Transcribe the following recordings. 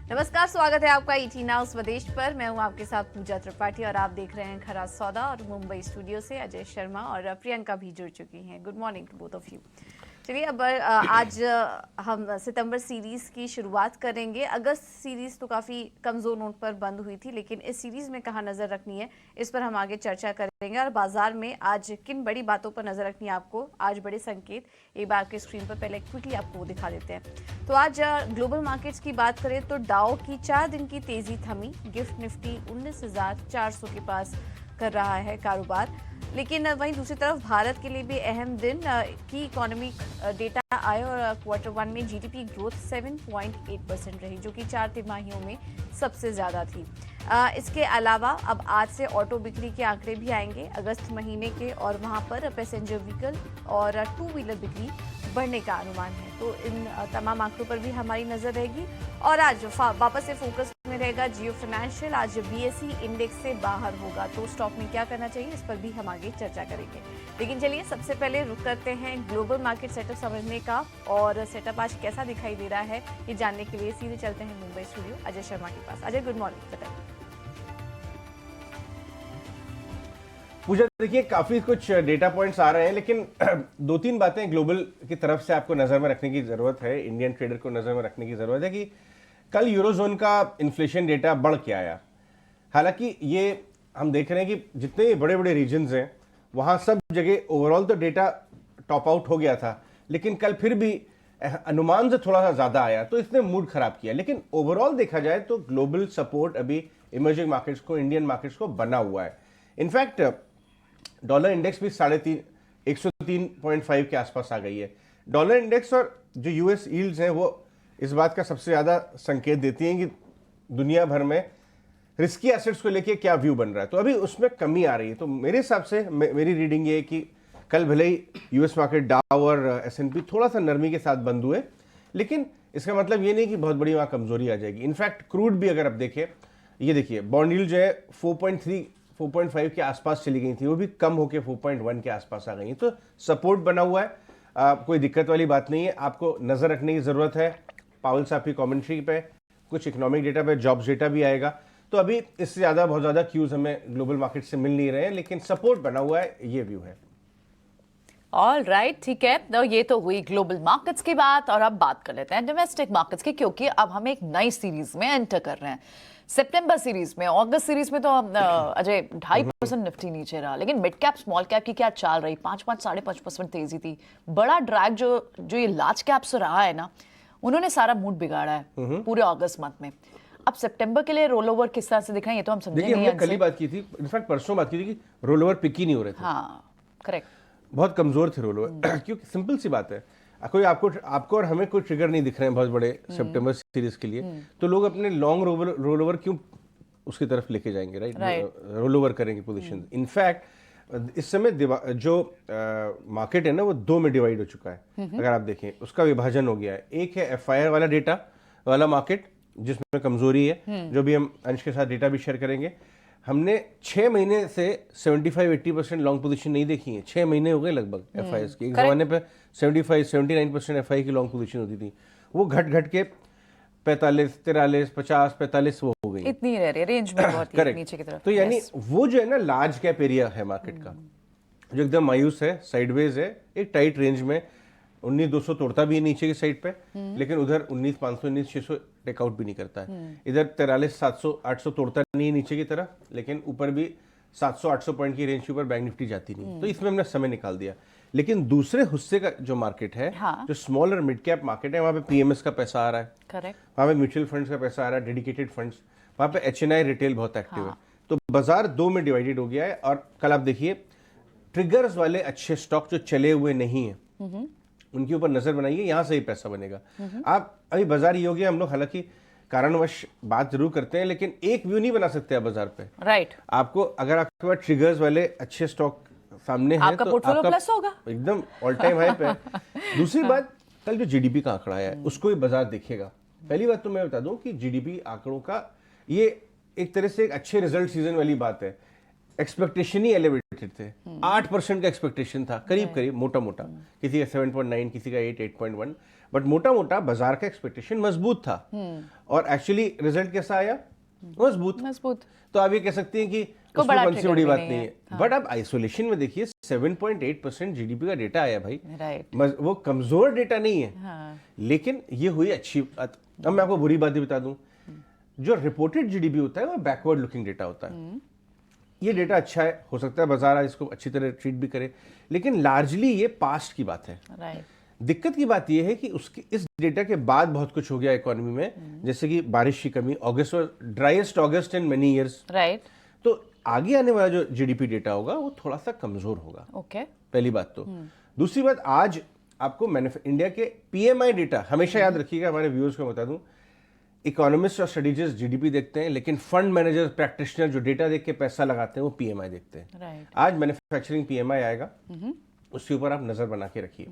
नमस्कार, स्वागत है आपका ईटी नाउ स्वदेश पर। मैं हूं आपके साथ पूजा त्रिपाठी और आप देख रहे हैं खरा सौदा। और मुंबई स्टूडियो से अजय शर्मा और प्रियंका भी जुड़ चुकी हैं। Good morning to both of you. चलिए अब आज हम सितंबर सीरीज की शुरुआत करेंगे। अगस्त सीरीज तो काफ़ी कमज़ोर नोट पर बंद हुई थी, लेकिन इस सीरीज़ में कहाँ नज़र रखनी है इस पर हम आगे चर्चा करेंगे। और बाजार में आज किन बड़ी बातों पर नज़र रखनी है आपको, आज बड़े संकेत एक बार आपके स्क्रीन पर पहले क्विकली आपको दिखा देते हैं। तो आज ग्लोबल मार्केट्स की बात करें तो डाउ की 4 दिन की तेज़ी थमी। गिफ्ट निफ्टी 19,400 के पास कर रहा है कारोबार। लेकिन वहीं दूसरी तरफ भारत के लिए भी अहम दिन की इकोनॉमिक डेटा आए और क्वार्टर 1 में जीडीपी ग्रोथ 7.8% रही, जो कि 4 तिमाहियों में सबसे ज़्यादा थी। इसके अलावा अब आज से ऑटो बिक्री के आंकड़े भी आएंगे अगस्त महीने के, और वहां पर पैसेंजर व्हीकल और 2 व्हीलर बिक्री बढ़ने का अनुमान है। तो इन तमाम आंकड़ों पर भी हमारी नज़र रहेगी। और आज वापस से फोकस में रहेगा जियो फाइनेंशियल। आज बीएसई इंडेक्स से बाहर होगा, तो स्टॉक में क्या करना चाहिए इस पर भी हम आगे चर्चा करेंगे। लेकिन चलिए सबसे पहले रुक करते हैं ग्लोबल मार्केट सेटअप समझने का, और सेटअप आज कैसा दिखाई दे रहा है ये जानने के लिए सीधे चलते हैं मुंबई स्टूडियो अजय शर्मा के पास। अजय, गुड मॉर्निंग, बताइए। पूजा, देखिए काफी कुछ डेटा पॉइंट्स आ रहे हैं, लेकिन दो तीन बातें ग्लोबल की तरफ से आपको नजर में रखने की जरूरत है, इंडियन ट्रेडर को नजर में रखने की जरूरत है कि कल यूरोजोन का इन्फ्लेशन डेटा बढ़ के आया। हालांकि ये हम देख रहे हैं कि जितने बड़े बड़े रीजन्स हैं वहां सब जगह ओवरऑल तो डेटा टॉप आउट हो गया था, लेकिन कल फिर भी अनुमान से थोड़ा सा ज्यादा आया, तो इसने मूड खराब किया। लेकिन ओवरऑल देखा जाए तो ग्लोबल सपोर्ट अभी इमर्जिंग मार्केट्स को, इंडियन मार्केट्स को बना हुआ है। इनफैक्ट डॉलर इंडेक्स भी 103.5 के आसपास आ गई है। डॉलर इंडेक्स और जो यूएस यील्ड्स हैं वो इस बात का सबसे ज़्यादा संकेत देती हैं कि दुनिया भर में रिस्की एसेट्स को लेके क्या व्यू बन रहा है। तो अभी उसमें कमी आ रही है। तो मेरे हिसाब से मेरी रीडिंग ये है कि कल भले ही यूएस मार्केट डाउ और एसएनपी थोड़ा सा नरमी के साथ बंद हुए, लेकिन इसका मतलब ये नहीं कि बहुत बड़ी वहाँ कमजोरी आ जाएगी। इनफैक्ट क्रूड भी अगर आप देखें, ये देखिए बॉन्ड यील्ड जो है 4.5 के आसपास चली गई थी, वो भी कम होकर 4.1 के आसपास आ गई। तो सपोर्ट बना हुआ है, कोई दिक्कत वाली बात नहीं है। आपको नजर रखने की जरूरत है पावल साहब की कमेंट्री पे, कुछ इकोनॉमिक डेटा पे, जॉब्स डेटा भी आएगा। तो अभी इससे ज्यादा बहुत ज्यादा क्यूज हमें ग्लोबल मार्केट से मिल नहीं रहे हैं, लेकिन सपोर्ट बना हुआ है, ये व्यू है। ऑल राइट, ठीक है। तो ये तो हुई ग्लोबल मार्केट्स की बात, और अब बात कर लेते हैं डोमेस्टिक मार्केट्स की, क्योंकि अब हम एक नई सीरीज में एंटर कर रहे हैं। सितंबर सीरीज में, अगस्त सीरीज में तो अजय 2.5% निफ्टी नीचे रहा, लेकिन मिड कैप स्मॉल कैप की क्या चाल रही, 5.5% तेजी थी। बड़ा ड्रैग जो ये लार्ज कैप से रहा है ना, उन्होंने सारा मूड बिगाड़ा है पूरे अगस्त मंथ में। अब सितंबर के लिए रोल ओवर किस तरह से दिख रहे हैं ये तो हम समझेंगे। हमने कल ही बात की थी, इनफैक्ट परसों बात की थी कि रोल ओवर पिक ही नहीं हो रहे थे। हाँ, करेक्ट, बहुत कमजोर थे रोल ओवर। क्योंकि सिंपल सी बात है, कोई आपको और हमें कोई ट्रिगर नहीं दिख रहे हैं बहुत बड़े सितंबर सीरीज के लिए, तो लोग अपने लॉन्ग रोल ओवर क्यों उसकी तरफ लेके जाएंगे, राइट? रोल ओवर करेंगे पोजीशन। इनफैक्ट इस समय जो मार्केट है ना, वो दो में डिवाइड हो चुका है। अगर आप देखें, उसका विभाजन हो गया है। एक है एफआईआर वाला डेटा वाला मार्केट, जिसमें कमजोरी है, जो भी हम अंश के साथ डेटा भी शेयर करेंगे। हमने 6 महीने से 75-80% लॉन्ग पोजीशन नहीं देखी है। 6 महीने हो गए लगभग एफआईएस की। एक जमाने पे 75-79% एफआई की लॉन्ग पोजीशन होती थी, वो घट घट के 45, 43, 50, 45 वो हो गई, इतनी रह रही है रेंज में, बहुत ही नीचे की तरफ। तो यानी वो जो है ना, लार्ज कैप एरिया है मार्केट का, जो एकदम मायूस है, साइडवेज है, एक टाइट रेंज में। 19,200 तोड़ता भी है नीचे की साइड पे, लेकिन उधर 19,500, 19,600 टेकआउट भी नहीं करता है। इधर 43,700, 800 तोड़ता नहीं है नीचे की तरफ, लेकिन ऊपर भी 700-800 पॉइंट की रेंज के ऊपर बैंक निफ्टी जाती नहीं। तो इसमें हमने समय निकाल दिया। लेकिन दूसरे हिस्से का जो मार्केट है, जो स्मॉल और मिड कैप मार्केट है, वहां पे पीएमएस का पैसा आ रहा है, करेक्ट, वहां पे म्यूचुअल फंड्स का पैसा आ रहा है, डेडिकेटेड फंड्स, वहां पे एचएनआई रिटेल बहुत एक्टिव है। तो बाजार दो में डिवाइडेड हो गया है। और कल आप देखिए, ट्रिगर्स वाले अच्छे स्टॉक जो चले हुए नहीं है, उनके ऊपर नजर बनाइए, यहां से ही पैसा बनेगा। आप अभी बाजार ये हो गया, हम लोग हालांकि कारणवश बात जरूर करते हैं, लेकिन एक व्यू नहीं बना सकते आप बाजार पे, राइट? आपको अगर आपके पास ट्रिगर्स वाले अच्छे स्टॉक सामने हैं, आपका तो पोर्टफोलियो प्लस होगा, एकदम ऑल टाइम हाई पे। दूसरी बात, कल जो जीडीपी का आंकड़ा आया है, उसको भी बाजार देखेगा। पहली बात तो मैं बता दूं कि जीडीपी आंकड़ों का ये एक तरह से एक अच्छे रिजल्ट सीजन वाली बात है। एक्सपेक्टेशन ही एलिवेटेड थे। 8% का एक्सपेक्टेशन था करीब करीब, मोटा मोटा, किसी का 7.9, किसी का 8.1, बट मोटा मोटा बाजार का एक्सपेक्टेशन मजबूत था। और एक्चुअली रिजल्ट कैसा आया? मजबूत। तो आप ये कह सकते हैं कि उसमें बड़ा कौन सी trigger बड़ी भी बात नहीं नहीं है। है। बट अब आइसोलेशन में देखिए 7.8% जीडीपी का डेटा आया भाई। राइट। वो कमजोर डेटा नहीं है। हाँ। लेकिन ये हुई अच्छी बात। अब मैं आपको बुरी बात भी बता दूं, जो रिपोर्टेड जीडीपी होता है वो बैकवर्ड लुकिंग डेटा होता है। ये डेटा अच्छा है, हो सकता है बाजार आज इसको अच्छी तरह ट्रीट भी करे, लेकिन लार्जली ये पास्ट की बात है। राइट। दिक्कत की बात यह है कि उसके इस डेटा के बाद बहुत कुछ हो गया इकोनॉमी में, जैसे कि बारिश की कमी, अगस्त और driest August in many years. Right. तो आगे आने वाला जो जीडीपी डेटा होगा वो थोड़ा सा कमजोर होगा। ओके। पहली बात तो। दूसरी बात, आज आपको इंडिया के पीएमआई डेटा हमेशा याद रखिएगा, हमारे व्यूअर्स को बता दूं, इकोनॉमिस्ट और स्ट्रेटेजिस्ट जीडीपी देखते हैं, लेकिन फंड मैनेजर प्रैक्टिशनर जो डेटा देख के पैसा लगाते हैं वो पीएमआई देखते हैं। राइट। आज मैन्युफैक्चरिंग पीएमआई आएगा, उसके ऊपर आप नजर बना के रखिए,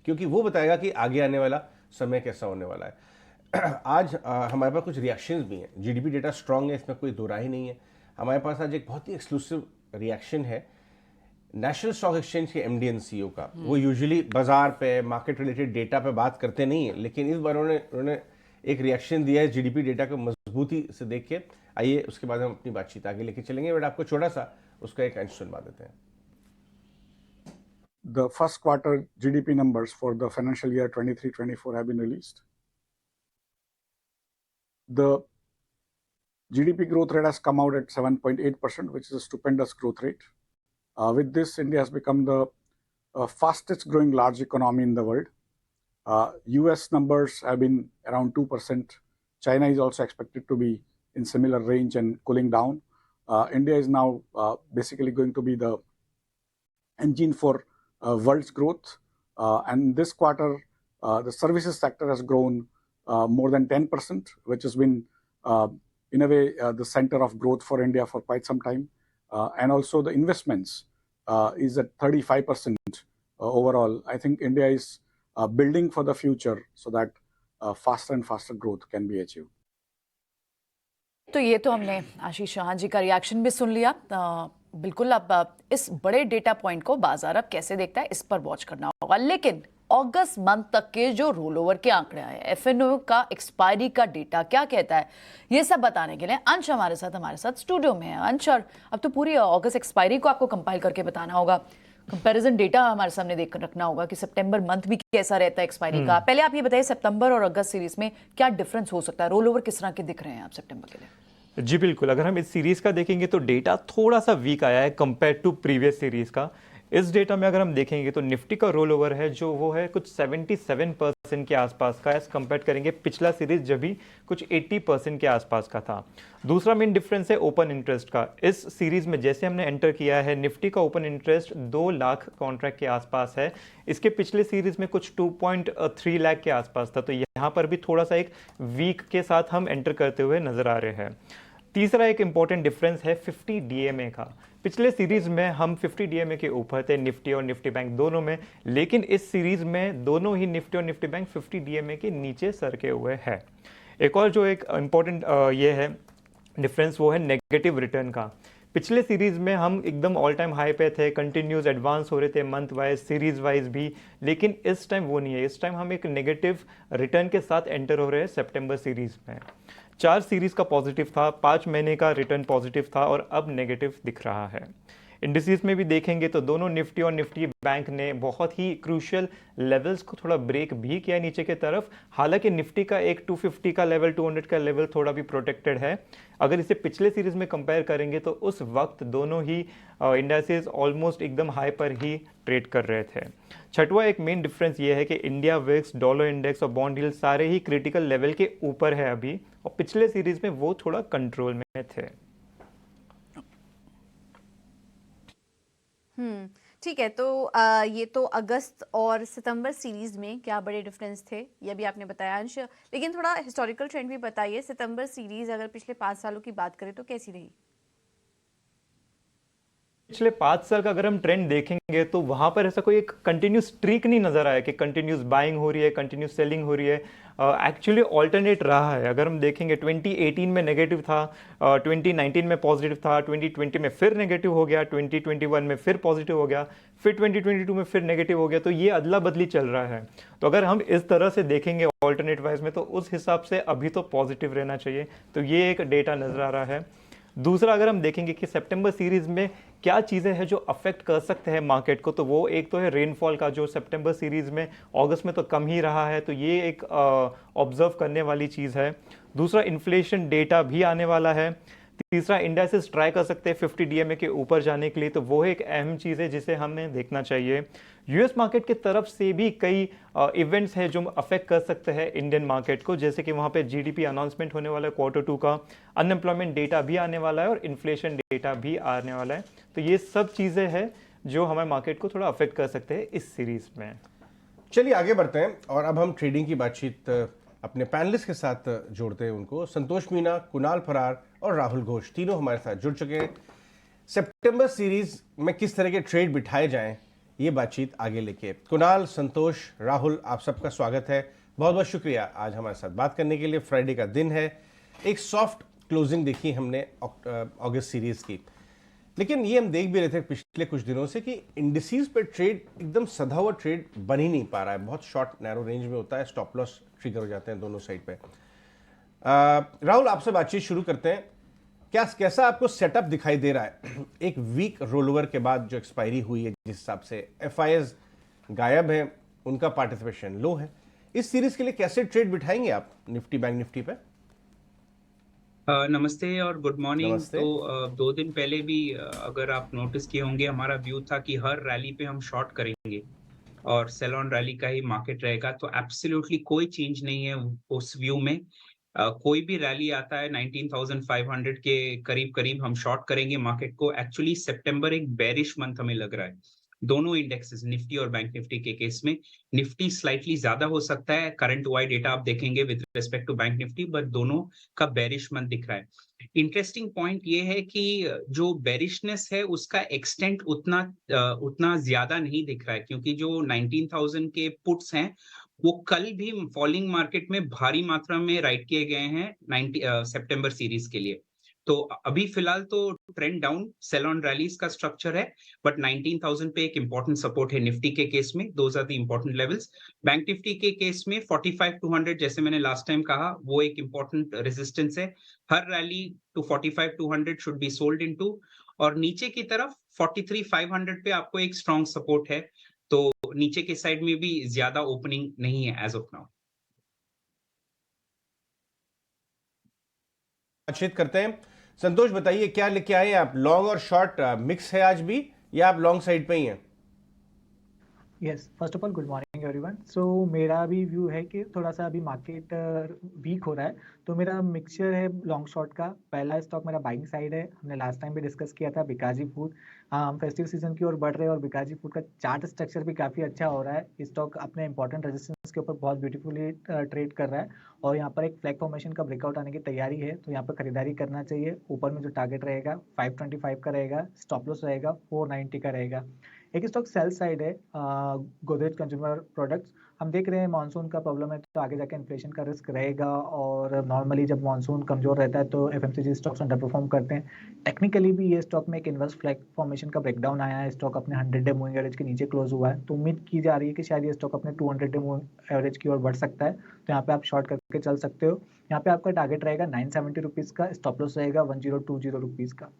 क्योंकि वो बताएगा कि आगे आने वाला समय कैसा होने वाला है। आज हमारे पास कुछ रिएक्शंस भी हैं। जीडीपी डेटा स्ट्रांग है, इसमें कोई दो राय नहीं है। हमारे पास आज एक बहुत ही एक्सक्लूसिव रिएक्शन है नेशनल स्टॉक एक्सचेंज के एमडी एंड सीईओ का। वो यूजुअली बाजार पे, मार्केट रिलेटेड डेटा पे बात करते नहीं है, लेकिन इस बार उन्होंने एक रिएक्शन दिया है जीडीपी डेटा को मजबूती से देख के। आइए उसके बाद हम अपनी बातचीत आगे लेके चलेंगे, बट आपको छोटा सा उसका एक अंश सुनवा देते हैं। The first quarter GDP numbers for the financial year 23-24 have been released. The GDP growth rate has come out at 7.8%, which is a stupendous growth rate. With this, India has become the fastest growing large economy in the world. US numbers have been around 2%. China is also expected to be in similar range and cooling down. India is now basically going to be the engine for world's growth. And this quarter, the services sector has grown more than 10%, which has been, in a way, the center of growth for India for quite some time. And also the investments is at 35% overall. I think India is building for the future so that faster and faster growth can be achieved. तो ये तो हमने आशीष चौहान जी का reaction भी सुन लिया। बिल्कुल, अब इस बड़े डेटा पॉइंट को बाजार अब कैसे देखता है इस पर वॉच करना होगा। लेकिन अगस्त मंथ तक के जो रोल ओवर के आंकड़े आए, एफएनओ का एक्सपायरी का डेटा क्या कहता है, ये सब बताने के लिए अंश हमारे साथ स्टूडियो में है। अंश, अब तो पूरी अगस्त एक्सपायरी को आपको कंपाइल करके बताना होगा, कंपैरिजन डेटा हमारे सामने देख कर रखना होगा कि सितंबर मंथ भी कैसा रहता है एक्सपायरी का। पहले आप ये बताइए, सितंबर और अगस्त सीरीज में क्या डिफरेंस हो सकता है, रोल ओवर किस तरह के दिख रहे हैं आप सितंबर के लिए? जी बिल्कुल, अगर हम इस सीरीज का देखेंगे तो डेटा थोड़ा सा वीक आया है कंपेयर टू प्रीवियस सीरीज का। इस डेटा में अगर हम देखेंगे तो निफ्टी का रोल ओवर है जो वो है कुछ 77% के आसपास का, एज कंपेयर करेंगे पिछला सीरीज जब भी कुछ 80% के आसपास का था। दूसरा मेन डिफरेंस है ओपन इंटरेस्ट का। इस सीरीज में जैसे हमने एंटर किया है, निफ्टी का ओपन इंटरेस्ट 2 लाख कॉन्ट्रैक्ट के आसपास है। इसके पिछले सीरीज में कुछ 2.3 लाख के आसपास था, तो यहाँ पर भी थोड़ा सा एक वीक के साथ हम एंटर करते हुए नजर आ रहे हैं। तीसरा एक इंपॉर्टेंट डिफरेंस है 50 डीएमए का। पिछले सीरीज में हम 50 डीएमए के ऊपर थे, निफ्टी और निफ्टी बैंक दोनों में, लेकिन इस सीरीज में दोनों ही निफ्टी और निफ्टी बैंक 50 डीएमए के नीचे सरके हुए हैं। एक और जो एक इंपॉर्टेंट ये है डिफरेंस, वो है नेगेटिव रिटर्न का। पिछले सीरीज में हम एकदम ऑल टाइम हाई पे थे, कंटिन्यूस एडवांस हो रहे थे मंथ वाइज, सीरीज वाइज भी, लेकिन इस टाइम वो नहीं है। इस टाइम हम एक नेगेटिव रिटर्न के साथ एंटर हो रहे हैं सितंबर सीरीज में। 4 सीरीज का पॉजिटिव था, 5 महीने का रिटर्न पॉजिटिव था और अब नेगेटिव दिख रहा है। इंडिसेस में भी देखेंगे तो दोनों निफ्टी और निफ्टी बैंक ने बहुत ही क्रूशियल लेवल्स को थोड़ा ब्रेक भी किया नीचे की तरफ। हालांकि निफ्टी का एक 250 का लेवल, 200 का लेवल थोड़ा भी प्रोटेक्टेड है। अगर इसे पिछले सीरीज में कंपेयर करेंगे तो उस वक्त दोनों ही इंडिसेस ऑलमोस्ट एकदम हाई पर ही ट्रेड कर रहे थे। छठवां एक मेन डिफरेंस ये है कि इंडिया विक्स, डॉलर इंडेक्स और बॉन्ड यील्ड सारे ही क्रिटिकल लेवल के ऊपर है अभी, और पिछले सीरीज में वो थोड़ा कंट्रोल में थे। ठीक है, तो ये तो अगस्त और सितंबर सीरीज में क्या बड़े डिफरेंस थे ये भी आपने बताया अंश, लेकिन थोड़ा हिस्टोरिकल ट्रेंड भी बताइए। सितंबर सीरीज अगर पिछले 5 सालों की बात करें तो कैसी रही? पिछले 5 साल का अगर हम ट्रेंड देखेंगे तो वहां पर ऐसा कोई एक कंटिन्यूस स्ट्रीक नहीं नजर आया कि कंटिन्यूस बाइंग हो रही है, कंटिन्यूस सेलिंग हो रही है। एक्चुअली ऑल्टरनेट रहा है। अगर हम देखेंगे 2018 में नेगेटिव था, 2019 में पॉजिटिव था, 2020 में फिर नेगेटिव हो गया, 2021 में फिर पॉजिटिव हो गया, फिर 2022 में फिर नेगेटिव हो गया। तो ये अदला बदली चल रहा है। तो अगर हम इस तरह से देखेंगे ऑल्टरनेट वाइज में तो उस हिसाब से अभी तो पॉजिटिव रहना चाहिए। तो ये एक डेटा नजर आ रहा है। दूसरा, अगर हम देखेंगे कि सितंबर सीरीज में क्या चीज़ें हैं जो अफेक्ट कर सकते हैं मार्केट को, तो वो एक तो है रेनफॉल का, जो सितंबर सीरीज में अगस्त में तो कम ही रहा है, तो ये एक ऑब्जर्व करने वाली चीज़ है। दूसरा, इन्फ्लेशन डेटा भी आने वाला है। तीसरा, इंडेक्सेस ट्राई कर सकते हैं 50 डीएमए के ऊपर जाने के लिए, तो वो एक अहम चीज़ है जिसे हमें देखना चाहिए। यूएस मार्केट की तरफ से भी कई इवेंट्स हैं जो अफेक्ट कर सकते हैं इंडियन मार्केट को, जैसे कि वहाँ पे जीडीपी अनाउंसमेंट होने वाला है Q2 का, अनएम्प्लॉयमेंट डेटा भी आने वाला है और इन्फ्लेशन डेटा भी आने वाला है। तो ये सब चीज़ें हैं जो हमें मार्केट को थोड़ा अफेक्ट कर सकते हैं इस सीरीज में। चलिए आगे बढ़ते हैं और अब हम ट्रेडिंग की बातचीत अपने पैनलिस्ट के साथ जोड़ते हैं उनको। संतोष मीना, कुणाल फरार और राहुल घोष तीनों हमारे साथ जुड़ चुके हैं। सितंबर सीरीज में किस तरह के ट्रेड बिठाए जाएं, ये बातचीत आगे लेके। कुणाल, संतोष, राहुल, आप सबका स्वागत है। बहुत बहुत शुक्रिया आज हमारे साथ बात करने के लिए। फ्राइडे का दिन है, एक सॉफ्ट क्लोजिंग देखी हमने अगस्त सीरीज की, लेकिन ये हम देख भी रहे थे पिछले कुछ दिनों से कि इंडिसेस पे ट्रेड एकदम सधा हुआ ट्रेड बन ही नहीं पा रहा है। बहुत शॉर्ट नैरो रेंज में होता है, स्टॉप लॉस ट्रिगर हो जाते हैं दोनों साइड पे। राहुल, आपसे बातचीत शुरू करते हैं। कैसा आपको सेटअप दिखाई दे रहा है एक वीक रोलओवर के बाद जो एक्सपायरी हुई है, जिस हिसाब से एफआईएस गायब है, उनका पार्टिसिपेशन लो है, इस सीरीज के लिए कैसे ट्रेड बिठाएंगे आप निफ्टी बैंक निफ्टी पे? नमस्ते और गुड मॉर्निंग। नमस्ते। तो 2 दिन पहले भी अगर आप नोटिस किए होंगे, हमारा व्यू था कि हर रैली पे हम शॉर्ट करेंगे और सेल ऑन रैली का ही मार्केट रहेगा। तो एब्सोल्युटली कोई चेंज नहीं है उस व्यू में। कोई भी रैली आता है 19,500 के करीब करीब हम शॉर्ट करेंगे मार्केट को। एक्चुअली सितंबर एक बेरिश मंथ हमें लग रहा है दोनों इंडेक्सेस, निफ्टी और बैंक निफ्टी के केस में। निफ्टी स्लाइटली ज्यादा हो सकता है, करंट वाई डेटा आप देखेंगे with respect to bank Nifty, but दोनों का बेरिश मंथ दिख रहा है। इंटरेस्टिंग पॉइंट ये है कि जो बेरिशनेस है उसका एक्सटेंट उतना ज्यादा नहीं दिख रहा है, क्योंकि जो 19,000 के पुट्स हैं वो कल भी फॉलिंग मार्केट में भारी मात्रा में राइट किए गए हैं सितंबर सीरीज के लिए। तो अभी फिलहाल तो trend down, sell on rallies का स्ट्रक्चर है, बट 19,000 पे एक इंपॉर्टेंट सपोर्ट है निफ्टी के केस में। Those are the important levels. Bank Nifty के केस में 45,200, जैसे मैंने लास्ट टाइम कहा, वो एक इंपॉर्टेंट रेजिस्टेंस है। हर rally to 45,200 should be sold into, और नीचे की तरफ 43,500 पे आपको एक स्ट्रॉन्ग सपोर्ट है। तो नीचे के साइड में भी ज्यादा ओपनिंग नहीं है एज ऑफ नाउ। बातचीत करते हैं। संतोष, बताइए क्या लेके आए आप? लॉन्ग और शॉर्ट मिक्स है आज भी, या आप लॉन्ग साइड पे ही हैं? Yes, first of all good morning everyone. So मेरा भी व्यू है कि थोड़ा सा अभी मार्केट वीक हो रहा है, तो मेरा मिक्सचर है लॉन्ग शॉर्ट का। पहला स्टॉक मेरा बाइंग साइड है, हमने लास्ट टाइम भी डिस्कस किया था, बिकाजी फूड। हम फेस्टिव सीजन की ओर बढ़ रहे हैं और बिकाजी फूड का चार्ट स्ट्रक्चर भी काफ़ी अच्छा हो रहा है। स्टॉक अपने इंपॉर्टेंट रेजिस्टेंस के ऊपर बहुत ब्यूटीफुली ट्रेड कर रहा है और यहाँ पर एक फ्लैग फॉर्मेशन का ब्रेकआउट आने की तैयारी है, तो यहाँ पर खरीदारी करना चाहिए। ऊपर में जो टारगेट रहेगा 525 का रहेगा, स्टॉप लॉस रहेगा 490 का रहेगा। एक स्टॉक सेल साइड है, गोदरेज कंज्यूमर प्रोडक्ट्स। हम देख रहे हैं मानसून का प्रॉब्लम है, तो आगे जाके इन्फ्लेशन का रिस्क रहेगा और नॉर्मली जब मानसून कमजोर रहता है तो एफएमसीजी स्टॉक्स अंडर परफॉर्म करते हैं। टेक्निकली भी ये स्टॉक में एक इन्वर्स फ्लैग फॉर्मेशन का ब्रेकडाउन आया है। स्टॉक अपने 100 डे मूविंग एवरेज के नीचे क्लोज हुआ है, तो उम्मीद की जा रही है कि शायद ये स्टॉक अपने 200 डे मूविंग एवरेज की ओर बढ़ सकता है, तो यहाँ पे आप शॉर्ट करके चल सकते हो। यहाँ पे आपका टारगेट रहेगा 970 रुपीज़ का, स्टॉप लॉस रहेगा 1020 रुपीज़ का।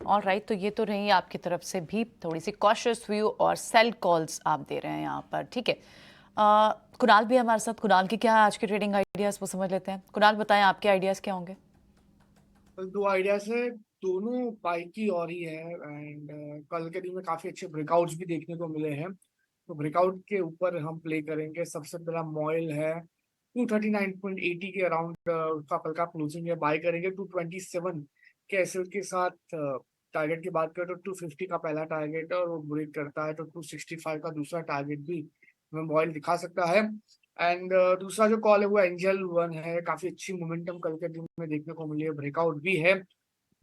ऑल राइट, तो ये तो रही आपकी तरफ से भी थोड़ी सी कॉशियस व्यू और सेल कॉल्स आप दे रहे हैं यहाँ पर, ठीक है। कुणाल भी हमारे साथ। कुणाल की क्या है आज के ट्रेडिंग आइडियाज, वो समझ लेते हैं। कुणाल, बताएं आपके आइडियाज क्या होंगे? दो आइडियाज है, दोनों बाइक की और ही है। एंड कल के दिन में काफी अच्छे ब्रेकआउट्स भी देखने को मिले हैं, तो ब्रेकआउट के ऊपर हम प्ले करेंगे। सबसे पहला मॉइल है 239.80 के अराउंड, उसका कल का क्लोजिंग है, बाय करेंगे 227 के एसएल के साथ। टारगेट की बात करें तो 250 का पहला टारगेट है और वो ब्रेक करता है तो 265 का दूसरा टारगेट भी हमें मॉइल दिखा सकता है। एंड दूसरा जो कॉल है वो एंजल वन है, काफी अच्छी मोमेंटम कल के दिन में देखने को मिली है, ब्रेकआउट भी है।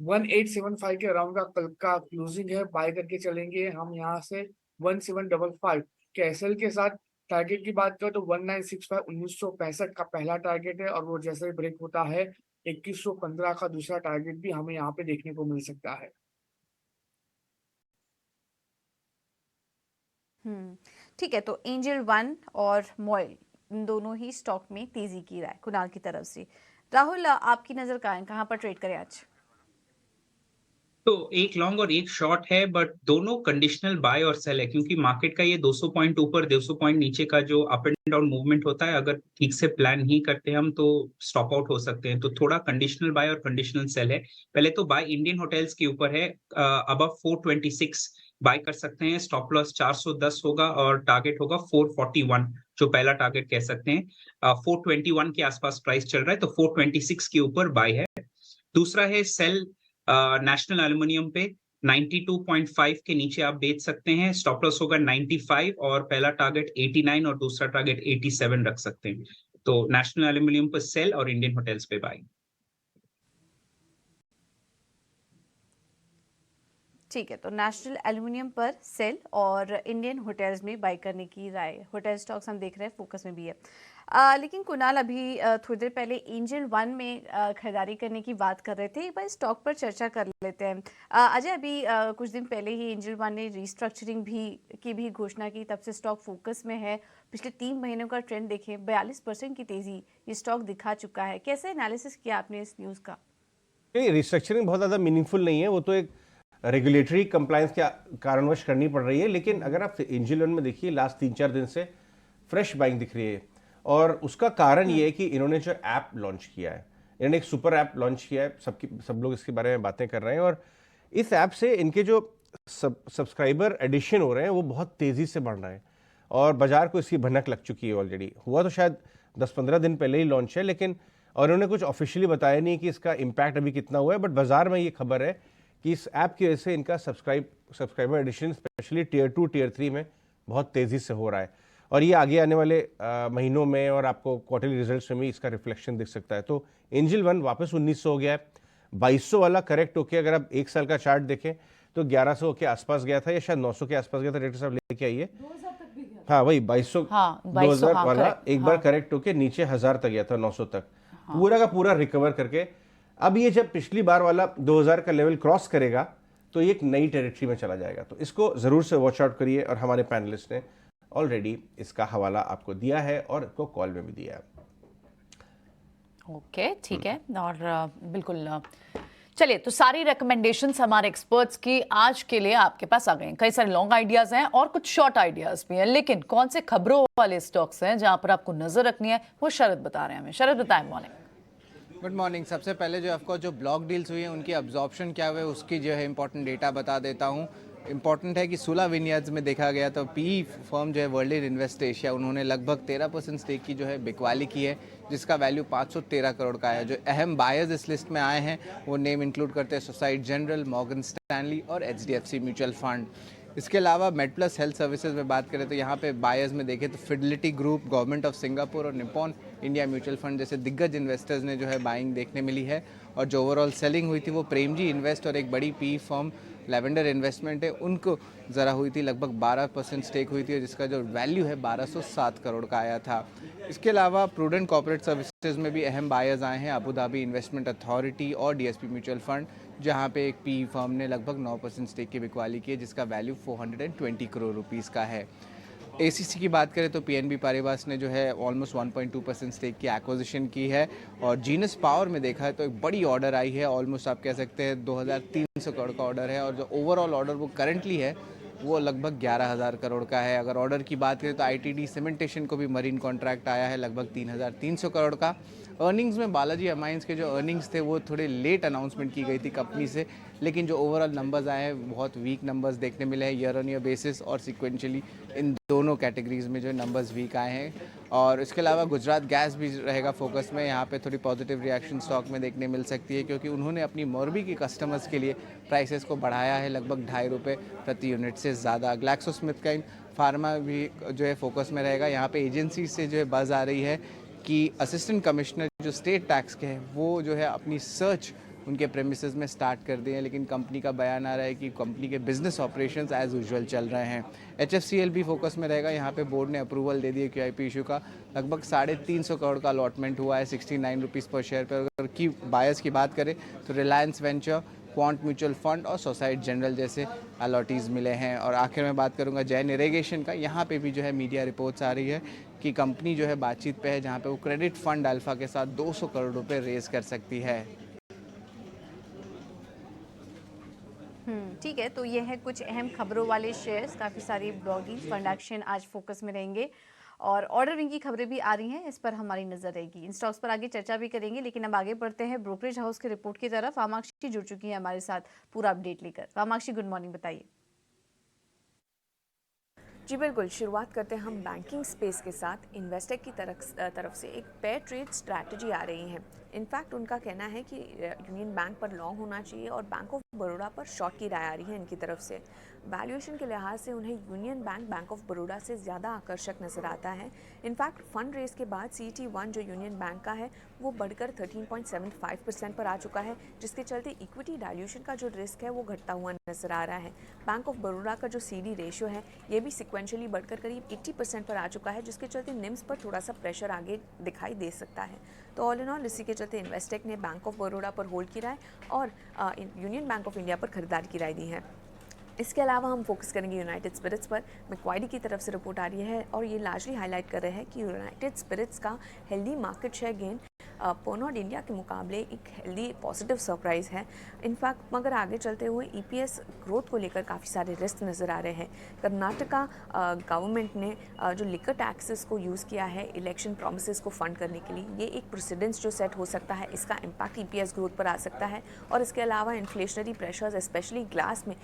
1875 के अराउंड का कल का क्लोजिंग है, बाय करके चलेंगे हम यहाँ से 1755 के एसएल के साथ। टारगेट की बात करें तो 1965 1965 का पहला टारगेट है, और वो जैसे ही ब्रेक होता है 2115 का दूसरा टारगेट भी हमें यहाँ पे देखने को मिल सकता है। ठीक है, तो एंजल वन और मॉयल इन दोनों ही स्टॉक में तेजी की राय कुणाल की तरफ से। राहुल, आपकी नजर कहाँ पर ट्रेड करें आज? तो एक लॉन्ग और एक शॉर्ट है, बट दोनों कंडीशनल बाय और सेल है, क्योंकि मार्केट का ये 200 पॉइंट ऊपर 200 पॉइंट नीचे का जो अप एंड डाउन मूवमेंट होता है, अगर ठीक से प्लान नहीं करते हम तो स्टॉप आउट हो सकते हैं। तो थोड़ा कंडीशनल बाय और कंडीशनल सेल है। पहले तो बाय इंडियन होटल्स के ऊपर है, अबव 426 बाय कर सकते हैं। स्टॉप लॉस 410 होगा और टारगेट होगा 441, जो पहला टारगेट कह सकते हैं। 421 के आसपास प्राइस चल रहा है, तो 426 के ऊपर बाय है। दूसरा है सेल नेशनल एल्युमिनियम पे 92.5 के नीचे आप बेच सकते हैं। स्टॉप लॉस होगा 95 और पहला टारगेट 89 और दूसरा टारगेट 87 रख सकते हैं। तो नेशनल एल्युमिनियम पर सेल और इंडियन होटल्स पे बाय। ठीक है, तो नेशनल एल्युमिनियम पर सेल और इंडियन होटल्स में बाय करने की राय। होटल स्टॉक्स हम देख रहे हैं फोकस में भी है। लेकिन कुणाल, अभी थोड़ी देर पहले एंजल वन में खरीदारी करने की बात कर रहे थे, एक बार स्टॉक पर चर्चा कर लेते हैं। अजय, अभी कुछ दिन पहले ही एंजल वन ने रीस्ट्रक्चरिंग की भी घोषणा की, तब से स्टॉक फोकस में है। पिछले 3 महीनों का ट्रेंड देखें, 42% की तेजी ये स्टॉक दिखा चुका है। कैसे एनालिसिस किया आपने इस न्यूज़ का? रिस्ट्रक्चरिंग बहुत ज़्यादा मीनिंगफुल नहीं है, वो तो एक रेगुलेटरी कंप्लायंस के कारणवश करनी पड़ रही है। लेकिन अगर आप एंजल वन में देखिए, लास्ट 3-4 दिन से फ्रेश बाइंग दिख रही है, और उसका कारण ये है कि इन्होंने जो ऐप लॉन्च किया है, इन्होंने एक सुपर ऐप लॉन्च किया है। सब लोग इसके बारे में बातें कर रहे हैं, और इस ऐप से इनके जो सब्सक्राइबर एडिशन हो रहे हैं वो बहुत तेज़ी से बढ़ रहे हैं, और बाजार को इसकी भनक लग चुकी है ऑलरेडी। हुआ तो शायद 10-15 दिन पहले ही लॉन्च है, लेकिन और उन्होंने कुछ ऑफिशियली बताया नहीं कि इसका इम्पैक्ट अभी कितना हुआ है। बट बाजार में ये खबर है कि इस ऐप की वजह से इनका subscriber addition specially tier 2 tier 3 में बहुत तेज़ी से हो रहा है, और ये आगे आने वाले महीनों में और आपको क्वार्टरली रिजल्ट्स में भी इसका रिफ्लेक्शन दिख सकता है। तो एंजल वन वापस 1900 हो गया है, 2200 वाला करेक्ट होके अगर आप एक साल का चार्ट देखें तो 1100 के आसपास गया था, या शायद 900 के आसपास गया था। डायरेक्टर साहब लेके आइए। हाँ, वही 2200 2000 वाला एक बार करेक्ट होके नीचे 1000 तक गया था, 900 तक पूरा का पूरा रिकवर करके। अब ये जब पिछली बार वाला 2000 का लेवल क्रॉस करेगा तो ये एक नई टेरिटरी में चला जाएगा। तो इसको जरूर से वॉच आउट करिए, और हमारे पैनलिस्ट ने ऑलरेडी इसका हवाला आपको दिया है और इसको कॉल में भी दिया है। ओके, ठीक है। और बिल्कुल चलिए, तो सारी रिकमेंडेशंस हमारे एक्सपर्ट्स की आज के लिए आपके पास आ गए हैं। कई सारे लॉन्ग आइडियाज हैं और कुछ शॉर्ट आइडियाज भी हैं, लेकिन कौन से खबरों वाले स्टॉक्स हैं जहां पर आपको नजर रखनी है, वो शरद बता रहे हैं हमें। शरद, बताएं। मॉर्निंग। Good morning. सबसे पहले जो ऑफकोर्स जो ब्लॉक डील्स हुई हैं उनकी अब्जॉर्प्शन क्या हुए उसकी जो है इंपॉर्टेंट डेटा बता देता हूँ। इंपॉर्टेंट है कि सूला विनियर्ड्स में देखा गया तो पी फर्म जो है वर्ल्ड इन्वेस्ट एशिया, उन्होंने लगभग 13% स्टेक की जो है बिकवाली की है, जिसका वैल्यू 513 करोड़ का है। जो अहम बायर्स इस लिस्ट में आए हैं वो नेम इंक्लूड करते हैं सोसाइटी जनरल, मॉर्गन स्टैनली और HDFC म्यूचुअल फंड। इसके अलावा मेडप्लस हेल्थ सर्विसेज में बात करें तो यहाँ पे बायर्स में देखें तो Fidelity group, government of Singapore और निप्पॉन इंडिया म्यूचुअल फंड जैसे दिग्गज इन्वेस्टर्स ने जो है बाइंग देखने मिली है। और जो ओवरऑल सेलिंग हुई थी वो प्रेमजी इन्वेस्ट और एक बड़ी पी फर्म लेवेंडर इन्वेस्टमेंट है, उनको ज़रा हुई थी, लगभग 12% स्टेक हुई थी, और जिसका जो वैल्यू है 1207 करोड़ का आया था। इसके अलावा प्रूडेंट कॉर्पोरेट सर्विसेज में भी अहम बायर्स आए हैं, अबू धाबी इन्वेस्टमेंट अथॉरिटी और DSP म्यूचुअल फंड, जहां पे एक पी फर्म ने लगभग 9% स्टेक की बिकवाली की है, जिसका वैल्यू 420 करोड़ रुपीज़ का है। ACC की बात करें तो PNB पारिवास ने जो है ऑलमोस्ट 1.2% स्टेक की एक्विजिशन की है। और जीनस पावर में देखा है तो एक बड़ी ऑर्डर आई है, ऑलमोस्ट आप कह सकते हैं 2300 करोड़ का ऑर्डर है, और जो ओवरऑल ऑर्डर वो करंटली है वो लगभग 11,000 करोड़ का है। अगर ऑर्डर की बात करें तो ITD सीमेंटेशन को भी मरीन कॉन्ट्रैक्ट आया है लगभग 3,300 करोड़ का। अर्निंग्स में बालाजी अमाइंस के जो अर्निंग्स थे वो थोड़े लेट अनाउंसमेंट की गई थी कंपनी से, लेकिन जो ओवरऑल नंबर्स आए हैं बहुत वीक नंबर्स देखने मिले हैं ईयर ऑन ईयर बेसिस और सिक्वेंशली, इन दोनों कैटेगरीज में जो नंबर्स वीक आए हैं। और इसके अलावा गुजरात गैस भी रहेगा फोकस में, यहाँ पे थोड़ी पॉजिटिव रिएक्शन स्टॉक में देखने मिल सकती है, क्योंकि उन्होंने अपनी मोरबी के कस्टमर्स के लिए प्राइसेस को बढ़ाया है लगभग 2.5 रुपये प्रति यूनिट से ज़्यादा। ग्लैक्सोस्मिथक्लाइन फार्मा भी जो है फोकस में रहेगा। यहाँ पे एजेंसी से जो है बज़ आ रही है कि असिस्टेंट कमिश्नर जो स्टेट टैक्स के हैं वो जो है अपनी सर्च उनके प्रेमिसेस में स्टार्ट कर दिए हैं, लेकिन कंपनी का बयान आ रहा है कि कंपनी के बिजनेस ऑपरेशंस एज यूजुअल चल रहे हैं। HFCL भी फोकस में रहेगा। यहाँ पे बोर्ड ने अप्रूवल दे दी है QIP इशू का। लगभग 350 करोड़ का अलॉटमेंट हुआ है 69 रुपीज़ पर शेयर पर। अगर की बायर्स की बात करें तो Reliance venture, quant mutual fund और सोसाइटी जनरल जैसे अलॉटीज़ मिले हैं। और आखिर में बात करूंगा जैन इरिगेशन का। यहाँ पे भी जो है मीडिया रिपोर्ट्स आ रही है कि कंपनी जो है बातचीत पे है, जहाँ पे वो क्रेडिट फंड अल्फा के साथ 200 करोड़ रुपए रेज कर सकती है। ठीक है, तो ये है कुछ अहम खबरों वाले शेयर्स। काफ़ी सारी ब्लॉगिंग फंड एक्शन आज फोकस में रहेंगे और ऑर्डरिंग की खबरें भी आ रही हैं, इस पर हमारी नजर रहेगी। इन स्टॉक्स पर आगे चर्चा भी करेंगे, लेकिन अब आगे बढ़ते हैं ब्रोकरेज हाउस की रिपोर्ट की तरफ। वामाक्षी जुड़ चुकी है हमारे साथ पूरा अपडेट लेकर। वामाक्षी, गुड मॉर्निंग, बताइए। जी बिल्कुल, शुरुआत करते हैं हम बैंकिंग स्पेस के साथ। इन्वेस्टेक की तरफ से एक पेयर ट्रेड स्ट्रैटेजी आ रही है। इनफैक्ट उनका कहना है कि यूनियन बैंक पर लॉन्ग होना चाहिए और बैंक ऑफ बड़ौदा पर शॉर्ट की राय आ रही है इनकी तरफ से। वैल्यूएशन के लिहाज से उन्हें union bank bank of Baroda से ज़्यादा आकर्षक नज़र आता है। इनफैक्ट फंड रेस के बाद CET1 जो यूनियन बैंक का है वो बढ़कर 13.75% पर आ चुका है, जिसके चलते इक्विटी डाइल्यूशन का जो रिस्क है वो घटता हुआ नज़र आ रहा है। बैंक ऑफ बड़ौदा का जो CD रेशियो है ये भी सिक्वेंशली बढ़कर करीब 80% पर आ चुका है, जिसके चलते निम्स पर थोड़ा सा प्रेशर आगे दिखाई दे सकता है। तो ऑल इन ऑल इसी के चलते इन्वेस्टेक ने बैंक ऑफ बड़ौदा पर होल्ड की राय और यूनियन बैंक ऑफ इंडिया पर खरीदारी की राय दी है। इसके अलावा हम फोकस करेंगे यूनाइटेड स्पिरिट्स पर। मैक्वारी की तरफ से रिपोर्ट आ रही है और ये लार्जली हाईलाइट कर रहे हैं कि यूनाइटेड स्पिरिट्स का healthy market share gain Pernod India के मुकाबले एक हेल्दी पॉजिटिव सरप्राइज है। इनफैक्ट मगर आगे चलते हुए EPS ग्रोथ को लेकर काफ़ी सारे रिस्क नज़र आ रहे हैं। कर्नाटका गवर्नमेंट ने जो लिकर टैक्सेस को यूज़ किया है इलेक्शन प्रोमिसेस को फंड करने के लिए, ये एक प्रेसिडेंस जो सेट हो सकता है, इसका इम्पैक्ट EPS ग्रोथ पर आ सकता है। और इसके अलावा इन्फ्लेशनरी प्रेशर्स स्पेशली ग्लास में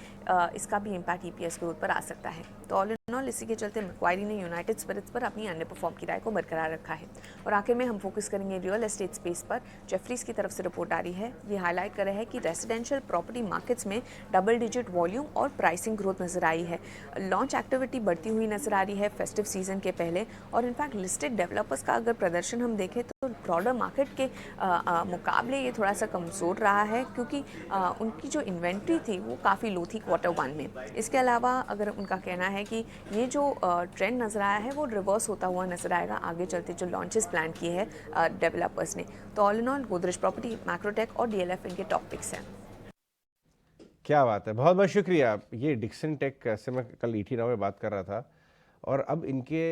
इसका भी इम्पैक्ट EPS ग्रोथ पर आ सकता है। तो ऑल इन ऑल इसी के चलते मैक्वारी ने यूनाइटेड स्पिरिट्स पर अपनी अंडर परफॉर्म की राय को बरकरार रखा है। और आखिर में हम फोकस करेंगे रियल एस्टेट स्पेस पर। जेफरीज की तरफ से रिपोर्ट आ रही है, ये हाईलाइट कर रहे हैं कि रेजिडेंशियल प्रॉपर्टी मार्केट्स में डबल डिजिट वॉल्यूम और प्राइसिंग ग्रोथ नजर आई है। लॉन्च एक्टिविटी बढ़ती हुई नजर आ रही है फेस्टिव सीजन के पहले। और इनफैक्ट लिस्टेड डेवलपर्स का अगर प्रदर्शन हम देखें तो ब्रॉडर मार्केट के मुकाबले ये थोड़ा सा कमज़ोर रहा है, क्योंकि उनकी जो इन्वेंट्री थी वो काफ़ी लो थी Q1 में। इसके अलावा अगर उनका कहना है कि ये जो ट्रेंड नज़र आया है वो रिवर्स होता हुआ नजर आएगा आगे चलते जो लॉन्चेस प्लान किए हैं डेवलपर्स ने। तो all in all Godrej property, Macrotech और DLF इनके टॉप पिक्स हैं। क्या बात है, बहुत बहुत शुक्रिया। ये डिक्सन टेक से मैं कल ET Now में बात कर रहा था और अब इनके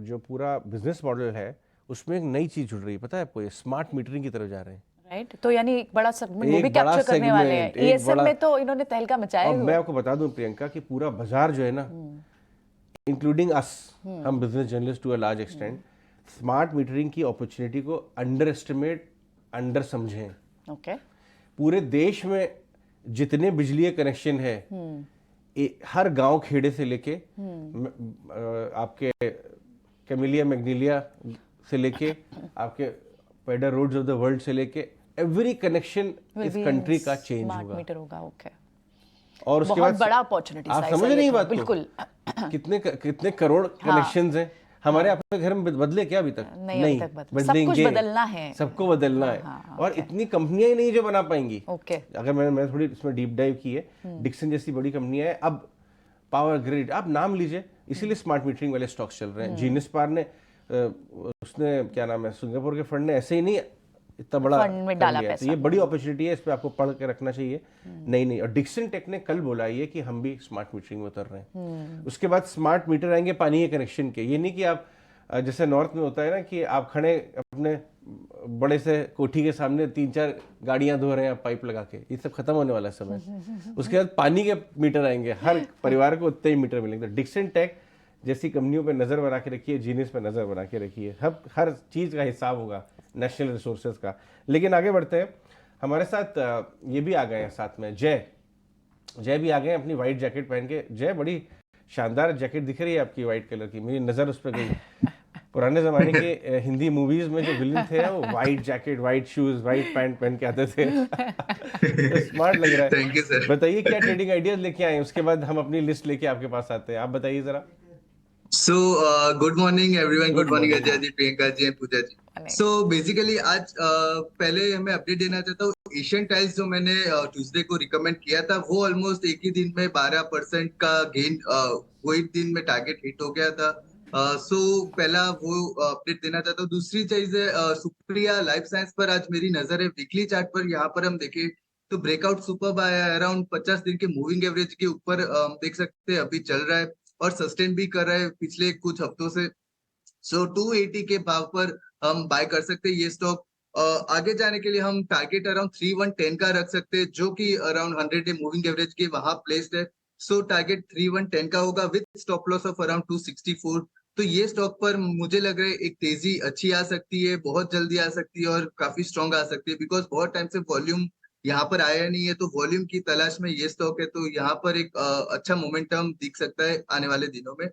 जो पूरा बिजनेस मॉडल है उसमें एक नई चीज़ जुड़ रही है, पता है आपको? ये स्मार्ट मीटरिंग की तरफ जा रहे हैं। राइट, तो यानी एक बड़ा सेगमेंट वो भी कैप्चर करने वाले हैं। ESM में तो इन्होंने तहलका मचाया है। मैं आपको बता दूं प्रियंका कि पूरा बाजार जो है ना, इंक्लूडिंग अस, हम business journalist to a large extent, smart metering की अपॉर्चुनिटी को अंडर एस्टिमेट, अंडर समझें। ओके, पूरे देश में जितने बिजली कनेक्शन है, हर गांव खेड़े से लेके आपके कैमिलिया मैग्नीलिया से लेके आपके Peddar roads of the world से लेके एवरी कनेक्शन इस कंट्री का चेंज होगा, मीटर होगा। ओके, और उसके बहुत बाद बड़ा अपॉर्चुनिटी आप समझ नहीं बात को? बिल्कुल। कितने करोड़ कनेक्शंस हैं हमारे अपने घर में, बदले क्या अभी तक? नहीं, सब कुछ बदलना है, सबको बदलना है। और इतनी कंपनियां ही नहीं जो बना पाएंगी। ओके, अगर मैं थोड़ी इसमें डीप डाइव की है, डिक्सन जैसी बड़ी कंपनियां हैं, अब पावर ग्रिड, आप नाम लीजिए, इसीलिए स्मार्ट मीटरिंग वाले स्टॉक्स चल रहे हैं। जीनिस पार ने उसने क्या नाम है, सिंगापुर के फंड ने ऐसे ही नहीं इतना बड़ा फंड में डाला पैसा। तो ये बड़ी अपॉर्चुनिटी है, इस पे आपको पढ़ के रखना चाहिए। नहीं, और डिक्सन टेक ने कल बोला ये कि हम भी स्मार्ट मीटरिंग में उतर रहे हैं। उसके बाद स्मार्ट मीटर आएंगे पानी के कनेक्शन के। ये नहीं कि आप जैसे नॉर्थ में होता है ना कि आप खड़े अपने बड़े से कोठी के सामने 3-4 गाड़ियां धो रहे हैं आप पाइप लगा के, ये सब खत्म होने वाला है समय। उसके बाद पानी के मीटर आएंगे, हर परिवार को उतने ही मीटर मिलेंगे। डिक्सन टेक जैसी कंपनियों पे नज़र बना के रखिए, जीनिस पे नज़र बना के रखिए, हर चीज़ का हिसाब होगा, नेशनल रिसोर्सेज का। लेकिन आगे बढ़ते हैं, हमारे साथ ये भी आ गए हैं साथ में, जय भी आ गए हैं अपनी वाइट जैकेट पहन के। जय, बड़ी शानदार जैकेट दिख रही है आपकी वाइट कलर की, मेरी नज़र उस पर गई। पुराने ज़माने के हिंदी मूवीज़ में जो विलन थे वो white jacket, white shoes, white pant पहन के आते थे। तो स्मार्ट लग रहा है। Thank you sir. बताइए क्या ट्रेडिंग आइडियाज लेके आए, उसके बाद हम अपनी लिस्ट लेके आपके पास आते हैं। आप बताइए ज़रा। So good morning everyone, good morning Ajay ji, Priyanka ji, Pooja ji. So basically आज पहले मैं अपडेट देना चाहता हूँ एशियन टाइल्स जो मैंने ट्यूसडे को रिकमेंड किया था वो ऑलमोस्ट एक ही दिन में 12% का गेन वो एक दिन में टारगेट हिट हो गया था। सो पहला वो अपडेट देना चाहता हूँ। दूसरी चीज है सुप्रिया लाइफ साइंस पर आज मेरी नजर है वीकली चार्ट पर। यहाँ पर हम देखें तो ब्रेकआउट सुपर आया है, अराउंड 50 दिन के मूविंग एवरेज के ऊपर देख सकते हैं अभी चल रहा है और सस्टेन भी कर रहा है पिछले कुछ हफ्तों से। सो 280 के भाव पर हम बाय कर सकते हैं ये स्टॉक। आगे जाने के लिए हम टारगेट अराउंड 3110 का रख सकते हैं जो कि अराउंड 100 डे मूविंग एवरेज के वहां प्लेस्ड है। सो टारगेट 3110 का होगा with stop loss of around 264। तो ये स्टॉक पर मुझे लग रहा है एक तेजी अच्छी आ सकती है, बहुत जल्दी आ सकती है और काफी स्ट्रॉन्ग आ सकती है बिकॉज बहुत टाइम से वॉल्यूम यहाँ पर आया नहीं है। तो वॉल्यूम की तलाश में ये स्टॉक है, तो यहाँ पर एक अच्छा मोमेंटम दिख सकता है आने वाले दिनों में।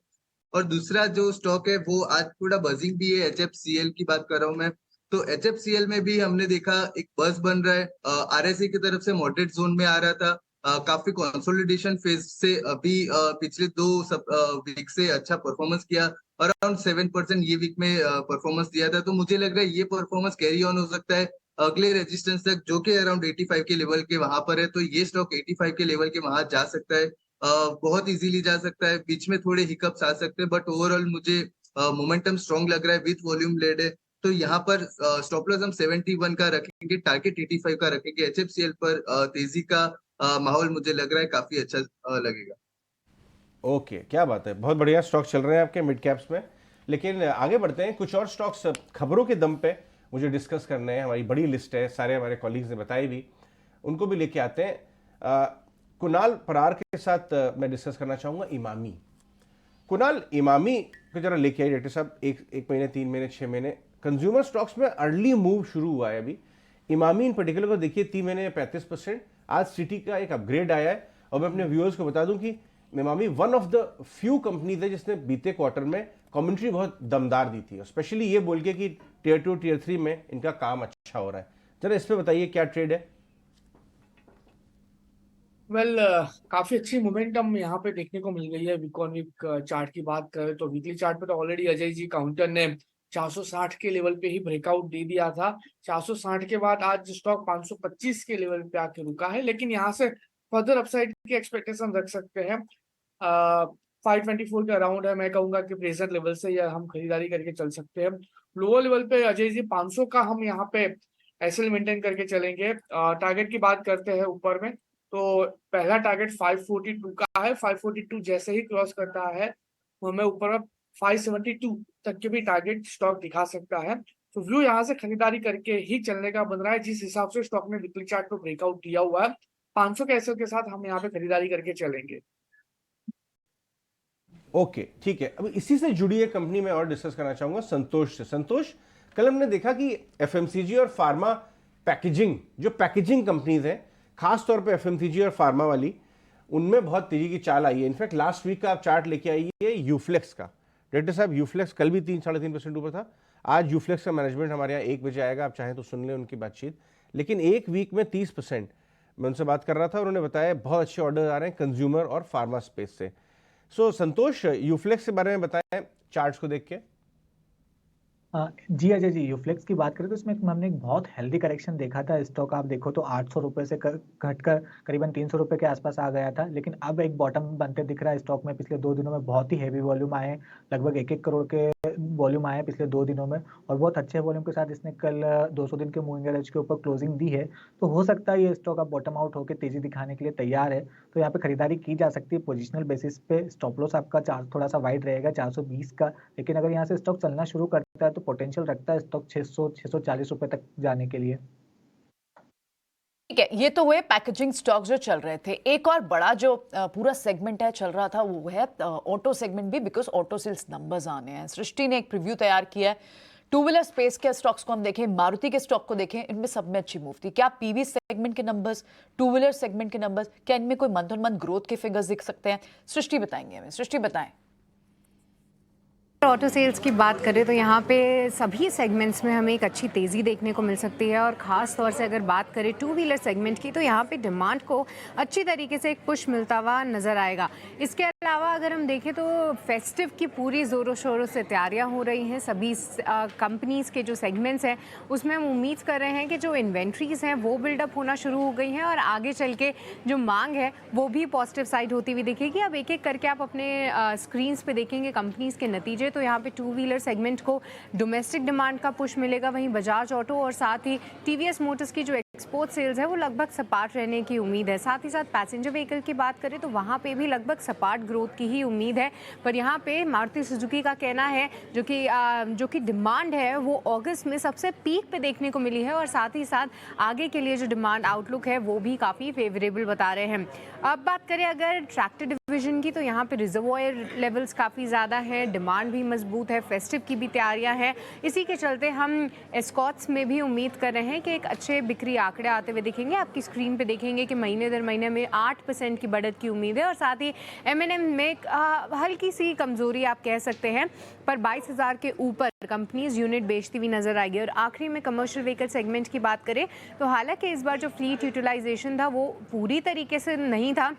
और दूसरा जो स्टॉक है वो आज थोड़ा बजिंग भी है, HFCL की बात कर रहा हूँ मैं। तो HFCL में भी हमने देखा एक बस बन रहा है, RSI की तरफ से मॉडरेट जोन में आ रहा था, काफी कंसोलिडेशन फेज से अभी पिछले 2 वीक से अच्छा परफॉर्मेंस किया, अराउंड 7% ये वीक में परफॉर्मेंस दिया था। तो मुझे लग रहा है ये परफॉर्मेंस कैरी ऑन हो सकता है अगले रेजिस्टेंस तक जो कि अराउंड 85 के लेवल के वहां पर है। तो ये स्टॉक 85 के लेवल के वहां जा सकता है, बहुत इजीली जा सकता है। बीच में थोड़े हिकअप्स आ सकते हैं बट ओवरऑल मुझे मोमेंटम स्ट्रॉन्ग लग रहा है, विथ वॉल्यूम लेड है। तो यहाँ पर स्टॉप लॉस हम 71 का रखेंगे, टारगेट 85 का रखेंगे। HFCL पर तेजी का माहौल मुझे लग रहा है काफी अच्छा लगेगा। ओके, क्या बात है, बहुत बढ़िया स्टॉक चल रहे हैं आपके मिड कैप्स में। लेकिन आगे बढ़ते हैं, कुछ और स्टॉक्स खबरों के दम पे मुझे डिस्कस करने हैं। हमारी बड़ी लिस्ट है, सारे हमारे कॉलीग्स ने बताई भी, उनको भी लेके आते हैं। कुणाल परार के साथ मैं डिस्कस करना चाहूँगा इमामी। कुणाल, इमामी को जरा लेके आइए डायरेक्टर साहब। एक महीने, 3 महीने, 6 महीने कंज्यूमर स्टॉक्स में अर्ली मूव शुरू हुआ है अभी। इमामी इन पर्टिकुलर को देखिए 3 महीने में 35%। आज सिटी का एक अपग्रेड आया है और मैं अपने व्यूअर्स को बता दूं कि Emami one of the few companies है जिसने बीते क्वार्टर में कमेंट्री बहुत दमदार दी थी, स्पेशली ये बोल के कि टियर 2 टियर 3 में इनका काम अच्छा हो रहा है। जरा इस पे बताइए क्या ट्रेड है। वेल काफी अच्छी मोमेंटम यहाँ पे देखने को मिल रही है। वीक ऑन वीक चार्ट की बात करें तो वीकली चार्ट पे तो ऑलरेडी अजय जी काउंटर ने 460 के लेवल पे ही ब्रेकआउट दे दिया था। 460 के बाद आज स्टॉक 525 के लेवल पे आके रुका है, लेकिन यहाँ से फर्दर अपसाइड की एक्सपेक्टेशन रख सकते हैं। 524 के अराउंड है, मैं कहूंगा कि प्रेजेंट लेवल से या हम खरीदारी करके चल सकते हैं। लोअर लेवल पे अजय जी 500 का हम यहाँ पे एसएल मेंटेन करके चलेंगे। टारगेट की बात करते हैं ऊपर में, तो पहला टारगेट 542 का है। 542 जैसे ही क्रॉस करता है तो हमें ऊपर में 572 तक के भी टारगेट स्टॉक दिखा सकता है। तो व्यू यहाँ से खरीदारी करके ही चलने का बन रहा है, जिस हिसाब से स्टॉक ने वीकली चार्ट पर ब्रेकआउट दिया हुआ है। 500 के एसएल के साथ हम यहाँ पे खरीदारी करके चलेंगे। ओके, ठीक है। अब इसी से जुड़ी एक कंपनी में और डिस्कस करना चाहूंगा संतोष से। संतोष, कल हमने देखा कि एफएमसीजी और फार्मा पैकेजिंग, जो पैकेजिंग कंपनीज हैं, खास तौर पे एफएमसीजी और फार्मा वाली, उनमें बहुत तेजी की चाल आई है। इनफैक्ट लास्ट वीक का आप चार्ट लेके आइए यूफ्लेक्स का। डायरेक्टर साहब, यूफ्लेक्स कल भी 3-3.5% ऊपर था। आज यूफ्लेक्स का मैनेजमेंट हमारे यहाँ 1 बजे आएगा, आप चाहें तो सुन लें उनकी बातचीत। लेकिन एक वीक में 30%, मैं उनसे बात कर रहा था, उन्होंने बताया बहुत अच्छे ऑर्डर आ रहे हैं कंज्यूमर और फार्मा स्पेस से। सो संतोष, यूफ्लेक्स के बारे में बताएं चार्ट्स को देख के। जी अजय जी, यूफ्लेक्स की बात करें तो इसमें हमने एक बहुत हेल्दी करेक्शन देखा था। स्टॉक आप देखो तो 800 रुपये से घटकर करीबन 300 रुपये के आसपास आ गया था, लेकिन अब एक बॉटम बनते दिख रहा है स्टॉक में। पिछले 2 दिनों में बहुत ही हैवी वॉल्यूम आए हैं, लगभग 1-1 करोड़ के वॉल्यूम आए हैं पिछले 2 दिनों में, और बहुत अच्छे वॉल्यूम के साथ इसने कल 200 दिन के मूविंग एवरेज के ऊपर क्लोजिंग दी है। तो हो सकता है ये स्टॉक अब बॉटम आउट होकर तेजी दिखाने के लिए तैयार है, तो यहाँ पे खरीदारी की जा सकती है पोजिशनल बेसिस पे। स्टॉप लॉस आपका थोड़ा सा वाइड रहेगा 420 का, लेकिन अगर यहाँ से स्टॉक चलना शुरू करता है तो पोटेंशियल रखता है स्टॉक 600-640 रुपए तक जाने के लिए। ठीक है, ये तो हुए पैकेजिंग स्टॉक्स जो चल रहे थे। एक और बड़ा जो पूरा सेगमेंट है चल रहा था वो है ऑटो सेगमेंट भी, बिकॉज ऑटो सेल्स नंबर्स आने हैं। सृष्टि ने एक प्रीव्यू तैयार किया है। 2 व्हीलर स्पेस के स्टॉक्स को हम देखें, मारुति के स्टॉक को देखें, इनमें सब में अच्छी मूव थी। क्या पीवी सेगमेंट के नंबर्स, 2 व्हीलर सेगमेंट के नंबर्स, क्या इनमें कोई मंथ ऑन मंथ ग्रोथ के फिगर्स दिख सकते हैं? सृष्टि बताएंगे हमें। सृष्टि बताएं। ऑटो सेल्स की बात करें तो यहाँ पे सभी सेगमेंट्स में हमें एक अच्छी तेज़ी देखने को मिल सकती है और ख़ास तौर से अगर बात करें टू व्हीलर सेगमेंट की तो यहाँ पे डिमांड को अच्छी तरीके से एक पुश मिलता हुआ नज़र आएगा। इसके अलावा अगर हम देखें तो फेस्टिव की पूरी ज़ोरों शोरों से तैयारियाँ हो रही हैं। सभी कंपनीज़ के जो सेगमेंट्स हैं उसमें हम उम्मीद कर रहे हैं कि जो इन्वेंट्रीज़ हैं वो बिल्डअप होना शुरू हो गई हैं और आगे चल के जो मांग है वो भी पॉजिटिव साइड होती हुई दिखेगी। अब एक एक करके आप अपने स्क्रीन्स पे देखेंगे कंपनीज़ के नतीजे, तो यहाँ पे टू व्हीलर सेगमेंट को डोमेस्टिक डिमांड का पुश मिलेगा, वहीं बजाज ऑटो और साथ ही टीवीएस मोटर्स की जो एक्सपोर्ट सेल्स है वो लगभग सपाट रहने की उम्मीद है। साथ ही साथ पैसेंजर व्हीकल की बात करें तो वहाँ पे भी लगभग सपाट ग्रोथ की ही उम्मीद है। पर यहाँ पे मारुति सुजुकी का कहना है जो कि डिमांड है वो अगस्त में सबसे पीक पे देखने को मिली है और साथ ही साथ आगे के लिए जो डिमांड आउटलुक है वो भी काफ़ी फेवरेबल बता रहे हैं। अब बात करें अगर ट्रैक्टर डिवीजन की तो यहाँ पे रिजर्वॉयर लेवल्स काफ़ी ज़्यादा है, डिमांड भी मजबूत है, फेस्टिव की भी तैयारियां हैं। इसी के चलते हम एस्कॉट्स में भी उम्मीद कर रहे हैं कि एक अच्छे बिक्री आंकड़े आते हुए दिखेंगे। आपकी स्क्रीन पे देखेंगे कि महीने दर महीने में 8% की बढ़त की उम्मीद है और साथ ही M&M में हल्की सी कमज़ोरी आप कह सकते हैं, पर 22,000 के ऊपर कंपनीज यूनिट बेचती हुई नजर आएगी। और आखिरी में कमर्शियल व्हीकल सेगमेंट की बात करें तो हालांकि इस बार जो फ्लीट यूटिलाइजेशन था वो पूरी तरीके से नहीं था,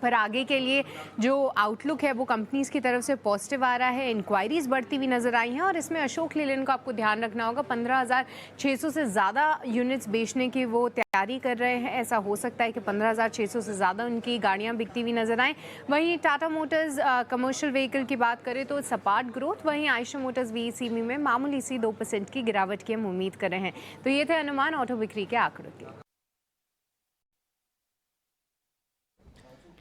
पर आगे के लिए जो आउटलुक है वो कंपनीज की तरफ से पॉजिटिव आ रहा है। इंक्वायरीज बढ़ती हुई नजर आई हैं और इसमें अशोक लीलैंड को आपको ध्यान रखना होगा, 15,600 से ज़्यादा यूनिट्स बेचने की वो तैयारी कर रहे हैं। ऐसा हो सकता है कि 15,600 से ज़्यादा उनकी गाड़ियां बिकती हुई नजर आएँ। वहीं टाटा मोटर्स कमर्शियल व्हीकल की बात करें तो सपाट ग्रोथ, वहीं आयशर मोटर्स VECV में मामूली सी 2% की गिरावट की हम उम्मीद कर रहे हैं। तो ये थे अनुमान ऑटो बिक्री के आंकड़ों के।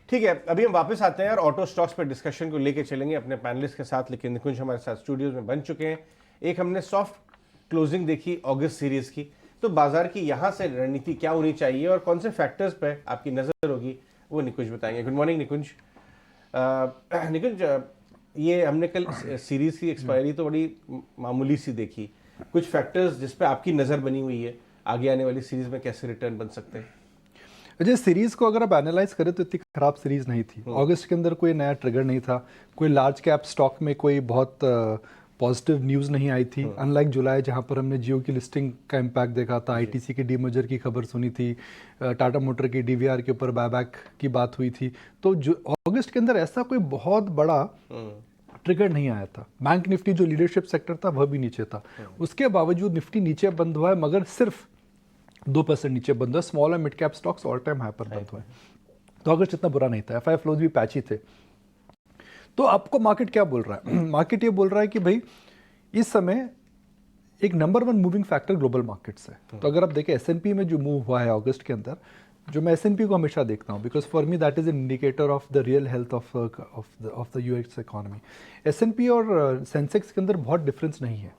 ठीक है, अभी हम वापस आते हैं और ऑटो स्टॉक्स पर डिस्कशन को लेके चलेंगे अपने पैनलिस्ट के साथ, लेकिन निकुंज हमारे साथ स्टूडियोज में बन चुके हैं। एक हमने सॉफ्ट क्लोजिंग देखी अगस्त सीरीज की, तो बाजार की यहाँ से रणनीति क्या होनी चाहिए और कौन से फैक्टर्स पर आपकी नज़र होगी वो निकुंज बताएंगे। गुड मॉर्निंग निकुंज। निकुंज, ये हमने कल सीरीज की एक्सपायरी तो बड़ी मामूली सी देखी, कुछ फैक्टर्स जिस पे आपकी नज़र बनी हुई है आगे आने वाली सीरीज में कैसे रिटर्न बन सकते हैं? अजय, सीरीज को अगर आप एनालाइज करें तो इतनी खराब सीरीज नहीं थी। अगस्त के अंदर कोई नया ट्रिगर नहीं था, कोई लार्ज कैप स्टॉक में कोई बहुत पॉजिटिव न्यूज़ नहीं आई थी, अनलाइक जुलाई जहां पर हमने जियो की लिस्टिंग का इम्पैक्ट देखा था, ITC के डीमर्जर की खबर सुनी थी, टाटा मोटर की DVR के ऊपर बायबैक की बात हुई थी। तो अगस्त के अंदर ऐसा कोई बहुत बड़ा ट्रिगर नहीं आया था। बैंक निफ्टी जो लीडरशिप सेक्टर था वह भी नीचे था, उसके बावजूद निफ्टी नीचे बंद हुआ है, मगर सिर्फ 2% नीचे बंद हुआ। स्मॉल और mid cap stocks all time high पर बंद हुए, तो अगस्त इतना बुरा नहीं था। FI फ्लोज भी पैची थे। तो आपको मार्केट क्या बोल रहा है? मार्केट ये बोल रहा है कि भाई इस समय एक number 1 moving factor global markets है। तो अगर आप देखें S&P में जो मूव हुआ है अगस्त के अंदर, जो मैं S&P को हमेशा देखता हूँ because for me that is an indicator of the real health of the US economy. S&P और सेंसेक्स के अंदर बहुत डिफरेंस नहीं है,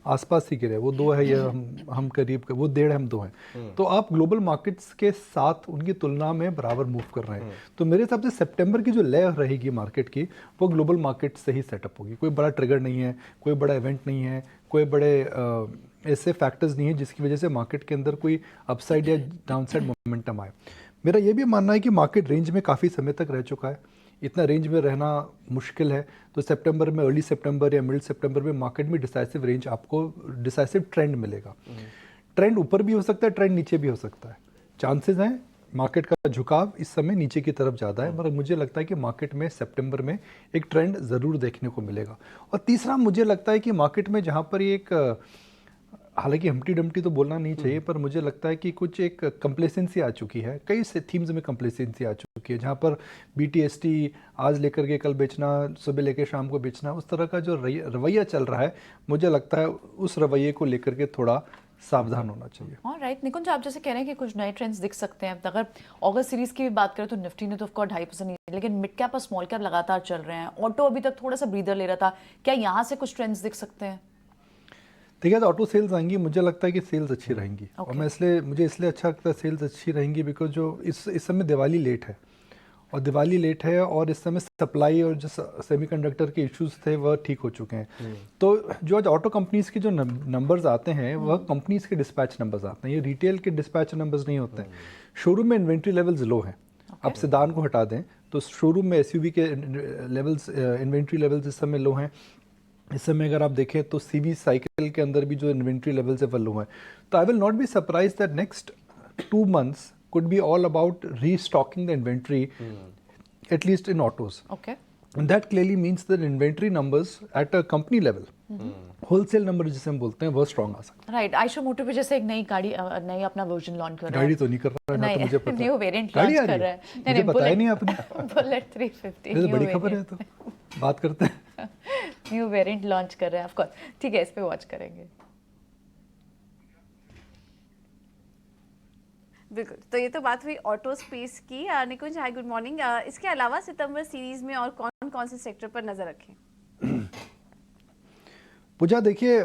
आसपास ही गिरे, वो 2 है या हम करीब, वो 1.5 हम 2 हैं। तो आप ग्लोबल मार्केट्स के साथ उनकी तुलना में बराबर मूव कर रहे हैं। तो मेरे हिसाब से सितंबर की जो लय रहेगी मार्केट की वो ग्लोबल मार्केट से ही सेटअप होगी। कोई बड़ा ट्रिगर नहीं है, कोई बड़ा इवेंट नहीं है, कोई बड़े ऐसे फैक्टर्स नहीं है जिसकी वजह से मार्केट के अंदर कोई अपसाइड या डाउनसाइड मोमेंटम आए। मेरा ये भी मानना है कि मार्केट रेंज में काफ़ी समय तक रह चुका है, इतना रेंज में रहना मुश्किल है। तो सितंबर में, अर्ली सितंबर या मिड सितंबर में मार्केट में डिसाइसिव रेंज, आपको डिसाइसिव ट्रेंड मिलेगा। ट्रेंड ऊपर भी हो सकता है, ट्रेंड नीचे भी हो सकता है। चांसेस हैं मार्केट का झुकाव इस समय नीचे की तरफ ज़्यादा है, मगर मुझे लगता है कि मार्केट में सितंबर में एक ट्रेंड ज़रूर देखने को मिलेगा। और तीसरा मुझे लगता है कि मार्केट में जहाँ पर एक, हालांकि हमटी डमटी तो बोलना नहीं चाहिए, पर मुझे लगता है कि कुछ एक कंप्लेसेंसी आ चुकी है, कई से थीम्स में कंप्लेसेंसी आ चुकी है, जहाँ पर BTST आज लेकर के कल बेचना, सुबह लेकर शाम को बेचना, उस तरह का जो रवैया चल रहा है, मुझे लगता है उस रवैये को लेकर के थोड़ा सावधान होना चाहिए। राइट निकुंज, आप जैसे कह रहे हैं कि कुछ नए ट्रेंड्स दिख सकते हैं। अगर अगस्त सीरीज की भी बात करें तो निफ्टी ने तो ऑफ कोर्स 2.5% नहीं, लेकिन मिड कैप और स्मॉल कैप लगातार चल रहे हैं। ऑटो अभी तक थोड़ा सा ब्रीदर ले रहा था, क्या यहाँ से कुछ ट्रेंड्स दिख सकते हैं? देखिए, तो ऑटो सेल्स आएंगी, मुझे लगता है कि सेल्स अच्छी रहेंगी। और मुझे इसलिए अच्छा लगता है सेल्स अच्छी रहेंगी बिकॉज जो इस समय दिवाली लेट है, और इस समय सप्लाई और जो सेमीकंडक्टर के इश्यूज थे वह ठीक हो चुके हैं। तो जो आज ऑटो कंपनीज के जो नंबर्स आते हैं वह कंपनीज के डिस्पैच नंबर्स आते हैं, ये रिटेल के डिस्पैच नंबर्स नहीं होते हैं। शोरूम में इन्वेंट्री लेवल्स लो हैं, आप सेडान को हटा दें तो शोरूम में SUV के लेवल्स, इन्वेंट्री लेवल्स इस समय लो हैं। इस समय अगर आप देखें तो सीवी साइकिल के अंदर भी जो इन्वेंट्री लेवल से फॉलो हुए हैं, तो I will not be surprise that next 2 months could be all about restocking the inventory, at least in autos. Okay. And that clearly means that inventory numbers at a company level, wholesale number जिसे हम बोलते हैं, वह strong आ सकते right Eicher motor पे जैसे एक नई गाड़ी नई अपना वर्जन लॉन्च कर हैं। रहा है। गाड़ी तो नहीं कर रहा है ना, तो मुझे पता न्यू वेरिएंट गाड़ी लॉन्च आ कर रही रहा है, है। मुझे बताया नहीं आपने। बुलेट 350 ये तो बड़ी खबर है, तो बात करते हैं। न्यू वेरिएंट लॉन्च कर रहा है ऑफ कोर्स। ठीक है, इस पे वॉच करेंगे। बिल्कुल, तो ये तो बात हुई ऑटो स्पेस की। निकुंज, हाय, गुड मॉर्निंग। इसके अलावा सितंबर सीरीज में और कौन कौन से सेक्टर पर नजर रखें? पूजा, देखिए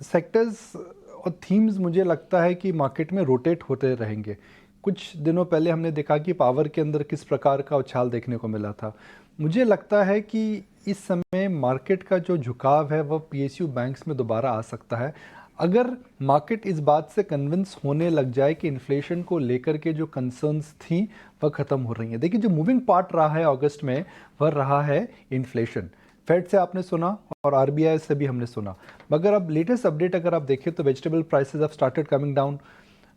सेक्टर्स और थीम्स मुझे लगता है कि मार्केट में रोटेट होते रहेंगे। कुछ दिनों पहले हमने देखा कि पावर के अंदर किस प्रकार का उछाल देखने को मिला था। मुझे लगता है कि इस समय मार्केट का जो झुकाव है वह पीएसयू बैंक्स में दोबारा आ सकता है, अगर मार्केट इस बात से कन्विंस होने लग जाए कि इन्फ्लेशन को लेकर के जो कंसर्न्स थी वह ख़त्म हो रही हैं। देखिए, जो मूविंग पार्ट रहा है अगस्त में वह रहा है इन्फ्लेशन। फेड से आपने सुना और आरबीआई से भी हमने सुना, मगर अब लेटेस्ट अपडेट अगर आप देखें तो vegetable prices have started coming down.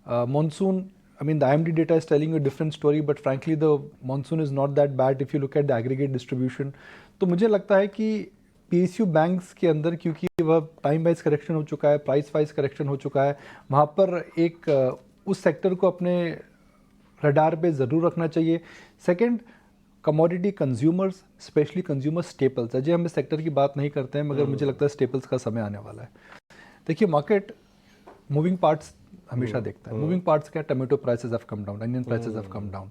Monsoon, I mean, the IMD data is telling you a different story, but frankly the monsoon is not that bad if you look at the aggregate distribution. तो मुझे लगता है कि PSU banks के अंदर, क्योंकि वह time wise correction हो चुका है, प्राइस वाइज करेक्शन हो चुका है, वहाँ पर एक उस सेक्टर को अपने रडार पे ज़रूर रखना चाहिए। Second, commodity consumers, specially consumer staples. Ajay, हम इस सेक्टर की बात नहीं करते हैं, मगर मुझे लगता है स्टेपल्स का समय आने वाला है। देखिए, मार्केट मूविंग पार्ट्स हमेशा देखता है। मूविंग पार्ट्स क्या? Tomato prices have come down, onion prices have come down.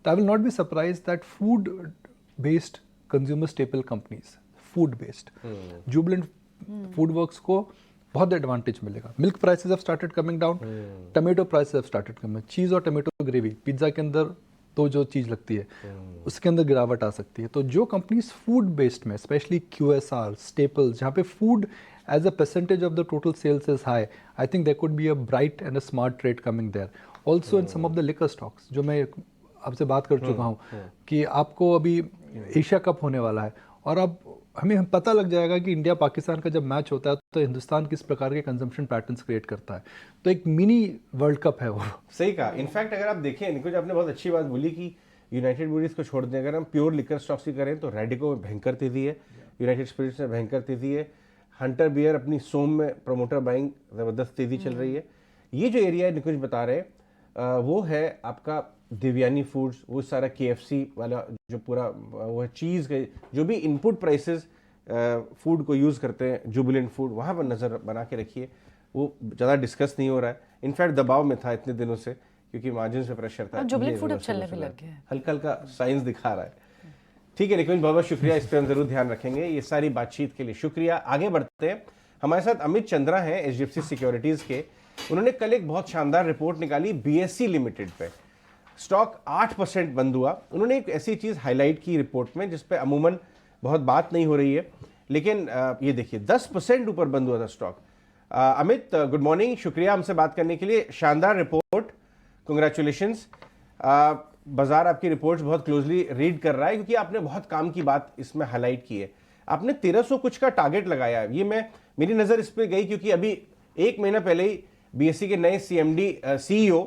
तो I will not be surprise that food based consumer staple companies, food based, Jubilant Food Works को बहुत advantage मिलेगा। Milk prices have started coming down, tomato prices have started coming. Cheese और tomato gravy, pizza के अंदर तो जो चीज़ लगती है उसके अंदर गिरावट आ सकती है। तो जो कंपनीज फूड बेस्ड में, स्पेशली QSR, स्टेपल्स, जहाँ पे food as a percentage of the total sales is high, I think there could be a bright and a smart trade coming there. Also in some of the liquor stocks, जो मैं आपसे बात कर चुका हूँ कि आपको अभी एशिया कप होने वाला है और अब हमें पता लग जाएगा कि इंडिया पाकिस्तान का जब मैच होता है तो हिंदुस्तान किस प्रकार के कंजम्पशन पैटर्न्स क्रिएट करता है। तो एक मिनी वर्ल्ड कप है वो। सही कहा। इनफैक्ट अगर आप देखें, निकुंज, आपने बहुत अच्छी बात बोली कि यूनाइटेड ब्रूअरीज को छोड़ दें, अगर हम प्योर लिकर स्टॉक्स की करें तो रेडिको में भयंकर तेजी है, यूनाइटेड स्पिरिट्स में भयंकर तेजी है, हंटर बियर अपनी सोम में प्रमोटर बाइंग ज़बरदस्त तेज़ी चल रही है। ये जो एरिया है निकुंज बता रहे हैं वो है आपका देवयानी फूड्स, वो सारा KFC वाला जो पूरा वो है, चीज़ के जो भी इनपुट प्राइसेस फूड को यूज़ करते हैं, जुबिलेंट फूड, वहाँ पर नज़र बना के रखिए। वो ज़्यादा डिस्कस नहीं हो रहा है, इनफैक्ट दबाव में था इतने दिनों से क्योंकि मार्जिन पे प्रेशर था। जुबिलेंट फूड अब चलने भी लग गया है, हल्का हल्का साइंस दिखा रहा है। ठीक है निकुंज, बहुत बहुत शुक्रिया, इस पर हम जरूर ध्यान रखेंगे। ये सारी बातचीत के लिए शुक्रिया। आगे बढ़ते हैं, हमारे साथ अमित चंद्रा हैं HDFC सिक्योरिटीज के। उन्होंने कल एक बहुत शानदार रिपोर्ट निकाली BSE लिमिटेड पे। स्टॉक 8% बंद हुआ। उन्होंने एक ऐसी चीज हाईलाइट की रिपोर्ट में जिस पे अमूमन बहुत बात नहीं हो रही है, लेकिन ये देखिए 10% ऊपर बंद हुआ था स्टॉक। अमित, गुड मॉर्निंग, शुक्रिया हमसे बात करने के लिए। शानदार रिपोर्ट, कंग्रेचुलेशंस। बाजार आपकी रिपोर्ट्स बहुत क्लोजली रीड कर रहा है क्योंकि आपने बहुत काम की बात इसमें हाईलाइट की है। आपने 1300 कुछ का टारगेट लगाया है। ये मेरी नज़र इस पर गई क्योंकि अभी 1 महीना पहले ही BSE के नए CEO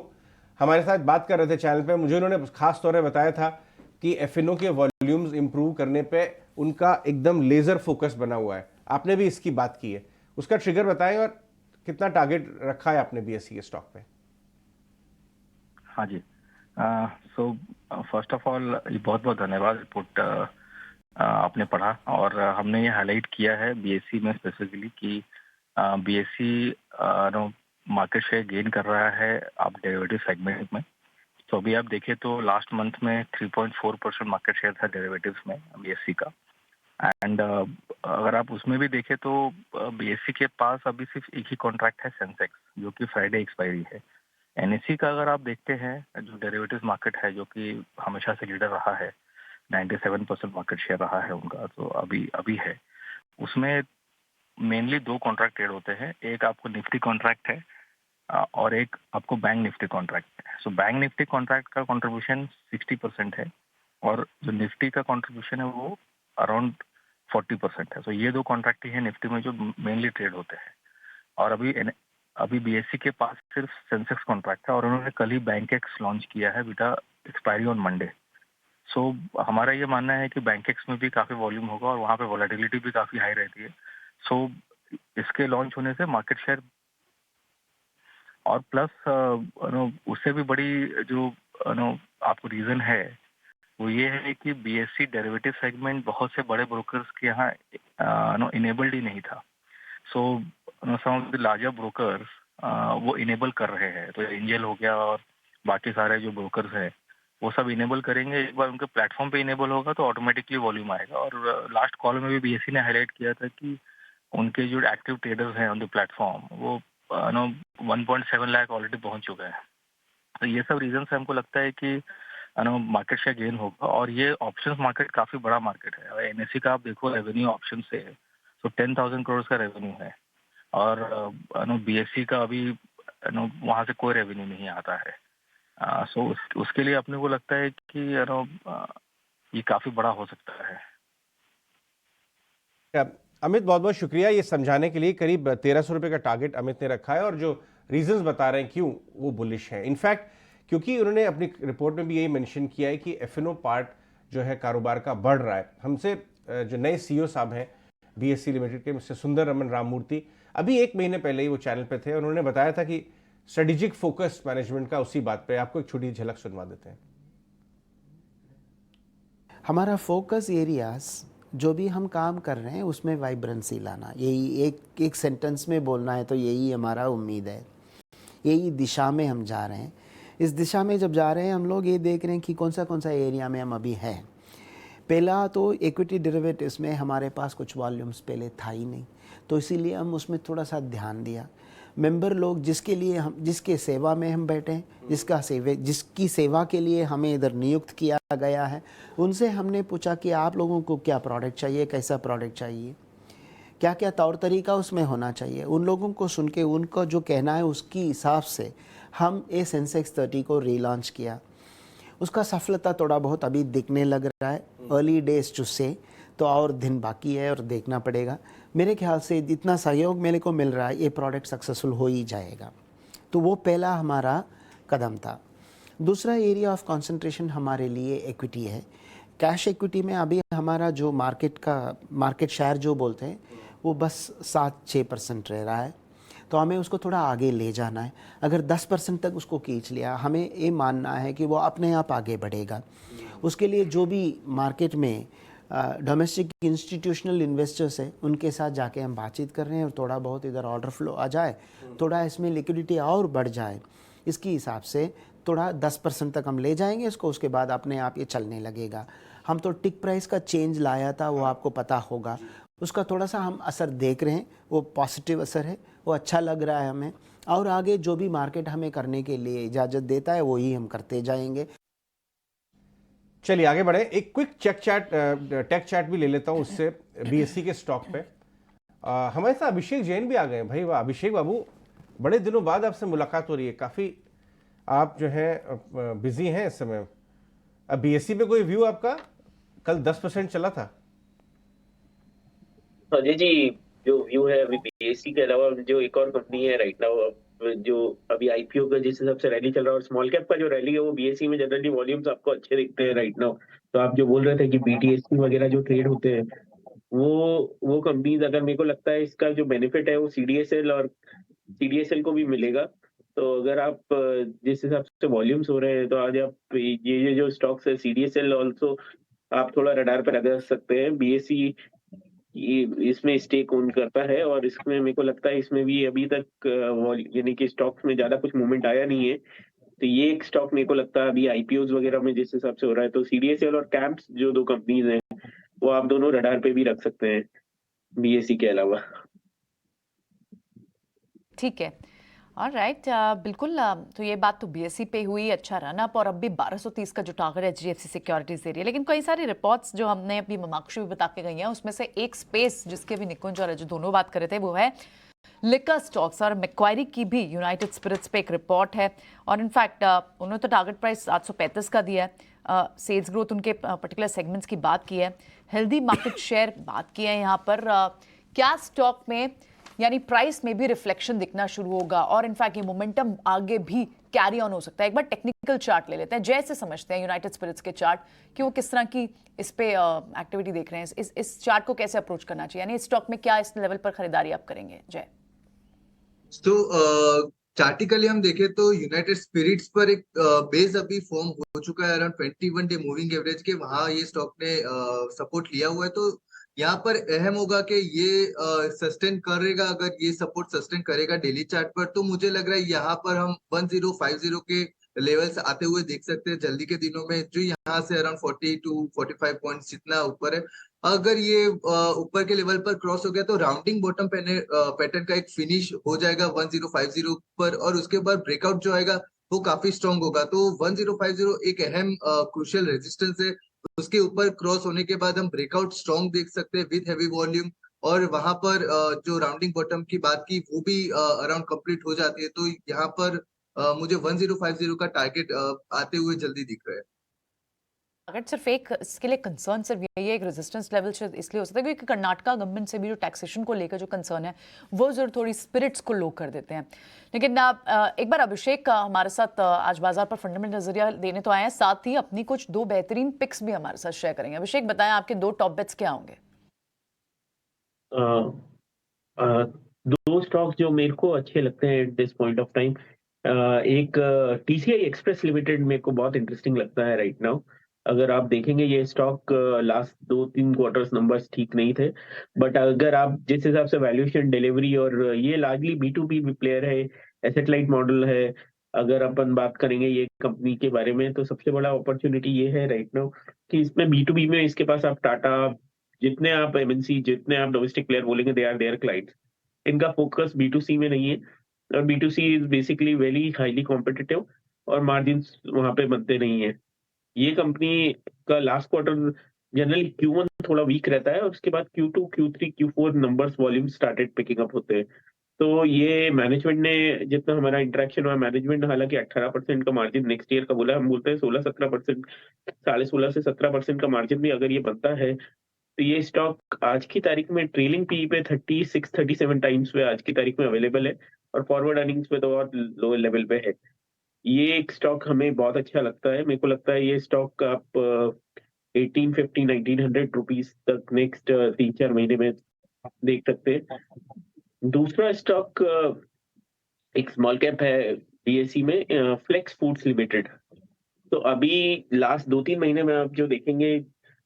हमारे साथ बात कर रहे थे चैनल पे। मुझे उन्होंने खास तौर पर बताया था कि F&O के वॉल्यूम्स इंप्रूव करने पे उनका एकदम लेजर फोकस बना हुआ है। आपने भी इसकी बात की है, उसका ट्रिगर बताएं और कितना टारगेट रखा है आपने BSE के स्टॉक पे। हाँ जी, सो फर्स्ट ऑफ ऑल बहुत बहुत धन्यवाद। रिपोर्ट आपने पढ़ा और हमने ये हाईलाइट किया है BSE में स्पेसिफिकली कि BSE मार्केट शेयर गेन कर रहा है आप डेरिवेटिव सेगमेंट में। तो अभी आप देखें तो लास्ट मंथ में 3.4% मार्केट शेयर था डेरिवेटिव्स में BSE का। एंड अगर आप उसमें भी देखें तो BSE के पास अभी सिर्फ एक ही कॉन्ट्रैक्ट है सेंसेक्स, जो कि फ्राइडे एक्सपायरी है। NSE का अगर आप देखते हैं, जो डेरिवेटिव्स मार्केट है जो कि हमेशा से लीडर रहा है, 97% मार्केट शेयर रहा है उनका, तो अभी है। उसमें मेनली 2 कॉन्ट्रैक्ट ट्रेड होते हैं, एक आपको निफ्टी कॉन्ट्रैक्ट है और एक आपको बैंक निफ्टी कॉन्ट्रैक्ट है। सो बैंक निफ्टी कॉन्ट्रैक्ट का कंट्रीब्यूशन 60% है और जो निफ्टी का कंट्रीब्यूशन है वो अराउंड 40% है। तो ये दो कॉन्ट्रैक्ट ही है निफ्टी में जो मेनली ट्रेड होते हैं। और अभी बीएससी के पास सिर्फ सेंसेक्स कॉन्ट्रैक्ट है और उन्होंने कल ही बैंक एक्स लॉन्च किया है विद एक्सपायरी ऑन मंडे। सो हमारा ये मानना है कि बैंक एक्स में भी काफ़ी वॉल्यूम होगा और वहाँ पे वॉलेटिलिटी भी काफ़ी हाई रहती है। सो इसके लॉन्च होने से मार्केट शेयर और प्लस उससे भी बड़ी जो आपको रीज़न है वो ये है कि बीएससी डेरिवेटिव सेगमेंट बहुत से बड़े ब्रोकर्स के यहाँ इनेबल्ड ही नहीं था। सो सम ऑफ द लार्जर ब्रोकर्स वो इनेबल कर रहे हैं। तो एंजल हो गया और बाकी सारे जो ब्रोकर्स हैं वो सब इनेबल करेंगे। एक बार उनके प्लेटफॉर्म पे इनेबल होगा तो ऑटोमेटिकली वॉल्यूम आएगा। और लास्ट कॉल में भी बीएससी ने हाईलाइट किया था कि उनके जो एक्टिव ट्रेडर्स हैं ऑन द प्लेटफॉर्म वो 1.7 लाख ऑलरेडी पहुंच चुके हैं। तो ये सब रीजन से हमको लगता है कि मार्केट शेयर गेन होगा। और ये ऑप्शंस मार्केट काफ़ी बड़ा मार्केट है। और एनएससी का आप देखो रेवेन्यू ऑप्शन से तो 10,000 करोड़ का रेवेन्यू है और बीएससी का अभी वहाँ से कोई रेवेन्यू नहीं आता है। सो उसके लिए अपने को लगता है कि ये काफ़ी बड़ा हो सकता है। अमित, बहुत बहुत शुक्रिया ये समझाने के लिए। करीब 1300 रुपये का टारगेट अमित ने रखा है और जो रीजंस बता रहे हैं क्यों वो बुलिश है। इनफैक्ट क्योंकि उन्होंने अपनी रिपोर्ट में भी यही मेंशन किया है कि एफएनओ पार्ट जो है कारोबार का बढ़ रहा है। हमसे जो नए सीईओ साहब हैं बीएससी लिमिटेड के, मिस्टर सुंदर रमन राममूर्ति, अभी 1 महीने पहले ही वो चैनल पे थे और उन्होंने बताया था कि स्ट्रेटेजिक फोकस मैनेजमेंट का उसी बात पे। आपको एक छोटी झलक सुनवा देते हैं। हमारा फोकस एरियाज जो भी हम काम कर रहे हैं उसमें वाइब्रेंसी लाना, यही एक सेंटेंस में बोलना है तो यही हमारा उम्मीद है। यही दिशा में हम जा रहे हैं। इस दिशा में जब जा रहे हैं हम लोग ये देख रहे हैं कि कौन सा एरिया में हम अभी हैं। पहला तो इक्विटी डेरिवेटिव्स में हमारे पास कुछ वॉल्यूम्स पहले था ही नहीं, तो इसीलिए हम उसमें थोड़ा सा ध्यान दिया। मेंबर लोग जिसके सेवा में हम बैठे हैं, जिसकी सेवा के लिए हमें इधर नियुक्त किया गया है, उनसे हमने पूछा कि आप लोगों को क्या प्रोडक्ट चाहिए, कैसा प्रोडक्ट चाहिए, क्या क्या तौर तरीका उसमें होना चाहिए। उन लोगों को सुन के उनको जो कहना है उसके हिसाब से हम सेंसेक्स 30 को रीलॉन्च किया। उसका सफलता थोड़ा बहुत अभी दिखने लग रहा है। अर्ली डेज टू से तो और दिन बाकी है और देखना पड़ेगा। मेरे ख्याल से जितना सहयोग मेरे को मिल रहा है ये प्रोडक्ट सक्सेसफुल हो ही जाएगा। तो वो पहला हमारा कदम था। दूसरा एरिया ऑफ कंसंट्रेशन हमारे लिए इक्विटी है। कैश इक्विटी में अभी हमारा जो मार्केट शेयर जो बोलते हैं वो बस 7-6% रह रहा है, तो हमें उसको थोड़ा आगे ले जाना है। अगर 10% तक उसको खींच लिया, हमें ये मानना है कि वो अपने आप आगे बढ़ेगा। उसके लिए जो भी मार्केट में डोमेस्टिक इंस्टीट्यूशनल इन्वेस्टर्स है उनके साथ जाके हम बातचीत कर रहे हैं और थोड़ा बहुत इधर ऑर्डर फ्लो आ जाए, थोड़ा इसमें लिक्विडिटी और बढ़ जाए, इसके हिसाब से थोड़ा 10% तक हम ले जाएंगे इसको। उसके बाद अपने आप ये चलने लगेगा। हम तो टिक प्राइस का चेंज लाया था, वो आपको पता होगा, उसका थोड़ा सा हम असर देख रहे हैं, वो पॉजिटिव असर है, वो अच्छा लग रहा है हमें। और आगे जो भी मार्केट हमें करने के लिए इजाज़त देता है वही हम करते जाएंगे। चलिए आगे बढ़े। एक क्विक टेक चैट भी ले लेता हूं उससे बीएससी के स्टॉक पे। हमारे साथ अभिषेक जैन भी आ गए। भाई वाह, अभिषेक बाबू, बड़े दिनों बाद आपसे मुलाकात हो रही है। काफ़ी आप जो है बिजी हैं इस समय। अब बीएससी पे कोई व्यू आपका? कल 10% चला था। अजय जी, जो व्यू है अभी बीएससी के अलावा जो एक और कंपनी है राइट नाउ जो अभी आईपीओ का जिस हिसाब से रैली चल रहा है और स्मॉल कैप का जो रैली है वो बीएससी में जनरली वॉल्यूम्स आपको अच्छे दिखते हैं राइट नाउ। तो आप जो बोल रहे थे कि बीटीएससी वगैरह जो ट्रेड होते हैं वो कंपनीज, अगर मेरे को लगता है इसका जो बेनिफिट है वो सीडीएसएल को भी मिलेगा। तो अगर आप जिस हिसाब से वॉल्यूम्स हो रहे हैं तो आज आप ये जो स्टॉक्स है सीडीएसएल ऑल्सो आप थोड़ा रडार पर लगा सकते हैं। बीएससी इसमें स्टेक ओन करता है और इसमें मेरे को लगता है इसमें भी अभी तक यानी कि स्टॉक्स में ज्यादा कुछ मूवमेंट आया नहीं है। तो ये एक स्टॉक मेरे को लगता है अभी आईपीओज वगैरह में जिस हिसाब से हो रहा है तो सीडीएसएल और कैंप्स जो दो कंपनीज हैं वो आप दोनों रडार पे भी रख सकते हैं बीएससी के अलावा। ठीक है, ऑलराइट, बिल्कुल। तो ये बात तो बीएससी पे हुई, अच्छा रन अप, और अब भी 1230 का जो टारगेट है एचडीएफसी सिक्योरिटीज दे रही है। लेकिन कई सारी रिपोर्ट्स जो हमने अभी ममाक्षी भी बता के गई हैं उसमें से एक स्पेस जिसके भी निकुंज और जो दोनों बात कर रहे थे वो है लिकर स्टॉक्स और मैक्वायरी की भी यूनाइटेड स्पिरिट्स पे एक रिपोर्ट है और इनफैक्ट उन्होंने तो टारगेट प्राइस 735 का दिया है। सेल्स ग्रोथ उनके पर्टिकुलर सेगमेंट्स की बात की है, हेल्दी मार्केट शेयर बात की है यहाँ पर। क्या स्टॉक में यानी प्राइस में भी रिफ्लेक्शन दिखना शुरू होगा और इनफैक्ट ये मोमेंटम आगे भी कैरी ऑन हो सकता है? एक बार टेक्निकल चार्ट ले लेते हैं, जैसे समझते हैं यूनाइटेड स्पिरिट्स के चार्ट कि वो किस तरह की इस पे एक्टिविटी देख रहे हैं, इस चार्ट को कैसे अप्रोच करना चाहिए, यानी इस स्टॉक में क्या इस लेवल पर खरीदारी आप करेंगे? जय। तो चार्टिकली हम देखें तो यूनाइटेड स्पिरिट्स पर एक बेस अभी फॉर्म हो चुका है अराउंड 21 डे मूविंग एवरेज के, वहां ये स्टॉक ने सपोर्ट लिया हुआ है। तो यहाँ पर अहम होगा कि ये सस्टेन करेगा। अगर ये सपोर्ट सस्टेन करेगा डेली चार्ट पर तो मुझे लग रहा है यहाँ पर हम 1050 के लेवल्स आते हुए देख सकते हैं जल्दी के दिनों में, जो यहाँ से अराउंड 40 टू 45 पॉइंट्स जितना ऊपर है। अगर ये ऊपर के लेवल पर क्रॉस हो गया तो राउंडिंग बॉटम पैटर्न का एक फिनिश हो जाएगा 1050 पर, और उसके बाद ब्रेकआउट जो आएगा वो काफी स्ट्रॉन्ग होगा। तो 1050 एक अहम क्रूशियल रेजिस्टेंस है। उसके ऊपर क्रॉस होने के बाद हम ब्रेकआउट स्ट्रॉन्ग देख सकते हैं विद हैवी वॉल्यूम, और वहां पर जो राउंडिंग बॉटम की बात की वो भी अराउंड कंप्लीट हो जाती है। तो यहाँ पर मुझे 1050 का टारगेट आते हुए जल्दी दिख रहा है। अगर सिर्फ एक इसके लिए कंसर्न सिर्फ यही है, एक रेजिस्टेंस लेवल इसलिए हो सकता है क्योंकि कर्नाटका गवर्नमेंट से भी जो टैक्सेशन को लेकर जो कंसर्न है वो जरूर थोड़ी स्पिरिट्स को लो कर देते हैं। लेकिन एक बार अभिषेक हमारे साथ आज बाजार पर फंडामेंटल नजरिया देने तो आए हैं, साथ ही अपनी कुछ दो बेहतरीन पिक्स भी हमारे साथ शेयर करेंगे। अभिषेक बताएं आपके दो टॉप बेट्स क्या होंगे? दो स्टॉक्स जो मेरे को अच्छे लगते हैं at this point of time, एक टीसीआई एक्सप्रेस लिमिटेड मेरे को बहुत इंटरेस्टिंग लगता है राइट नाउ। अगर आप देखेंगे ये स्टॉक लास्ट 2-3 क्वार्टर्स नंबर्स ठीक नहीं थे, बट अगर आप जिस हिसाब से वैल्यूएशन डिलीवरी, और ये लार्जली B2B प्लेयर है, एसेट लाइट मॉडल है। अगर अपन बात करेंगे ये कंपनी के बारे में तो सबसे बड़ा अपॉर्चुनिटी ये है राइट नाउ कि इसमें B2B में इसके पास आप टाटा, जितने आप एमएनसी, जितने आप डोमेस्टिक प्लेयर बोलेंगे दे आर देयर क्लाइंट्स। इनका फोकस B2C में नहीं है, और B2C is basically very highly competitive और मार्जिन वहां पे बनते नहीं है। ये कंपनी का लास्ट क्वार्टर जनरली Q1 थोड़ा वीक रहता है और उसके बाद Q2, Q3, Q4 numbers volume started picking up होते हैं। तो ये मैनेजमेंट ने, जितना हमारा इंटरेक्शन हुआ, मैनेजमेंट हालांकि 18% का मार्जिन नेक्स्ट ईयर का बोला, हम बोलते हैं 16-17%, 16.5 से 17% का मार्जिन भी अगर ये बनता है तो ये स्टॉक आज की तारीख में ट्रेलिंग पी पे 36-37 टाइम्स पे आज की तारीख में अवेलेबल है, और फॉरवर्ड अर्निंग्स पे तो बहुत लो लेवल पे है। ये एक स्टॉक हमें बहुत अच्छा लगता है। मेरे को लगता है ये स्टॉक आप 1850-1900 रुपीज तक नेक्स्ट 3-4 महीने में देख सकते हैं। दूसरा स्टॉक एक स्मॉल कैप है बीएसई में, फ्लेक्स फूड्स लिमिटेड। तो अभी लास्ट 2-3 महीने में आप जो देखेंगे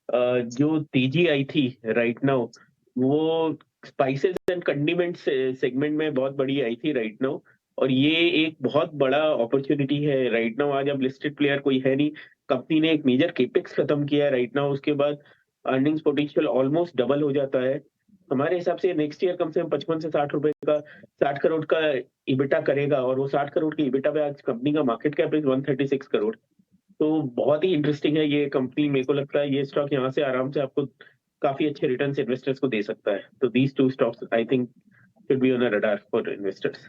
जो तेजी आई थी राइट नाउ, वो स्पाइसेस एंड कंडीमेंट्स सेगमेंट में बहुत बड़ी आई थी राइट नाउ, और ये एक बहुत बड़ा अपॉर्चुनिटी है राइट नाउ। आज अब लिस्टेड प्लेयर कोई है नहीं, कंपनी ने एक मेजर केपेक्स खत्म किया है राइट नाउ, उसके बाद अर्निंग्स पोटेंशियल ऑलमोस्ट डबल हो जाता है। हमारे हिसाब से नेक्स्ट ईयर कम से कम 55 से 60 रुपए का 60 करोड़ का इबिटा करेगा, और वो 60 करोड़ के इबिटा पे आज कंपनी का मार्केट कैप इज 136 करोड़। तो बहुत ही इंटरेस्टिंग है ये कंपनी। मेरे को लगता है ये स्टॉक यहाँ से आराम से आपको काफी अच्छे रिटर्न्स इन्वेस्टर्स को दे सकता है। तो these two stocks I think should be on a radar for investors.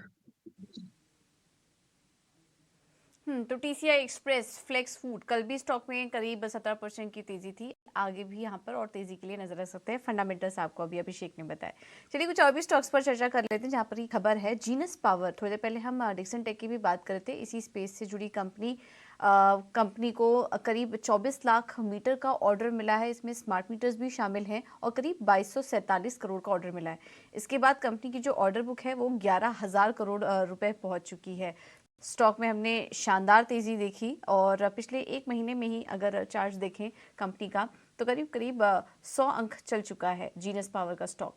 तो टीसीआई एक्सप्रेस, फ्लेक्स फूड, कल भी स्टॉक में करीब 17% की तेजी थी, आगे भी यहाँ पर और तेजी के लिए नजर रख सकते हैं। फंडामेंटल्स आपको अभी अभिषेक ने बताया। चलिए कुछ और भी स्टॉक्स पर चर्चा कर लेते हैं जहाँ पर ये खबर है जीनस पावर। थोड़ी देर पहले हम डिक्सन टेक की भी बात कर रहे थे, इसी स्पेस से जुड़ी कंपनी को करीब 24 लाख मीटर का ऑर्डर मिला है, इसमें स्मार्ट मीटर्स भी शामिल हैं, और करीब 2247 करोड़ का ऑर्डर मिला है। इसके बाद कंपनी की जो ऑर्डर बुक है वो 11,000 करोड़ रुपए पहुंच चुकी है। स्टॉक में हमने शानदार तेजी देखी, और पिछले एक महीने में ही अगर चार्ट देखें कंपनी का तो करीब 100 अंक चल चुका है जीनस पावर का स्टॉक।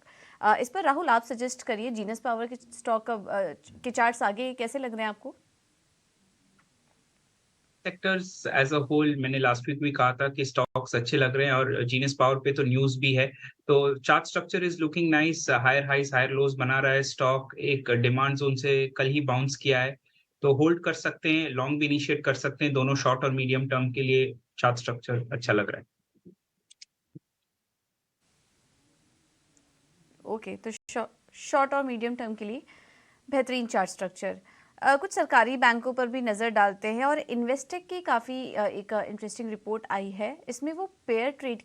इस पर राहुल आप सजेस्ट करिए, जीनस पावर के स्टॉक के चार्ट्स आगे कैसे लग रहे हैं आपको? सेक्टर्स एज अ होल, मैंने लास्ट वीक भी कहा था कि स्टॉक्स अच्छे लग रहे हैं, और जीनस पावर पे तो न्यूज भी है। तो chart structure is looking nice, higher highs higher lows बना रहा है स्टॉक, एक डिमांड जोन से कल ही बाउंस किया है, तो होल्ड कर सकते हैं, लॉन्ग भी इनिशिएट कर सकते हैं, दोनों शॉर्ट और मीडियम टर्म के लिए चार्ट स्ट्रक्चर अच्छा लग रहा है। ओके, तो शॉर्ट और मीडियम टर्म के लिए बेहतरीन चार्ट स्ट्रक्चर। कुछ सरकारी बैंकों पर भी नज़र डालते हैं और इन्वेस्टेक की काफ़ी एक इंटरेस्टिंग रिपोर्ट आई है। इसमें वो पेयर ट्रेड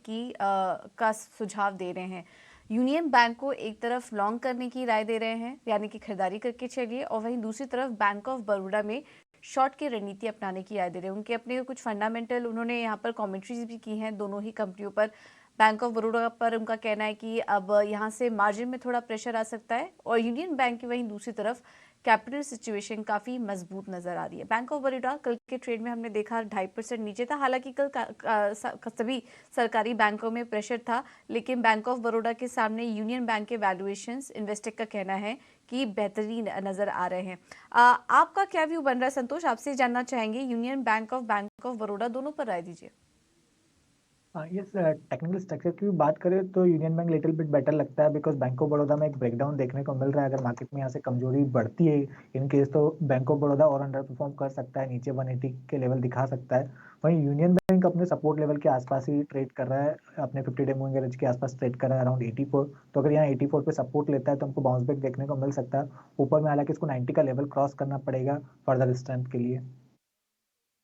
का सुझाव दे रहे हैं। यूनियन बैंक को एक तरफ लॉन्ग करने की राय दे रहे हैं, यानी कि खरीदारी करके चलिए, और वहीं दूसरी तरफ बैंक ऑफ बड़ौदा में शॉर्ट की रणनीति अपनाने की राय दे रहे हैं। उनके अपने कुछ फंडामेंटल उन्होंने यहाँ पर कमेंट्रीज भी की हैं दोनों ही कंपनियों पर। बैंक ऑफ बड़ौदा पर उनका कहना है कि अब यहाँ से मार्जिन में थोड़ा प्रेशर आ सकता है, और यूनियन बैंक की वहीं दूसरी तरफ कैपिटल सिचुएशन काफ़ी मजबूत नज़र आ रही है। बैंक ऑफ बड़ौदा कल के ट्रेड में हमने देखा 2.5% नीचे था। हालांकि कल सभी सरकारी बैंकों में प्रेशर था, लेकिन बैंक ऑफ बड़ौदा के सामने यूनियन बैंक के वैल्यूएशंस इन्वेस्टेक का कहना है कि बेहतरीन नज़र आ रहे हैं। आपका क्या व्यू बन रहा है संतोष? आपसे जानना चाहेंगे यूनियन बैंक ऑफ बड़ौदा, दोनों पर राय दीजिए। यस, टेक्निकल स्ट्रक्चर की भी बात करें तो union bank little bit better लगता है, बिकॉज बैंक ऑफ बड़ौदा में एक ब्रेकडाउन देखने को मिल रहा है। अगर मार्केट में यहाँ से कमजोरी बढ़ती है इन केस, तो बैंक ऑफ बड़ौदा और अंडर परफॉर्म कर सकता है, नीचे 180 के लेवल दिखा सकता है। वहीं यूनियन बैंक अपने सपोर्ट लेवल के आसपास ही ट्रेड कर रहा है, अपने 50 डे मूविंग एवरेज के आसपास ट्रेड कर रहा है अराउंड 84। तो अगर यहाँ 84 पे सपोर्ट लेता है तो हमको बाउंस बैक देखने को मिल सकता है ऊपर में। हालांकि इसको 90 का लेवल क्रॉस करना पड़ेगा फर्दर स्ट्रेंथ के लिए।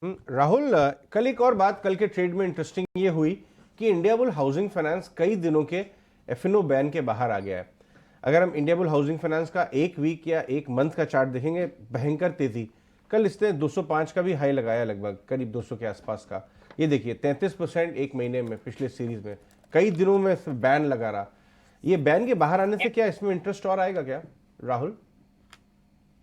राहुल, कल एक और बात कल के ट्रेड में इंटरेस्टिंग ये हुई कि इंडिया बुल हाउसिंग फाइनेंस कई दिनों के एफएनओ बैन के बाहर आ गया है। अगर हम इंडिया बुल हाउसिंग फाइनेंस का एक वीक या एक मंथ का चार्ट देखेंगे, भयंकर तेजी। कल इसने 205 का भी हाई लगाया, लगभग करीब 200 के आसपास का। ये देखिए 33% एक महीने में, पिछले सीरीज में कई दिनों में बैन लगा रहा। ये बैन के बाहर आने से क्या इसमें इंटरेस्ट और आएगा क्या राहुल?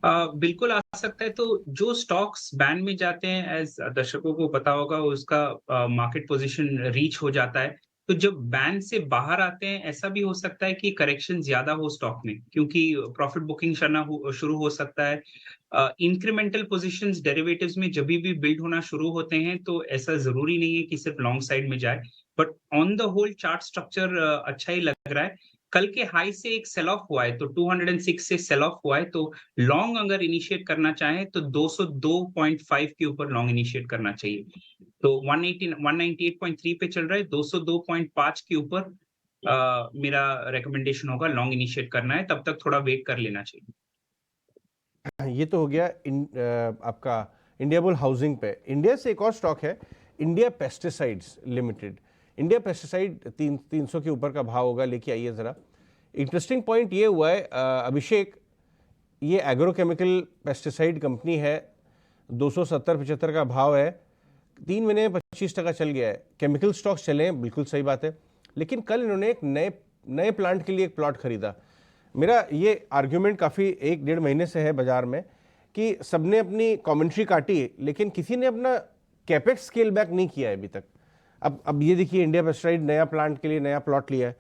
बिल्कुल आ सकता है। तो जो स्टॉक्स बैन में जाते हैं, एज दर्शकों को पता होगा, उसका मार्केट पोजीशन रीच हो जाता है। तो जब बैन से बाहर आते हैं, ऐसा भी हो सकता है कि करेक्शन ज्यादा हो स्टॉक में, क्योंकि प्रॉफिट बुकिंग शुरू हो सकता है। इंक्रीमेंटल पोजीशंस डेरिवेटिव्स में जब भी बिल्ड होना शुरू होते हैं, तो ऐसा जरूरी नहीं है कि सिर्फ लॉन्ग साइड में जाए, but on the whole chart structure अच्छा ही लग रहा है। कल के हाई से एक सेल ऑफ हुआ है, तो 206 से सेल ऑफ हुआ है, तो लॉन्ग अगर इनिशिएट करना चाहें तो 202.5 के ऊपर लॉन्ग इनिशिएट करना चाहिए। तो 198.3 पे चल रहा है, 202.5 के ऊपर मेरा रिकमेंडेशन होगा लॉन्ग इनिशिएट करना है, तब तक थोड़ा वेट कर लेना चाहिए। ये तो हो गया आपका इंडिया बुल हाउसिंग पे। इंडिया से एक और स्टॉक है, India pesticides limited. India pesticide 300 के ऊपर का भाव होगा, लेके आइए ज़रा। इंटरेस्टिंग पॉइंट ये हुआ है अभिषेक, ये एग्रोकेमिकल पेस्टिसाइड कंपनी है, 270-75 का भाव है, 3 महीने में 25% चल गया है। केमिकल स्टॉक्स चले हैं, बिल्कुल सही बात है, लेकिन कल इन्होंने एक नए प्लांट के लिए एक प्लॉट खरीदा। मेरा ये आर्ग्यूमेंट काफ़ी 1-1.5 महीने से है बाजार में कि सबने अपनी कमेंट्री काटी, लेकिन किसी ने अपना कैपेक्स स्केल बैक नहीं किया है अभी तक। अब ये देखिए इंडिया पेस्टिसाइड नया प्लांट के लिए नया प्लॉट लिया है,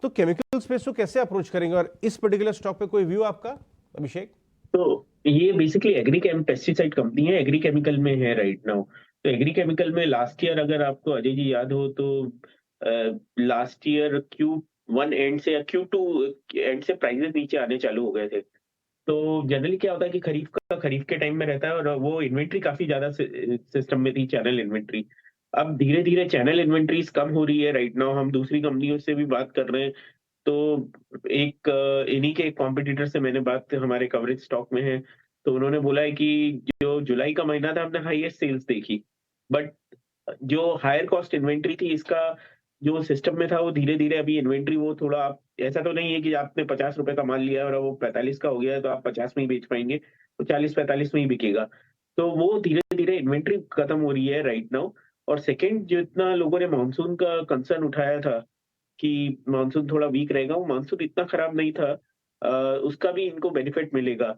तो केमिकल स्पेस को कैसे अप्रोच करेंगे? और इस पर्टिकुलर स्टॉक पे कोई व्यू आपका अभिषेक? तो ये बेसिकली पेस्टिसाइड कंपनी है, एग्री केमिकल में है राइट नाउ। तो एग्री केमिकल में लास्ट ईयर, अगर आपको अजय जी याद हो तो लास्ट ईयर Q1 एंड से या Q2 एंड से प्राइसेस नीचे आने चालू हो गए थे। तो जनरली क्या होता है कि खरीफ के टाइम में रहता है, और वो इन्वेंट्री काफी ज्यादा सिस्टम में थी, चैनल इन्वेंट्री। अब धीरे धीरे चैनल इन्वेंट्रीज कम हो रही है राइट नाउ। हम दूसरी कंपनियों से भी बात कर रहे हैं, तो एक इन्हीं के कॉम्पिटिटर से मैंने बात, हमारे कवरेज स्टॉक में है, तो उन्होंने बोला है कि जो जुलाई का महीना था हमने हाईएस्ट सेल्स देखी, बट जो हायर कॉस्ट इन्वेंट्री थी इसका जो सिस्टम में था, वो धीरे धीरे अभी इन्वेंट्री वो थोड़ा, आप ऐसा तो नहीं है कि आपने 50 रुपए का माल लिया और वो 45 का हो गया है तो आप 50 में ही बेच पाएंगे, तो 40-45 में ही बिकेगा। तो वो धीरे धीरे इन्वेंट्री खत्म हो रही है राइट नाउ। और सेकेंड, जितना लोगों ने मानसून का कंसर्न उठाया था कि मानसून थोड़ा वीक रहेगा, वो मानसून इतना खराब नहीं था, उसका भी इनको बेनिफिट मिलेगा।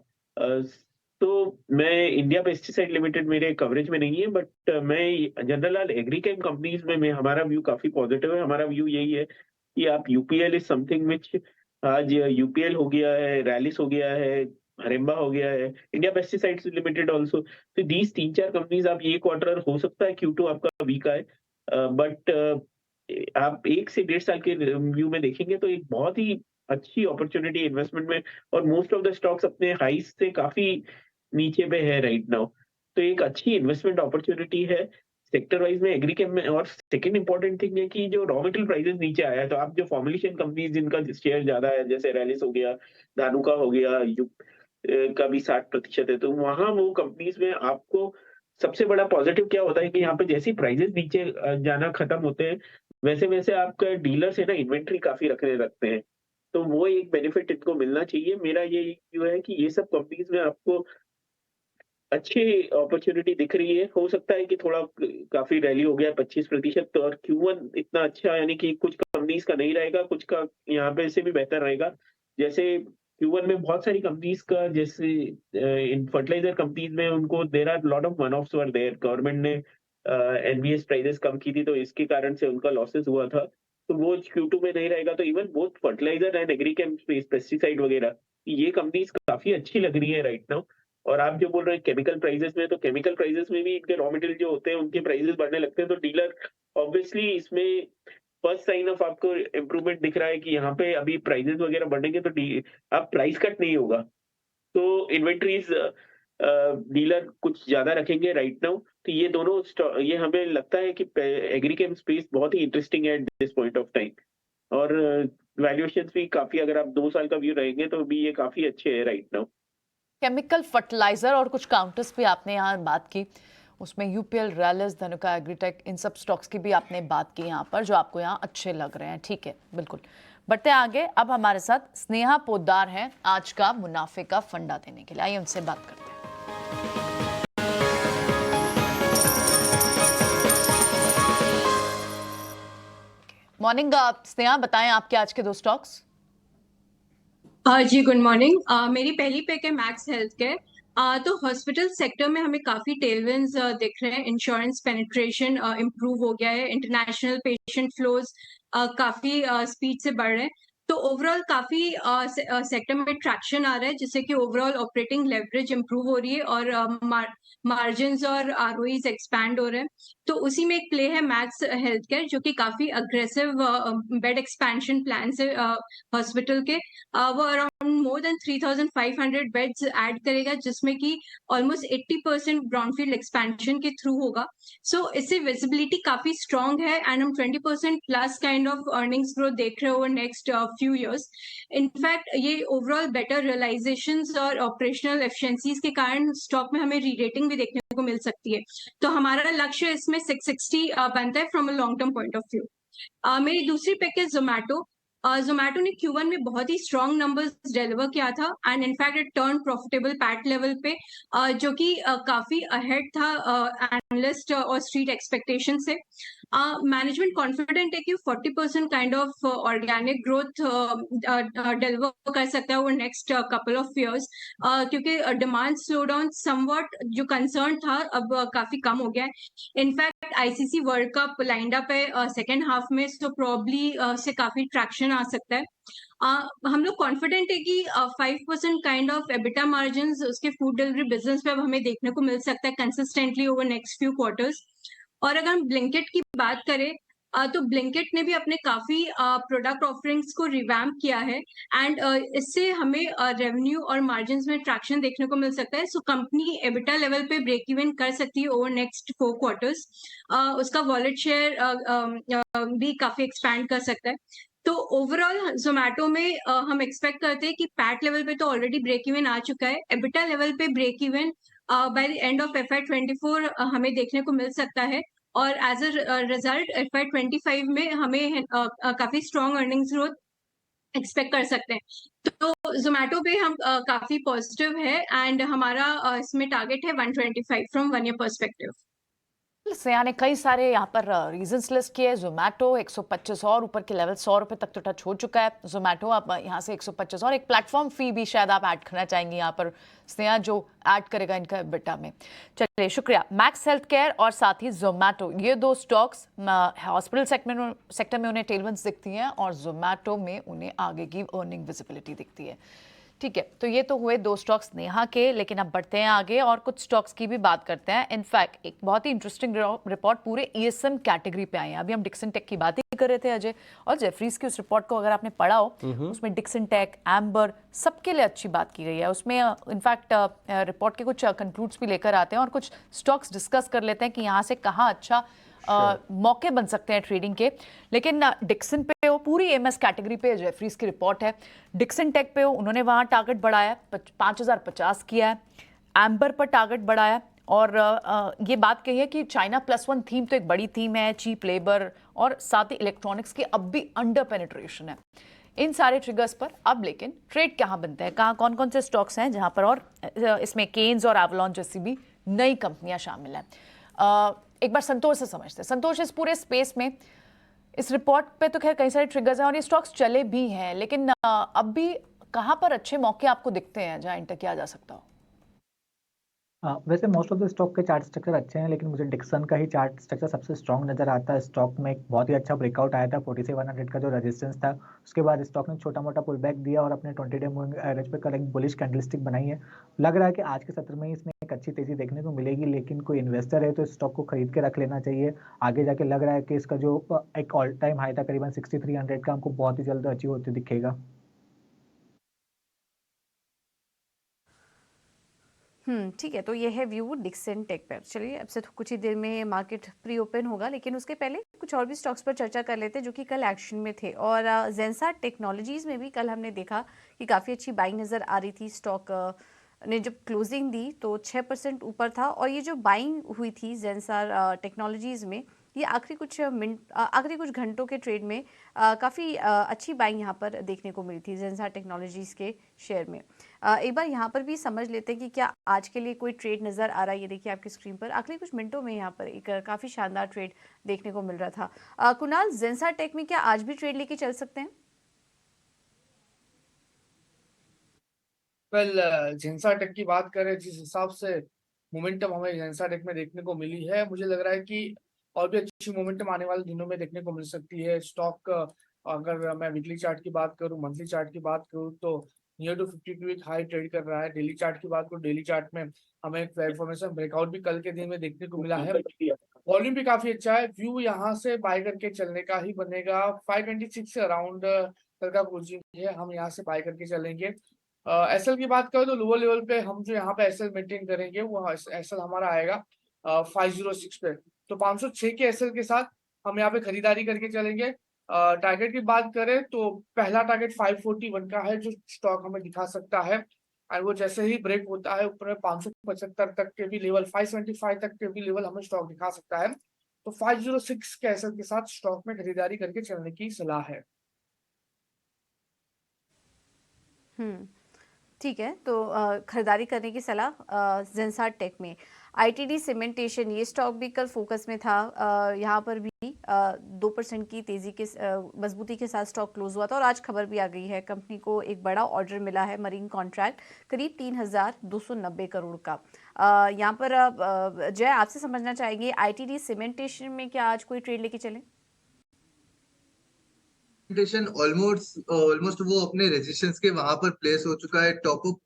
तो मैं इंडिया पेस्टिसाइड लिमिटेड मेरे कवरेज में नहीं है, बट मैं जनरल एग्रीकेम कंपनीज में हमारा व्यू काफी पॉजिटिव है। हमारा व्यू यही है कि आप यूपीएल इज समथिंग विच, आज यूपीएल हो गया है, रैलिस हो गया है, हरेम्बा हो गया है, इंडिया पेस्टिसाइड्स लिमिटेड ऑल्सो। तो दीज 3-4 कंपनीज आप ये क्वार्टर हो सकता है Q2 आपका वीक आए, बट आप 1 से 1.5 साल के व्यू में देखेंगे तो एक बहुत ही अच्छी अपॉर्चुनिटी इन्वेस्टमेंट में, और मोस्ट ऑफ द स्टॉक्स अपने हाइस से काफी नीचे पे है राइट नाउ, तो एक अच्छी इन्वेस्टमेंट अपॉर्चुनिटी है। सेक्टर वाइज में एग्रीकेम में। और सेकंड इंपॉर्टेंट थिंग है कि जो रॉ मटेरियल प्राइसेस नीचे आया है, तो आप जो फॉर्मुलेशन कंपनीज जिनका शेयर ज्यादा है, जैसे रैलिस हो गया, धानुका हो गया, का भी 60% है, तो वहां वो कंपनीज में आपको सबसे बड़ा पॉजिटिव क्या होता है कि यहाँ पे जैसे प्राइसेस नीचे जाना खत्म होते हैं, वैसे वैसे आपका डीलर्स है ना इन्वेंट्री काफी रखने लगते हैं, तो वो एक बेनिफिट इनको मिलना चाहिए। मेरा ये व्यू है कि ये सब कंपनीज में आपको अच्छी अपॉर्चुनिटी दिख रही है। हो सकता है कि थोड़ा काफी रैली हो गया 25%, तो और Q1 इतना अच्छा, यानी कि कुछ कंपनीज का नहीं रहेगा, कुछ का यहाँ पे से भी बेहतर रहेगा। जैसे Q1 में बहुत सारी कंपनीज का, जैसे इन फर्टिलाइजर कंपनीज में उनको there are lot of one offs were there, government ने एनबीएस प्राइसेस कम की थी, तो इसके कारण से उनका लॉसेस हुआ था, तो वो Q2 में नहीं रहेगा। तो even both fertiliser and agrochem space, pesticide वगैरह, ये कंपनीज काफी अच्छी लग रही है राइट नाउ। और आप जो बोल रहे हैं केमिकल प्राइसेस में, तो केमिकल प्राइसेस में भी इनके रॉ मटेरियल जो होते हैं उनके प्राइसेस बढ़ने लगते हैं, तो डीलर ऑब्वियसली इसमें फर्स्ट साइन ऑफ आपको इम्प्रूवमेंट दिख रहा है कि यहाँ पे अभी प्राइसेस वगैरह बढ़ेंगे, तो अब प्राइस कट नहीं होगा, तो इन्वेंट्रीज डीलर कुछ ज्यादा रखेंगे राइट नाउ। तो ये दोनों, ये हमें लगता है कि एग्रीकेम स्पेस बहुत ही इंटरेस्टिंग है at this point of time, और वैल्यूएशंस भी काफी, अगर आप 2 साल का व्यू रहेंगे तो भी ये काफी अच्छे है राइट नाउ। केमिकल फर्टिलाइजर और कुछ काउंटर्स भी आपने यहाँ बात की, उसमें यूपीएल, रैलिस, धनुका एग्रीटेक, इन सब स्टॉक्स की भी आपने बात की यहाँ पर, जो आपको यहाँ अच्छे लग रहे हैं। ठीक है, बिल्कुल। बढ़ते आगे, अब हमारे साथ स्नेहा पोद्दार हैं आज का मुनाफे का फंडा देने के लिए। आइए उनसे बात करते हैं। मॉर्निंग स्नेहा, बताएं आपके आज के 2 स्टॉक्स। जी गुड मॉर्निंग। मेरी पहली पिक है मैक्स हेल्थ केयर। तो हॉस्पिटल सेक्टर में हमें काफी टेलविंड्स दिख रहे हैं। इंश्योरेंस पेनिट्रेशन इम्प्रूव हो गया है, इंटरनेशनल पेशेंट फ्लोज काफी स्पीड से बढ़ रहे हैं, तो ओवरऑल काफी सेक्टर में ट्रैक्शन आ रहा है, जिससे कि ओवरऑल ऑपरेटिंग लेवरेज इम्प्रूव हो रही है और मार्जिन्स और आरओईज एक्सपैंड हो रहे हैं। तो उसी में एक प्ले है मैक्स हेल्थ केयर, जो कि काफी अग्रेसिव बेड एक्सपेंशन प्लान से हॉस्पिटल के वो around more than 3,500 beds add करेगा, जिसमें कि ऑलमोस्ट 80% ब्राउनफील्ड एक्सपेंशन के थ्रू होगा। सो इससे विजिबिलिटी काफी स्ट्रांग है एंड हम 20% plus kind of earnings growth देख रहे हैं over next few years. In fact ये ओवरऑल बेटर रियलाइजेशंस और ऑपरेशनल एफिशिएंसीज के कारण स्टॉक में हमें रीरेटिंग भी देखने को मिल सकती है। तो हमारा लक्ष्य इसमें 660 बनता है from a long term point of view. मेरी दूसरी पिक है जोमैटो। जोमैटो ने Q1 में बहुत ही स्ट्रॉन्ग नंबर्स डिलीवर किया था and in fact it turn profitable PAT level पे, जो कि काफी अहेड था एनालिस्ट और स्ट्रीट एक्सपेक्टेशन से। मैनेजमेंट कॉन्फिडेंट है कि 40% kind of organic growth deliver कर सकता है over next couple of years, क्योंकि डिमांड स्लो डाउन समवट जो कंसर्न था अब काफी कम हो गया है। In fact ICC world cup lined up है सेकेंड हाफ में, सो प्रॉब्ली से काफी ट्रैक्शन आ सकता है। हम लोग कॉन्फिडेंट है कि 5% काइंड ऑफ एबिटा मार्जिन उसके फूड डिलीवरी बिजनेस पे अब हमें देखने को मिल सकता है consistently over next few quarters. और अगर हम ब्लिंकिट की बात करें, तो ब्लिंकिट ने भी अपने काफी प्रोडक्ट ऑफरिंग्स को रिवैम्प किया है एंड इससे हमें रेवेन्यू और मार्जिन में ट्रैक्शन देखने को मिल सकता है। सो कंपनी एबिटा लेवल पे ब्रेक इवन कर सकती है ओवर नेक्स्ट 4 क्वार्टर्स। उसका वॉलेट शेयर भी काफी एक्सपैंड कर सकता है। तो ओवरऑल जोमैटो में हम एक्सपेक्ट करते हैं कि पैट लेवल पे तो ऑलरेडी ब्रेक इवन आ चुका है, एबिटा लेवल पे break even by the end of FY24 हमें देखने को मिल सकता है, और एज अ रिजल्ट FY25 में हमें काफी स्ट्रॉन्ग अर्निंग्स ग्रोथ एक्सपेक्ट कर सकते हैं। तो जोमैटो पे हम काफी पॉजिटिव है एंड हमारा इसमें टारगेट है 125 फ्रॉम 1 ईयर पर्सपेक्टिव। स्नेहा ने कई सारे यहाँ पर रीजंस लिस्ट किए। जोमैटो 125 और ऊपर के लेवल 100 रुपए तक तो टच हो चुका है जोमैटो, अब यहाँ से 125 और एक प्लेटफॉर्म फी भी शायद आप ऐड करना चाहेंगे यहाँ पर स्नेहा, जो ऐड करेगा इनका बेटा में। चलिए शुक्रिया। मैक्स हेल्थ केयर और साथ ही जोमैटो, ये 2 स्टॉक्स हॉस्पिटल सेक्टर में उन्हें टेलविंड्स दिखती हैं और जोमैटो में उन्हें आगे की अर्निंग विजिबिलिटी दिखती है। ठीक है, तो ये तो हुए 2 स्टॉक्स नेहा के, लेकिन अब बढ़ते हैं आगे और कुछ स्टॉक्स की भी बात करते हैं। इनफैक्ट एक बहुत ही इंटरेस्टिंग रिपोर्ट पूरे ईएसएम कैटेगरी पे आई है। अभी हम डिक्सन टेक की बात ही कर रहे थे अजय, और जेफरीज की उस रिपोर्ट को अगर आपने पढ़ा हो, उसमें डिक्सन टेक, एम्बर, सबके लिए अच्छी बात की गई है। उसमें इनफैक्ट रिपोर्ट के कुछ कंक्लूड्स भी लेकर आते हैं और कुछ स्टॉक्स डिस्कस कर लेते हैं कि यहाँ से कहाँ अच्छा मौके बन सकते हैं ट्रेडिंग के। लेकिन डिक्सन पे हो, पूरी एमएस कैटेगरी पे जेफरीज की रिपोर्ट है। डिक्सन टेक पे हो, उन्होंने वहाँ टारगेट बढ़ाया, 5050 किया है। एम्बर पर टारगेट बढ़ाया और ये बात कही है कि चाइना +1 थीम तो एक बड़ी थीम है, चीप लेबर और साथ ही इलेक्ट्रॉनिक्स की अब भी अंडर पेनिट्रेशन है। इन सारे ट्रिगर्स पर अब लेकिन ट्रेड कहाँ बनता है, कहाँ कौन कौन से स्टॉक्स हैं जहाँ पर, और इसमें केन्स और एवलॉन जैसी भी नई कंपनियां शामिल हैं। एक बार संतोष से समझते हैं। संतोष, इस पूरे स्पेस में इस रिपोर्ट पे तो खैर कई सारे ट्रिगर्स हैं और ये स्टॉक्स चले भी हैं, लेकिन अब भी कहाँ पर अच्छे मौके आपको दिखते हैं जहाँ एंटर किया जा सकता हो? वैसे मोस्ट ऑफ द स्टॉक के चार्ट स्ट्रक्चर अच्छे हैं, लेकिन मुझे डिक्सन का ही चार्ट स्ट्रक्चर सबसे स्ट्रॉन्ग नजर आता है। स्टॉक में एक बहुत ही अच्छा ब्रेकआउट आया था 4700 का जो रेजिस्टेंस था, उसके बाद स्टॉक ने छोटा मोटा पुल बैक दिया और अपने 20 डे मूविंग एवरेज पे कल एक बुलिश कैंडलस्टिक बनाई है। लग रहा है कि आज के सत्र में ही इसमें एक अच्छी तेजी देखने को मिलेगी, लेकिन कोई इन्वेस्टर है तो इस स्टॉक को खरीद के रख लेना चाहिए। आगे जाके लग रहा है कि इसका जो एक ऑल टाइम हाई था करीबन 6300 का, हमको बहुत ही जल्द अचीव होते दिखेगा। ठीक है, तो ये है व्यू डिक्सन टेक पर। चलिए, अब से तो कुछ ही देर में मार्केट प्री ओपन होगा, लेकिन उसके पहले कुछ और भी स्टॉक्स पर चर्चा कर लेते हैं जो कि कल एक्शन में थे। और जेंसार टेक्नोलॉजीज में भी कल हमने देखा कि काफ़ी अच्छी बाइंग नज़र आ रही थी। स्टॉक ने जब क्लोजिंग दी तो 6% ऊपर था, और ये जो बाइंग हुई थी जेंसार टेक्नोलॉजीज में, ये आखिरी कुछ घंटों के ट्रेड में काफ़ी अच्छी बाइंग यहाँ पर देखने को मिली थी जेंसार टेक्नोलॉजीज के शेयर में। एक बार यहाँ पर भी समझ लेते हैं कि क्या आज के लिए कोई ट्रेड नज़र आ रहा है। ये देखिए आपकी स्क्रीन पर आखिरी कुछ मिनटों में यहाँ पर एक काफ़ी शानदार ट्रेड देखने को मिल रहा था। कुणाल, जेंसार टेक में क्या आज भी ट्रेड लेके चल सकते हैं? जेंसार टेक की बात करें, जिस हिसाब से मोमेंटम हमें जेंसार टेक में देखने को मिली है, मुझे लग रहा है कि और भी अच्छी मोमेंटम आने वाले दिनों में देखने को मिल सकती है। स्टॉक अगर मैं वीकली चार्ट की बात करूं, मंथली चार्ट की बात करूं, तो near to 52 week high trade कर रहा है। डेली चार्ट की बात करूं, डेली चार्ट में हमें एक फॉर्मेशन ब्रेकआउट भी कल के दिन में देखने को मिला है। वॉल्यूम भी काफी अच्छा है। व्यू यहाँ से बाय करके चलने का ही बनेगा। 526 से अराउंड कल का क्लोजिंग है, हम यहाँ से बाय करके चलेंगे। एसएल की बात करें तो लोअर लेवल पे हम जो यहाँ पे एसएल मेंटेन करेंगे, वो एसएल हमारा आएगा 506 पे। तो 506 के एसएल के साथ हम यहाँ पे खरीदारी करके चलेंगे। टारगेट की बात करें तो पहला टारगेट 541 का है जो स्टॉक हमें दिखा सकता है, और वो जैसे ही ब्रेक होता है ऊपर 575 तक के भी लेवल, 575 तक के भी लेवल हमें स्टॉक दिखा सकता है। तो 506 के एसएल के साथ स्टॉक में खरीदारी करके चलने की सलाह है। ठीक है, तो खरीदारी करने की सलाह जेंसार टेक में। आईटीडी सीमेंटेशन, ये स्टॉक भी कल फोकस में था। यहाँ पर भी 2% की तेजी के मजबूती के साथ स्टॉक क्लोज हुआ था, और आज खबर भी आ गई है कंपनी को एक बड़ा ऑर्डर मिला है, मरीन कॉन्ट्रैक्ट करीब 3290 करोड़ का। यहाँ पर जय, आपसे समझना चाहेंगे आईटीडी सीमेंटेशन में क्या आज कोई ट्रेड लेके चले? ऑलमोस्ट वो अपने रेजिस्टेंस के वहां पर प्लेस हो चुका है, टॉप अप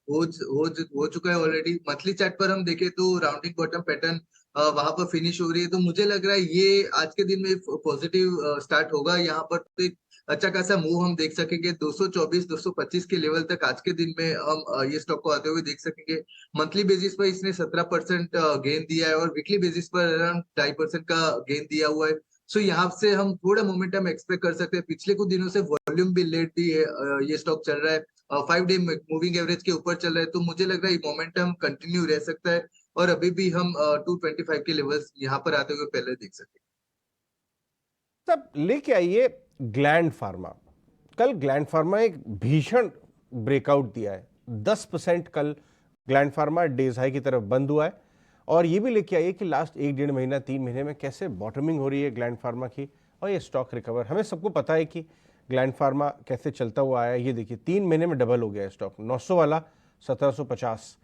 हो चुका है ऑलरेडी। मंथली चार्ट पर हम देखें तो राउंडिंग बॉटम पैटर्न वहां पर फिनिश हो रही है, तो मुझे लग रहा है ये आज के दिन में पॉजिटिव स्टार्ट होगा। यहाँ पर तो एक अच्छा खासा मूव हम देख सकेंगे। 224-225 के लेवल तक आज के दिन में हम ये स्टॉक को आते हुए देख सकेंगे। मंथली बेसिस पर इसने 17% गेन दिया है और वीकली बेसिस पर अराउंड 2.5% का गेन दिया हुआ है। सो यहाँ से हम थोड़ा मोमेंटम एक्सपेक्ट कर सकते हैं। पिछले कुछ दिनों से वॉल्यूम भी लेट भी है, ये स्टॉक चल रहा है 5 डे मूविंग एवरेज के ऊपर चल रहा है, तो मुझे लग रहा है मोमेंटम कंटिन्यू रह सकता है और अभी भी हम 225 के लेवल्स यहाँ पर आते हुए पहले देख सकते हैं। सब लेके आइए ग्लैंड फार्मा। कल ग्लैंड फार्मा एक भीषण ब्रेकआउट दिया है, 10% कल ग्लैंड फार्मा डेज हाई की तरफ बंद हुआ है, और ये भी लेके आइए कि लास्ट 1-1.5 महीना 3 महीने में कैसे बॉटमिंग हो रही है ग्लैंड फार्मा की, और ये स्टॉक रिकवर। हमें सबको पता है कि ग्लैंड फार्मा कैसे चलता हुआ आया है। ये देखिए 3 महीने में डबल हो गया है स्टॉक, 900 वाला 1750।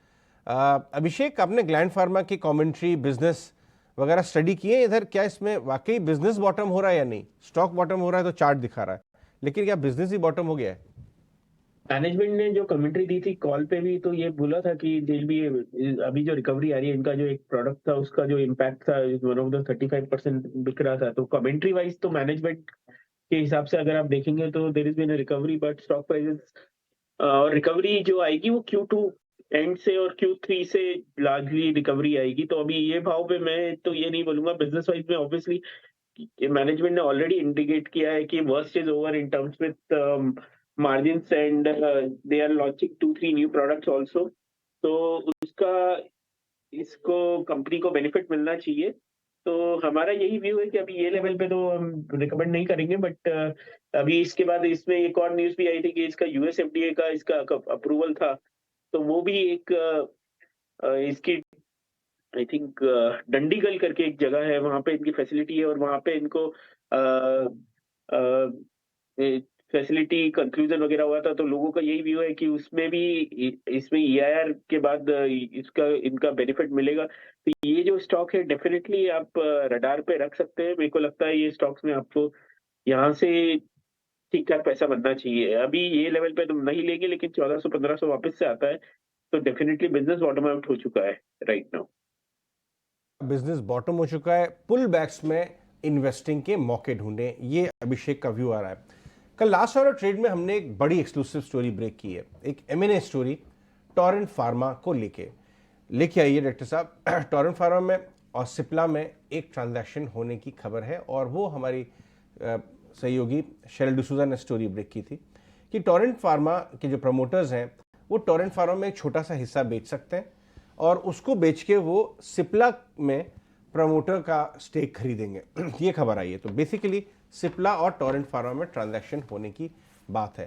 अभिषेक, आपने ग्लैंड फार्मा की कमेंट्री, बिजनेस वगैरह स्टडी किए इधर, क्या इसमें वाकई बिजनेस बॉटम हो रहा है या नहीं? स्टॉक बॉटम हो रहा है तो चार्ट दिखा रहा है, लेकिन क्या बिजनेस ही बॉटम हो गया है? मैनेजमेंट ने जो कमेंट्री दी थी कॉल पे भी, तो ये बोला था कि भी अभी जो रिकवरी आ रही है, इनका जो एक प्रोडक्ट था उसका जो इम्पैक्ट था वन ऑफ द 35% बिक रहा था। तो कमेंट्री वाइज तो मैनेजमेंट के हिसाब से अगर आप देखेंगे तो there is been a recovery, but stock prices और रिकवरी जो आएगी वो Q2 एंड से और Q3 से लार्जली रिकवरी आएगी। तो अभी ये भाव पे मैं तो ये नहीं बोलूंगा। बिजनेस वाइज में ऑब्वियसली मैनेजमेंट ने ऑलरेडी इंडिकेट किया है कि worst is over in terms with margins and they are launching 2-3 new products also, तो उसका इसको कंपनी को बेनिफिट मिलना चाहिए। तो हमारा यही व्यू है कि अभी ये लेवल पे तो हम रिकमेंड नहीं करेंगे, बट अभी इसके बाद इसमें एक और न्यूज भी आई थी कि इसका यूएस एफडीए का इसका अप्रूवल था, तो वो भी एक इसकी आई थिंक डंडीगल करके एक जगह है, वहां पे इनकी फैसिलिटी है और वहां पे इनको फैसिलिटी कंक्लूजन वगैरह हुआ था। तो लोगों का यही व्यू है कि उसमें भी इसमें EIR के बाद इसका इनका बेनिफिट मिलेगा। तो ये जो स्टॉक है डेफिनेटली आप रडार पे रख सकते हैं। मेरे को लगता है ये स्टॉक्स में आपको यहाँ से ठीक ठाक पैसा बनना चाहिए। अभी ये लेवल पे तुम नहीं लेंगे, लेकिन 1400-1500 वापस से आता है तो डेफिनेटली बिजनेस बॉटम आउट हो चुका है राइट नाउ। बिजनेस बॉटम हो चुका है, पुल बैक्स में इन्वेस्टिंग के मौके ढूंढें, ये अभिषेक का व्यू आ रहा है। कल लास्ट आवर ट्रेड में हमने एक बड़ी एक्सक्लूसिव स्टोरी ब्रेक की है, एक M&A स्टोरी टोरेंट फार्मा को लेके आइए डायरेक्टर साहब। टोरेंट फार्मा में और सिप्ला में एक ट्रांजैक्शन होने की खबर है और वो हमारी सहयोगी शेरिल डिसूजा ने स्टोरी ब्रेक की थी कि टोरेंट फार्मा के जो प्रमोटर्स हैं वो टोरेंट फार्मा में एक छोटा सा हिस्सा बेच सकते हैं और उसको बेच के वो सिप्ला में प्रमोटर का स्टेक खरीदेंगे, ये खबर आई है। तो बेसिकली सिप्ला और टोरेंट फार्मा में ट्रांजैक्शन होने की बात है।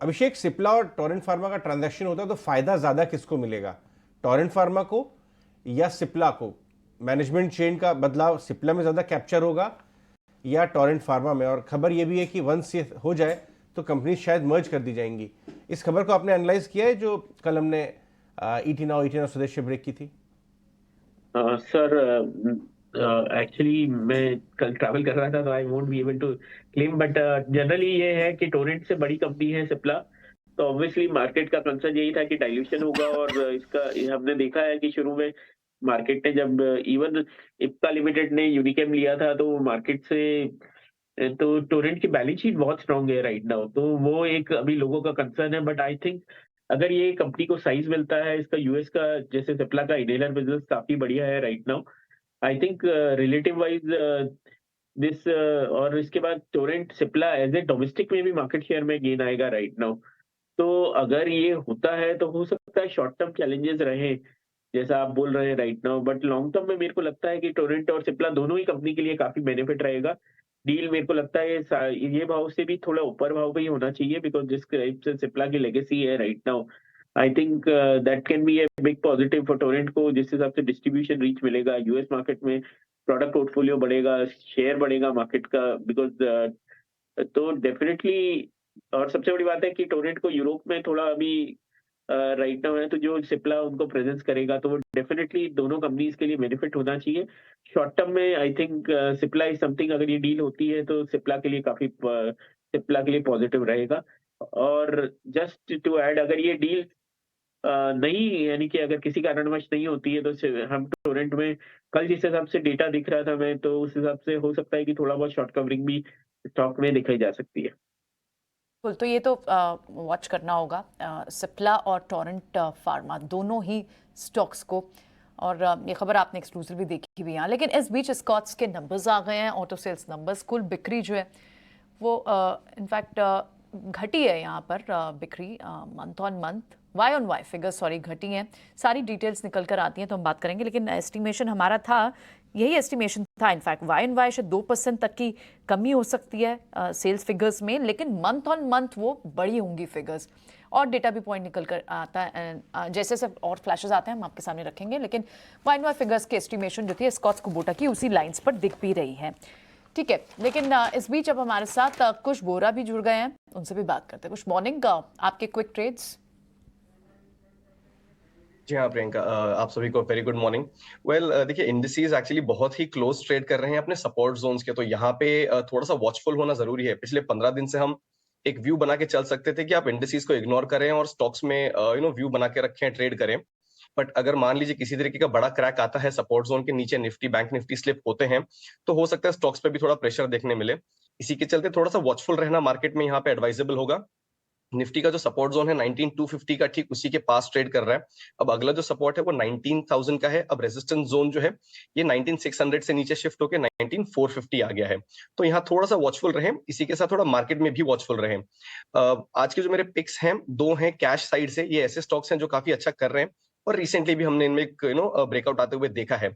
अभिषेक, सिप्ला और टोरेंट फार्मा का ट्रांजैक्शन होता है तो फायदा ज़्यादा किसको मिलेगा, टोरेंट फार्मा को या सिप्ला को? मैनेजमेंट चेन का बदलाव सिप्ला में ज़्यादा कैप्चर होगा या टोरेंट फार्मा में? और खबर ये भी है कि वंस ये हो जाए तो कंपनी शायद मर्ज कर दी जाएंगी। इस खबर को आपने एनालाइज किया है जो कल हमने ET Now स्वदेश से ब्रेक की थी? सर एक्चुअली मैं कल ट्रैवल कर रहा था तो I won't be able to claim, but generally ये है कि टोरेंट से बड़ी कंपनी है सिप्ला, तो ऑब्वियसली मार्केट का कंसर्न यही था कि डाइल्यूशन होगा। और इसका हमने देखा है कि शुरू में मार्केट ने जब इवन इप्का लिमिटेड ने यूनिकेम लिया था तो मार्केट से तो टोरेंट की बैलेंस शीट बहुत स्ट्रांग है राइट नाउ, तो वो एक अभी लोगों का कंसर्न है। बट आई थिंक अगर ये कंपनी को साइज मिलता है, इसका यूएस का जैसे सिप्ला का इनहेलर बिजनेस काफी बढ़िया है right now, I think relative wise this और इसके बाद Torrent Cipla as a domestic में भी मार्केट शेयर में गेन आएगा राइट नाउ। तो अगर ये होता है तो हो सकता है शॉर्ट टर्म चैलेंजेस रहे जैसा आप बोल रहे हैं right now, but long term में मेरे को लगता है कि टोरेंट और सिप्ला दोनों ही कंपनी के लिए काफी बेनिफिट रहेगा। डील मेरे को लगता है ये भाव से भी थोड़ा ऊपर भाव पे ही होना चाहिए, बिकॉज जिस टाइप से सिप्ला की लेगेसी है right now, I think that can be a big positive for Torrent को। जिस हिसाब से डिस्ट्रीब्यूशन रीच मिलेगा यूएस मार्केट में, प्रोडक्ट पोर्टफोलियो बढ़ेगा, शेयर बढ़ेगा मार्केट का, बिकॉज तो डेफिनेटली। और सबसे बड़ी बात है कि टोरेंट को यूरोप में थोड़ा अभी राइट नाउ है, तो जो सिप्ला उनको प्रेजेंस करेगा तो वो डेफिनेटली दोनों कंपनीज के लिए बेनिफिट होना चाहिए। शॉर्ट टर्म में I think Cipla is something, अगर ये डील होती है तो सिप्ला के लिए पॉजिटिव रहेगा। और जस्ट टू ऐड, अगर ये डील नहीं, यानी कि अगर किसी कारणवश नहीं होती है तो हम टोरेंट में कल जिस हिसाब से डेटा दिख रहा था मैं, तो उस हिसाब से हो सकता है कि थोड़ा बहुत शॉर्ट कवरिंग भी स्टॉक में दिखाई जा सकती है। तो ये तो वॉच करना होगा सिप्ला और टोरेंट फार्मा दोनों ही स्टॉक्स को। और ये खबर आपने एक्सक्लूसिव भी देखी हुई यहाँ। लेकिन इस बीच स्कॉट्स के नंबर्स आ गए हैं, ऑटो सेल्स नंबर्स। कुल बिक्री जो है वो इनफैक्ट घटी है यहाँ पर बिक्री month on month, Y on Y figures sorry घटी हैं। सारी डिटेल्स निकल कर आती हैं तो हम बात करेंगे, लेकिन एस्टिमेशन हमारा था, यही एस्टिमेशन था इनफैक्ट वाई ऑन वाई शायद 2% तक की कमी हो सकती है सेल्स फिगर्स में, लेकिन मंथ ऑन मंथ वो बड़ी होंगी फिगर्स। और डेटा भी पॉइंट निकल कर आता है, जैसे सब और फ्लैशेस आते हैं हम आपके सामने रखेंगे, लेकिन वाई ऑन वाई फिगर्स की एस्टिमेशन जो थी स्कॉट्स कुबोटा की उसी लाइन्स पर दिख भी रही है। ठीक है, लेकिन इस बीच अब हमारे साथ कुश बोरा भी जुड़ गए हैं, उनसे भी बात करते हैं। कुछ मॉर्निंग आपके क्विक ट्रेड्स। जी हाँ प्रियंका, आप सभी को वेरी गुड मॉर्निंग। वेल देखिए, इंडिसेस एक्चुअली बहुत ही क्लोज ट्रेड कर रहे हैं अपने सपोर्ट जोन्स के, तो यहाँ पे थोड़ा सा वॉचफुल होना जरूरी है। पिछले 15 दिन से हम एक व्यू बना के चल सकते थे कि आप इंडिसेस को इग्नोर करें और स्टॉक्स में व्यू बना के रखें, ट्रेड करें। बट अगर मान लीजिए किसी तरीके का बड़ा क्रैक आता है, सपोर्ट जोन के नीचे निफ्टी, बैंक निफ्टी स्लिप होते हैं, तो हो सकता है स्टॉक्स पे भी थोड़ा प्रेशर देखने मिले। इसी के चलते थोड़ा सा वॉचफुल रहना मार्केट में यहाँ पे एडवाइजेबल होगा। निफ्टी का जो सपोर्ट जोन है 19,250 का, ठीक उसी के पास ट्रेड कर रहा है। अब अगला जो सपोर्ट है वो 19,000 का है। अब रेजिस्टेंस जोन जो है ये 19,600 से नीचे शिफ्ट होकर 19,450 आ गया है। तो यहाँ थोड़ा सा वॉचफुल रहें, इसी के साथ थोड़ा मार्केट में भी वॉचफुल रहें। आज के जो मेरे पिक्स हैं, दो हैं कैश साइड से, ये ऐसे स्टॉक्स हैं जो काफी अच्छा कर रहे हैं और रिसेंटली भी हमने इनमें एक ब्रेकआउट आते हुए देखा है,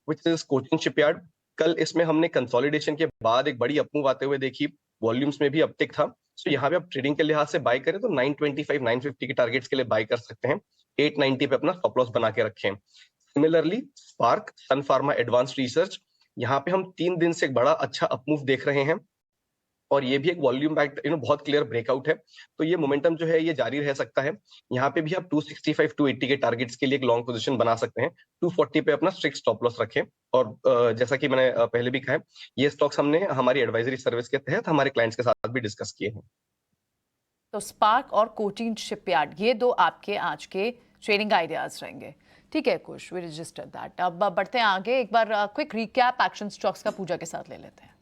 विच इज कोचिन शिपयार्ड। कल इसमें हमने कंसोलिडेशन के बाद एक बड़ी अपमूव आते हुए देखी, वॉल्यूम्स में भी अपटिक था। सो यहाँ पे आप ट्रेडिंग के लिहाज से बाय करें तो 925, 950 के टारगेट्स के लिए बाय कर सकते हैं। 890 पे अपना स्टॉप लॉस बना के रखें। सिमिलरली स्पार्क, सन फार्मा, एडवांस्ड रिसर्च, यहाँ पे हम 3 दिन से एक बड़ा अच्छा अपमूव देख रहे हैं और ये भी एक वॉल्यूम बैक बहुत क्लियर ब्रेकआउट है। तो ये मोमेंटम जो है ये जारी रह सकता है। यहाँ पे भी आप 265, 280 के टारगेट्स के लिए एक लॉन्ग पोजीशन बना सकते हैं। 240 पे अपना स्ट्रिक्ट स्टॉप लॉस रखें। और जैसा कि मैंने पहले भी कहा है, ये स्टॉक्स हमने हमारी एडवाइजरी सर्विस के तहत हमारे क्लाइंट्स के साथ भी डिस्कस किए हैं। तो स्पार्क और कोचिन शिपयार्ड, ये दो आपके आज के ट्रेडिंग आइडियाज रहेंगे। ठीक है कुश, वी रजिस्टर दैट। अब बढ़ते हैं आगे, एक बार क्विक रिकैप एक्शन स्टॉक्स का पूजा के साथ ले लेते हैं।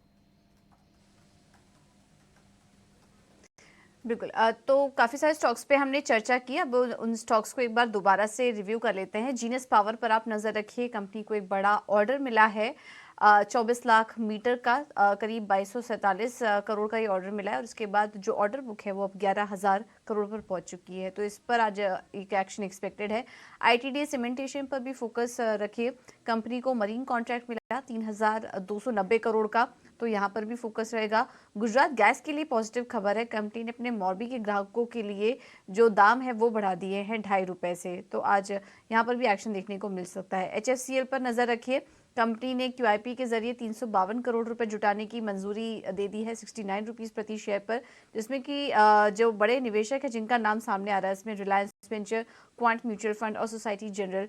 बिल्कुल, तो काफ़ी सारे स्टॉक्स पे हमने चर्चा की। अब उन स्टॉक्स को एक बार दोबारा से रिव्यू कर लेते हैं। जीनस पावर पर आप नज़र रखिए, कंपनी को एक बड़ा ऑर्डर मिला है 24 लाख मीटर का, करीब 2247 करोड़ का ये ऑर्डर मिला है और उसके बाद जो ऑर्डर बुक है वो अब 11,000 करोड़ पर पहुंच चुकी है। तो इस पर आज एक एक्शन एक्सपेक्टेड है। आईटीडी सीमेंटेशन पर भी फोकस रखिए। कंपनी को मरीन कॉन्ट्रैक्ट मिला 3,290 करोड़ का, तो यहाँ पर भी फोकस रहेगा। गुजरात गैस के लिए पॉजिटिव खबर है, कंपनी ने अपने मॉर्बी के ग्राहकों के लिए जो दाम है वो बढ़ा दिए हैं 2.5 रुपये से, तो आज यहाँ पर भी एक्शन देखने को मिल सकता है। HFCL पर नज़र रखिए, कंपनी ने QIP के जरिए 352 करोड़ रुपए जुटाने की मंजूरी दे दी है 69 रुपीज़ प्रति शेयर पर, जिसमें कि जो बड़े निवेशक हैं जिनका नाम सामने आ रहा है इसमें Reliance venture, quant mutual fund और सोसाइटी जनरल,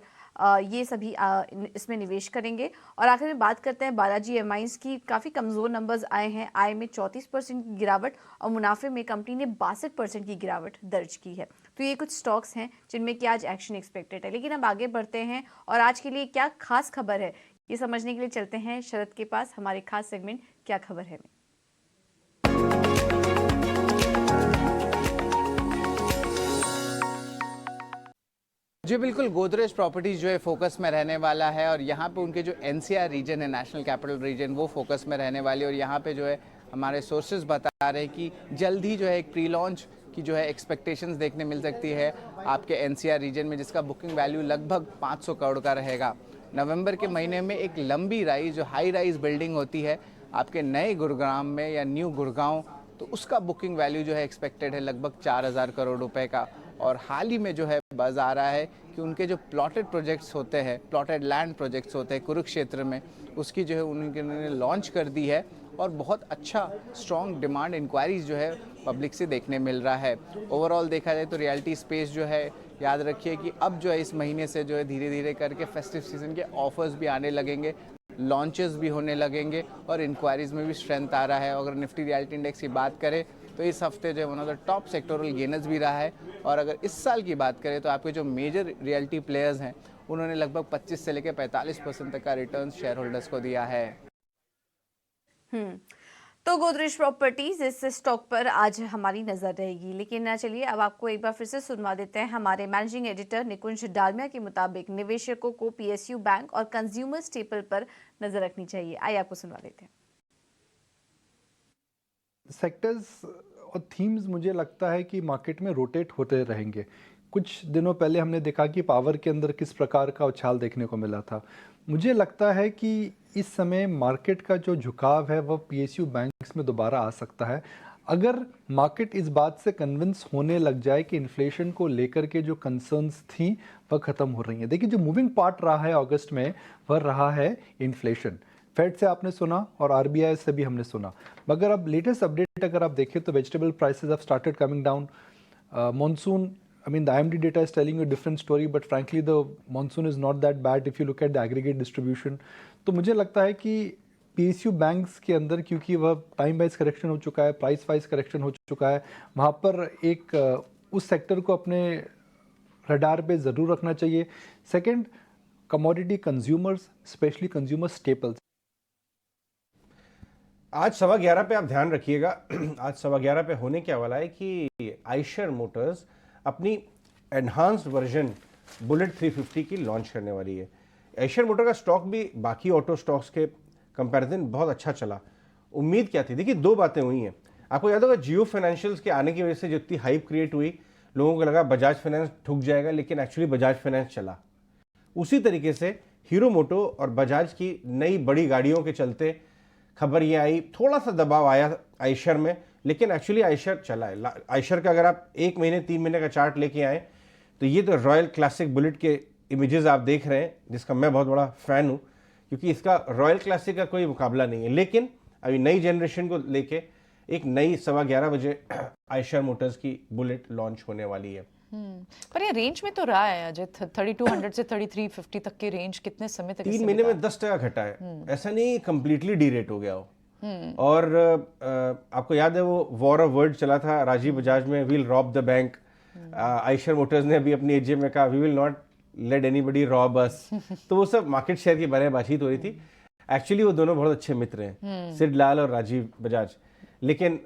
ये सभी इसमें निवेश करेंगे। और आखिर में बात करते हैं बालाजी एमाइंस की। काफ़ी कमज़ोर नंबर्स आए हैं, आय में 34% की गिरावट और मुनाफे में कंपनी ने 62% की गिरावट दर्ज की है। तो ये कुछ स्टॉक्स हैं जिनमें कि आज एक्शन एक्सपेक्टेड है। लेकिन अब आगे बढ़ते हैं और आज के लिए क्या खास खबर है ये समझने के लिए चलते हैं शरद के पास, हमारे खास सेगमेंट क्या खबर है में। जी बिल्कुल, गोदरेज प्रॉपर्टीज जो है फोकस में रहने वाला है और यहाँ पे उनके जो NCR रीजन है, नेशनल कैपिटल रीजन, वो फोकस में रहने वाली है। और यहाँ पे जो है हमारे सोर्सेज बता रहे हैं कि जल्द ही जो है एक प्री लॉन्च की जो है एक्सपेक्टेशंस देखने मिल सकती है आपके NCR रीजन में, जिसका बुकिंग वैल्यू लगभग 500 करोड़ का रहेगा। नवंबर के महीने में एक लंबी राइज, जो हाई राइज बिल्डिंग होती है आपके नए गुरुग्राम में या न्यू गुड़गांव, तो उसका बुकिंग वैल्यू जो है एक्सपेक्टेड है लगभग 4,000 करोड़ रुपए का। और हाल ही में जो है बज़ आ रहा है कि उनके जो प्लॉटेड प्रोजेक्ट्स होते हैं, प्लॉटेड लैंड प्रोजेक्ट्स होते हैं कुरुक्षेत्र में, उसकी जो है उन्होंने लॉन्च कर दी है और बहुत अच्छा स्ट्रॉन्ग डिमांड इंक्वायरीज जो है पब्लिक से देखने मिल रहा है। ओवरऑल देखा जाए तो रियलिटी स्पेस जो है, याद रखिए कि अब जो है इस महीने से जो है धीरे धीरे करके फेस्टिव सीजन के ऑफर्स भी आने लगेंगे, लॉन्चेस भी होने लगेंगे और इंक्वायरीज में भी स्ट्रेंथ आ रहा है। अगर निफ्टी रियलिटी इंडेक्स की बात करें तो इस हफ्ते जो है one of the top sectoral gainers भी रहा है। और अगर इस साल की बात करें तो आपके जो मेजर रियलिटी प्लेयर्स हैं उन्होंने लगभग 25 से लेकर 45% तक का रिटर्न शेयर होल्डर्स को दिया है। तो गोदरेज प्रॉपर्टीज इस स्टॉक पर आज हमारी नजर रहेगी। लेकिन चलिए अब आपको एक बार फिर से सुनवा देते हैं हमारे मैनेजिंग एडिटर निकुंज डालमिया के मुताबिक निवेशकों को PSU बैंक और कंज्यूमर स्टेपल पर नजर रखनी चाहिए। आइए आपको सुनवा देते हैं। सेक्टर्स और थीम्स मुझे लगता है कि मार्केट में रोटेट होते रहेंगे। कुछ दिनों पहले हमने देखा कि पावर के अंदर किस प्रकार का उछाल देखने को मिला था। मुझे लगता है कि इस समय मार्केट का जो झुकाव है वह PSU बैंक्स में दोबारा आ सकता है, अगर मार्केट इस बात से कन्विंस होने लग जाए कि इन्फ्लेशन को लेकर के जो कंसर्न्स थी वह ख़त्म हो रही हैं। देखिए, जो मूविंग पार्ट रहा है अगस्त में वह रहा है इन्फ्लेशन। फेड से आपने सुना और RBI से भी हमने सुना, मगर अब लेटेस्ट अपडेट अगर आप देखें तो vegetable prices have started coming down. Monsoon, I mean, the IMD data is telling you a different story, but frankly the monsoon is not that bad if you look at the aggregate distribution. तो मुझे लगता है कि PSU banks के अंदर क्योंकि वह time wise correction हो चुका है, प्राइस वाइज करेक्शन हो चुका है, वहाँ पर एक उस सेक्टर को अपने रडार पे ज़रूर रखना चाहिए। Second, commodity consumers, specially consumer staples. आज 11:15 पे आप ध्यान रखिएगा, आज 11:15 पे होने क्या वाला है कि आइशर मोटर्स अपनी एनहांस्ड वर्जन बुलेट 350 की लॉन्च करने वाली है। आइशर मोटर का स्टॉक भी बाकी ऑटो स्टॉक्स के कंपैरिजन बहुत अच्छा चला। उम्मीद क्या थी? देखिए, दो बातें हुई हैं। आपको याद होगा जियो फाइनेंशियल्स के आने की वजह से जो इतनी हाइप क्रिएट हुई, लोगों को लगा बजाज फाइनेंस ठुक जाएगा, लेकिन एक्चुअली बजाज फाइनेंस चला। उसी तरीके से हीरो मोटो और बजाज की नई बड़ी गाड़ियों के चलते खबर ये आई, थोड़ा सा दबाव आया आइशर में, लेकिन एक्चुअली आइशर चला है। आइशर का अगर आप 1 महीने 3 महीने का चार्ट लेके आए तो ये तो रॉयल क्लासिक बुलेट के इमेजेस आप देख रहे हैं, जिसका मैं बहुत बड़ा फ़ैन हूँ, क्योंकि इसका रॉयल क्लासिक का कोई मुकाबला नहीं है। लेकिन अभी नई जनरेशन को लेके एक नई 11:15 बजे आइशर मोटर्स की बुलेट लॉन्च होने वाली है। पर ये रेंज में तो रहा है अजय, 3200 से 3350 तक की रेंज कितने समय तक? 3 महीने में 10% घटा है, ऐसा नहीं कंप्लीटली डीरेट हो गया हो। और आपको याद है वो वॉर ऑफ वर्ड चला था राजीव बजाज में, we'll rob the bank. Eicher Motors ने अभी अपनी एजीएम में कहा we will not let anybody rob us. तो वो सब मार्केट शेयर की बारे में बातचीत हो रही थी। एक्चुअली वो दोनों बहुत अच्छे मित्र हैं, सिड लाल और राजीव बजाज, लेकिन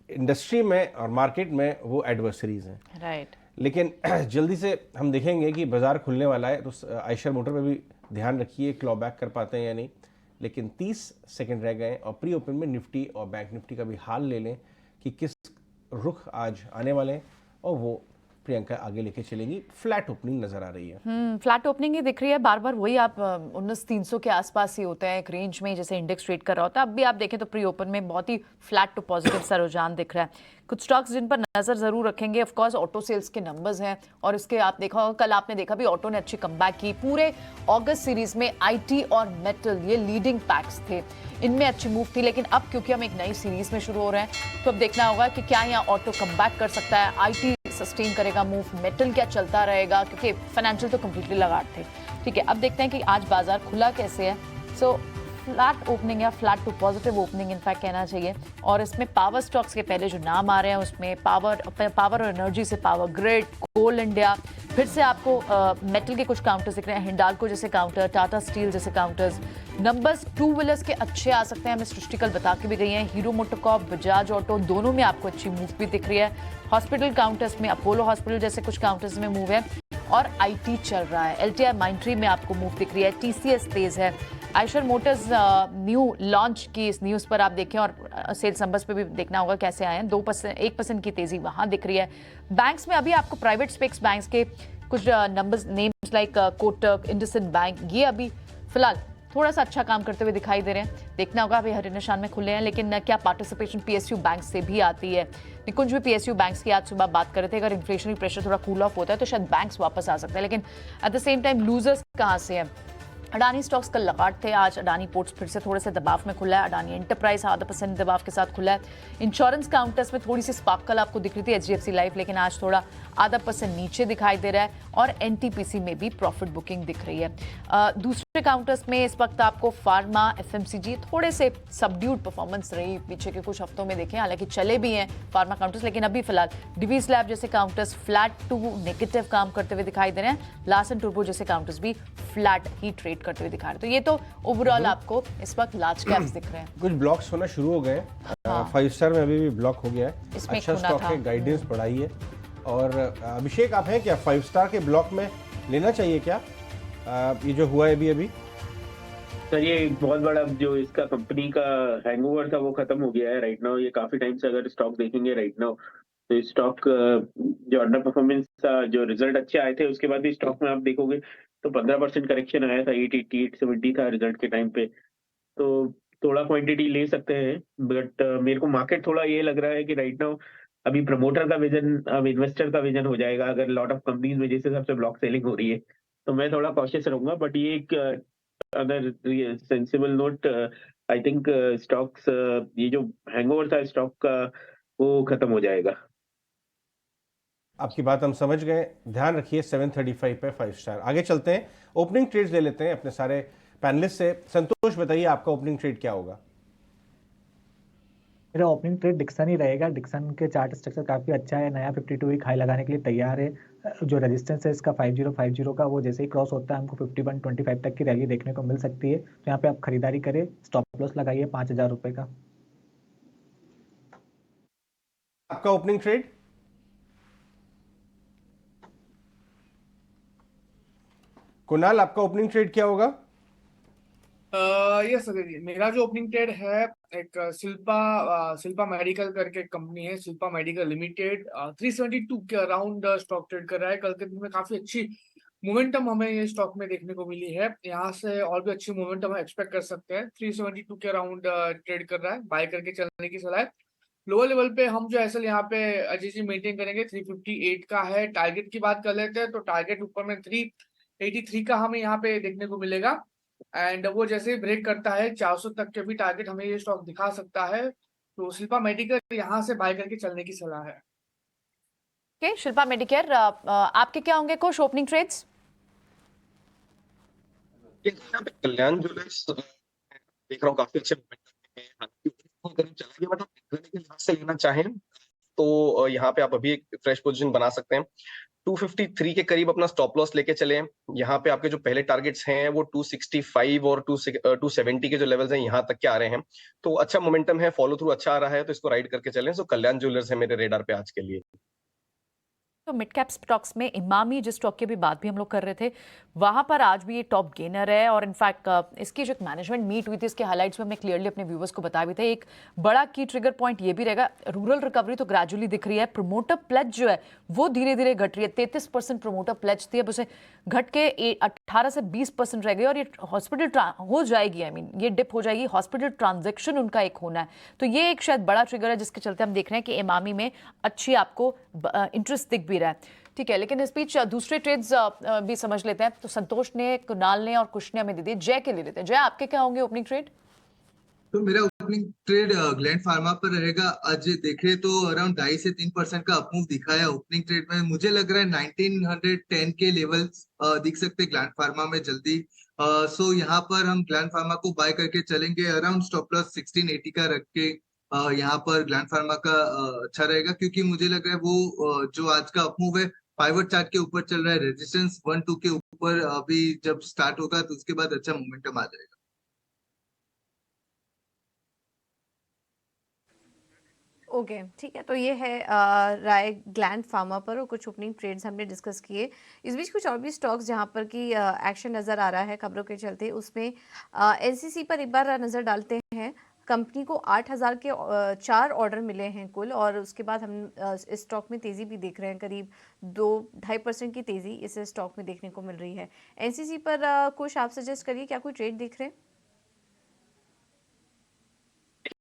इंडस्ट्री में और मार्केट में वो एडवर्सरीज हैं। राइट। लेकिन जल्दी से हम देखेंगे कि बाजार खुलने वाला है, तो आइशर मोटर पे भी ध्यान रखिए क्लॉ बैक कर पाते हैं या नहीं। लेकिन 30 सेकंड रह गए और प्री ओपन में निफ्टी और बैंक निफ्टी का भी हाल ले लें कि किस रुख आज आने वाले हैं, और वो प्रियंका आगे लेके चलेंगी। फ्लैट ओपनिंग नजर आ रही है। फ्लैट ओपनिंग ही दिख रही है बार बार, वही आप 19,300 के आसपास ही होता है एक रेंज में जैसे इंडेक्स ट्रेड कर रहा होता है। अब भी आप देखें तो प्री ओपन में बहुत ही फ्लैट टू पॉजिटिव सा रुझान दिख रहा है। कुछ स्टॉक्स जिन पर नजर जरूर रखेंगे, ऑफ कोर्स ऑटो सेल्स के नंबर्स हैं, और इसके आप देखा होगा, कल आपने देखा भी ऑटो ने अच्छी कमबैक की। पूरे अगस्त सीरीज में आईटी और मेटल ये लीडिंग पैक्स थे, इनमें अच्छी मूव थी। लेकिन अब क्योंकि हम एक नई सीरीज में शुरू हो रहे हैं, तो अब देखना होगा कि क्या यहाँ ऑटो कमबैक कर सकता है, आईटी सस्टेन करेगा मूव, मेटल क्या चलता रहेगा, क्योंकि फाइनेंशियल तो कंप्लीटली लगाट थे। ठीक है, अब देखते हैं कि आज बाजार खुला कैसे है। सो फ्लैट ओपनिंग या flat to positive opening in fact कहना चाहिए। और इसमें पावर स्टॉक्स के पहले जो नाम आ रहे हैं उसमें पावर और एनर्जी से पावर ग्रिड, कोल इंडिया, फिर से आपको मेटल के कुछ काउंटर्स दिख रहे हैं, हिंडाल्को जैसे काउंटर, टाटा स्टील जैसे काउंटर्स। नंबर्स 2 व्हीलर्स के अच्छे आ सकते हैं, हमें सृष्टिकल बता के भी गई हैं। हीरो मोटोकॉर्प, बजाज ऑटो, दोनों में आपको अच्छी मूव भी दिख रही है। हॉस्पिटल काउंटर्स में अपोलो हॉस्पिटल जैसे कुछ काउंटर्स में मूव है, और आईटी चल रहा है। एलटीआई माइंट्री में आपको मूव दिख रही है, टीसीएस तेज है। आइशर मोटर्स न्यू लॉन्च की इस न्यूज़ पर आप देखें, और सेल्स नंबर्स पे भी देखना होगा कैसे आए हैं। 1% की तेजी वहां दिख रही है। बैंक्स में अभी आपको प्राइवेट स्पेक्स बैंक्स के कुछ numbers, names like Kotak, IndusInd bank, ये अभी फिलहाल थोड़ा सा अच्छा काम करते हुए दिखाई दे रहे हैं। देखना होगा, अभी हर निशान में खुले हैं, लेकिन क्या पार्टिसिपेशन पीएसयू बैंक से भी आती है? निकुंज भी पीएसयू बैंक्स की आज सुबह बात कर रहे थे, अगर इन्फ्लेशनरी प्रेशर थोड़ा कूल ऑफ होता है तो शायद बैंक्स वापस आ सकते हैं। लेकिन at the same time losers कहाँ से हैं? अडानी स्टॉक्स कल लगाट थे, आज अडानी पोर्ट्स फिर से थोड़े से दबाव में खुला है। अडानी एंटरप्राइज 0.5% दबाव के साथ खुला है। इंश्योरेंस काउंटर्स में थोड़ी सी स्पार्क कल आपको दिख रही थी, एचडीएफसी लाइफ, लेकिन आज थोड़ा 0.5% नीचे दिखाई दे रहा है। और एनटीपीसी में भी प्रॉफिट बुकिंग दिख रही है। दूसरे काउंटर्स में इस वक्त आपको फार्मा, एफएमसीजी थोड़े से सबड्यूड परफॉर्मेंस रही पीछे के कुछ हफ्तों में, देखें हालांकि चले भी हैं फार्मा काउंटर्स, लेकिन अभी फिलहाल डिवीज लैब जैसे काउंटर्स फ्लैट टू नेगेटिव काम करते हुए दिखाई दे रहे हैं। लार्सन टूर्बो जैसे काउंटर्स भी फ्लैट ही ट्रेड करते हुए दिखा रहे हैं। तो ये तो ओवरऑल आपको इस वक्त लार्ज कैप्स दिख रहे हैं। कुछ ब्लॉक्स होना शुरू हो गए हैं। 5 स्टार में अभी भी ब्लॉक हो गया है, इसमें अच्छा खुना स्टॉक था। है, गाइडेंस बढ़ाई है। और अभिषेक, आप हैं क्या 5 स्टार के ब्लॉक में? लेना चाहिए क्या ये जो हुआ है अभी? सर, ये एक बहुत बड़ा जो इसका कंपनी का हैंगओवर था वो खत्म हो गया है राइट नाउ। ये काफी टाइम से अगर स्टॉक देखेंगे राइट नाउ, तो स्टॉक जो अंडर परफॉर्मेंस था, जो रिजल्ट अच्छे आए थे उसके बाद भी स्टॉक में आप देखोगे तो 15% करेक्शन आया था। 880, 870 था रिजल्ट के टाइम पे, तो थोड़ा क्वांटिटी ले सकते हैं। बट मेरे को मार्केट थोड़ा ये लग रहा है कि राइट नाउ अभी प्रमोटर का विजन अब इन्वेस्टर का विजन हो जाएगा, अगर लॉट ऑफ कंपनीज में जिस हिसाब से ब्लॉक सेलिंग हो रही है, तो मैं थोड़ा कॉशियस रहूंगा। बट ये एक अगर sensible note, I think stocks, ये जो हैंगओवर था स्टॉक का वो खत्म हो जाएगा। आपकी बात हम समझ गए, ध्यान रखिए 735 पे 5 स्टार। आगे चलते हैं, ओपनिंग ट्रेड्स ले लेते हैं अपने सारे पैनलिस्ट से। संतोष, बताइए आपका ओपनिंग ट्रेड क्या होगा? मेरा ओपनिंग ट्रेड डिक्सन ही रहेगा। डिक्सन के चार्ट स्ट्रक्चर काफ़ी अच्छा है, नया 52 वीक हाई लगाने के लिए तैयार है। जो रेजिस्टेंस है इसका 5050 का, वो जैसे ही क्रॉस होता है हमको 5125 तक की रैली देखने को मिल सकती है। तो यहाँ पे आप खरीदारी करें, स्टॉप लॉस लगाइए 5000 रुपये का। आपका ओपनिंग ट्रेड? कुणाल, आपका ओपनिंग ट्रेड क्या होगा? यस अजय जी, मेरा जो ओपनिंग ट्रेड है, एक शिल्पा मेडिकल करके कंपनी है, शिल्पा मेडिकल लिमिटेड, 372 के अराउंड स्टॉक ट्रेड कर रहा है। कल के दिन में काफी अच्छी मोमेंटम हमें ये स्टॉक में देखने को मिली है। यहाँ से और भी अच्छी मोमेंटम हम एक्सपेक्ट कर सकते हैं। 372 के अराउंड ट्रेड कर रहा है, बाय करके चलने की सलाह है। लोअर लेवल पे हम जो एसएल यहाँ पे अजय जी मेंटेन करेंगे, 358 का है। टारगेट की बात कर लेते हैं तो टारगेट ऊपर में 383 का हमें यहाँ पे देखने को मिलेगा। एंड वो जैसे ही ब्रेक करता है 400 तक के भी टारगेट हमें ये स्टॉक दिखा सकता है। तो शिल्पा मेडिकल यहाँ से बाय करके चलने की सलाह है। ओके, शिल्पा मेडिकेयर, आपके क्या होंगे कुछ ओपनिंग ट्रेड्स? यहाँ पे कल्याण ज्वेलर्स देख रहा हूँ काफी अच्छे मोमेंटम में है। हालांकि ऊपर करीब चला गया, बट आप एंट्री के लिहाज से लेना चाहें तो यहाँ पे आप अभी एक फ्रेश पोजीशन बना सकते हैं। 253 के करीब अपना स्टॉप लॉस लेके चले। यहाँ पे आपके जो पहले टारगेट्स हैं वो 265 और 270 के जो लेवल्स हैं यहाँ तक के आ रहे हैं। तो अच्छा मोमेंटम है, फॉलो थ्रू अच्छा आ रहा है, तो इसको राइड करके चलें। सो कल्याण ज्वेलर्स है मेरे रेडार पे आज के लिए। तो मिड कैप स्टॉक्स में इमामी, जिस स्टॉक की भी बात भी हम लोग कर रहे थे, वहां पर आज भी ये टॉप गेनर है। और इनफैक्ट इसकी जो मैनेजमेंट मीट हुई थी, इसके हाइलाइट्स में हमने क्लियरली अपने व्यूवर्स को बताया भी था। एक बड़ा की ट्रिगर पॉइंट ये भी रहेगा, रूरल रिकवरी तो ग्रेजुअली दिख रही है, प्रमोटर प्लेज जो है वो धीरे धीरे घट रही है। 33% प्रमोटर प्लेज थी, अब उसे घट के 18 से 20% रह गई। और ये हॉस्पिटल हो जाएगी, आई मीन ये डिप हो जाएगी, हॉस्पिटल ट्रांजेक्शन उनका एक होना है। तो ये एक शायद बड़ा ट्रिगर है जिसके चलते हम देख रहे हैं कि इमामी में अच्छी आपको इंटरेस्ट दिख भी रहा है। ठीक है, लेकिन इस बीच दूसरे ट्रेड्स भी समझ लेते हैं। तो संतोष ने, कुणाल ने और कुश ने हमें दे दिए। जय के ले लेते हैं। जय, आपके क्या होंगे ओपनिंग ट्रेड? तो मेरा ओपनिंग ट्रेड ग्लैंड फार्मा पर रहेगा। आज देखे तो अराउंड 2.5 से 3% का अपमूव दिखा है ओपनिंग ट्रेड में। मुझे लग रहा है 1910 के लेवल्स दिख सकते ग्लैंड फार्मा में जल्दी। सो यहाँ पर हम ग्लैंड फार्मा को बाय करके चलेंगे। अराउंड स्टॉप लॉस 1680 का रख के यहाँ पर ग्लैंड फार्मा का अच्छा रहेगा, क्योंकि मुझे लग रहा है वो जो आज का अपमूव है पाइवट चार्ट के ऊपर चल रहा है। रेजिस्टेंस 1-2 के ऊपर अभी जब स्टार्ट होगा तो उसके बाद अच्छा मोमेंटम आ जाएगा। ओके, ठीक है। तो ये है राय ग्लैंड फार्मा पर, और कुछ ओपनिंग ट्रेड्स हमने डिस्कस किए। इस बीच कुछ और भी स्टॉक्स जहां पर कि एक्शन नज़र आ रहा है खबरों के चलते, उसमें एनसीसी पर एक बार नज़र डालते हैं। कंपनी को 8000 के 4 ऑर्डर मिले हैं कुल, और उसके बाद हम इस स्टॉक में तेज़ी भी देख रहे हैं। करीब 2-2.5% की तेज़ी इस स्टॉक में देखने को मिल रही है। एनसीसी पर कुछ आप सजेस्ट करिए, क्या कोई ट्रेड दिख रहे हैं?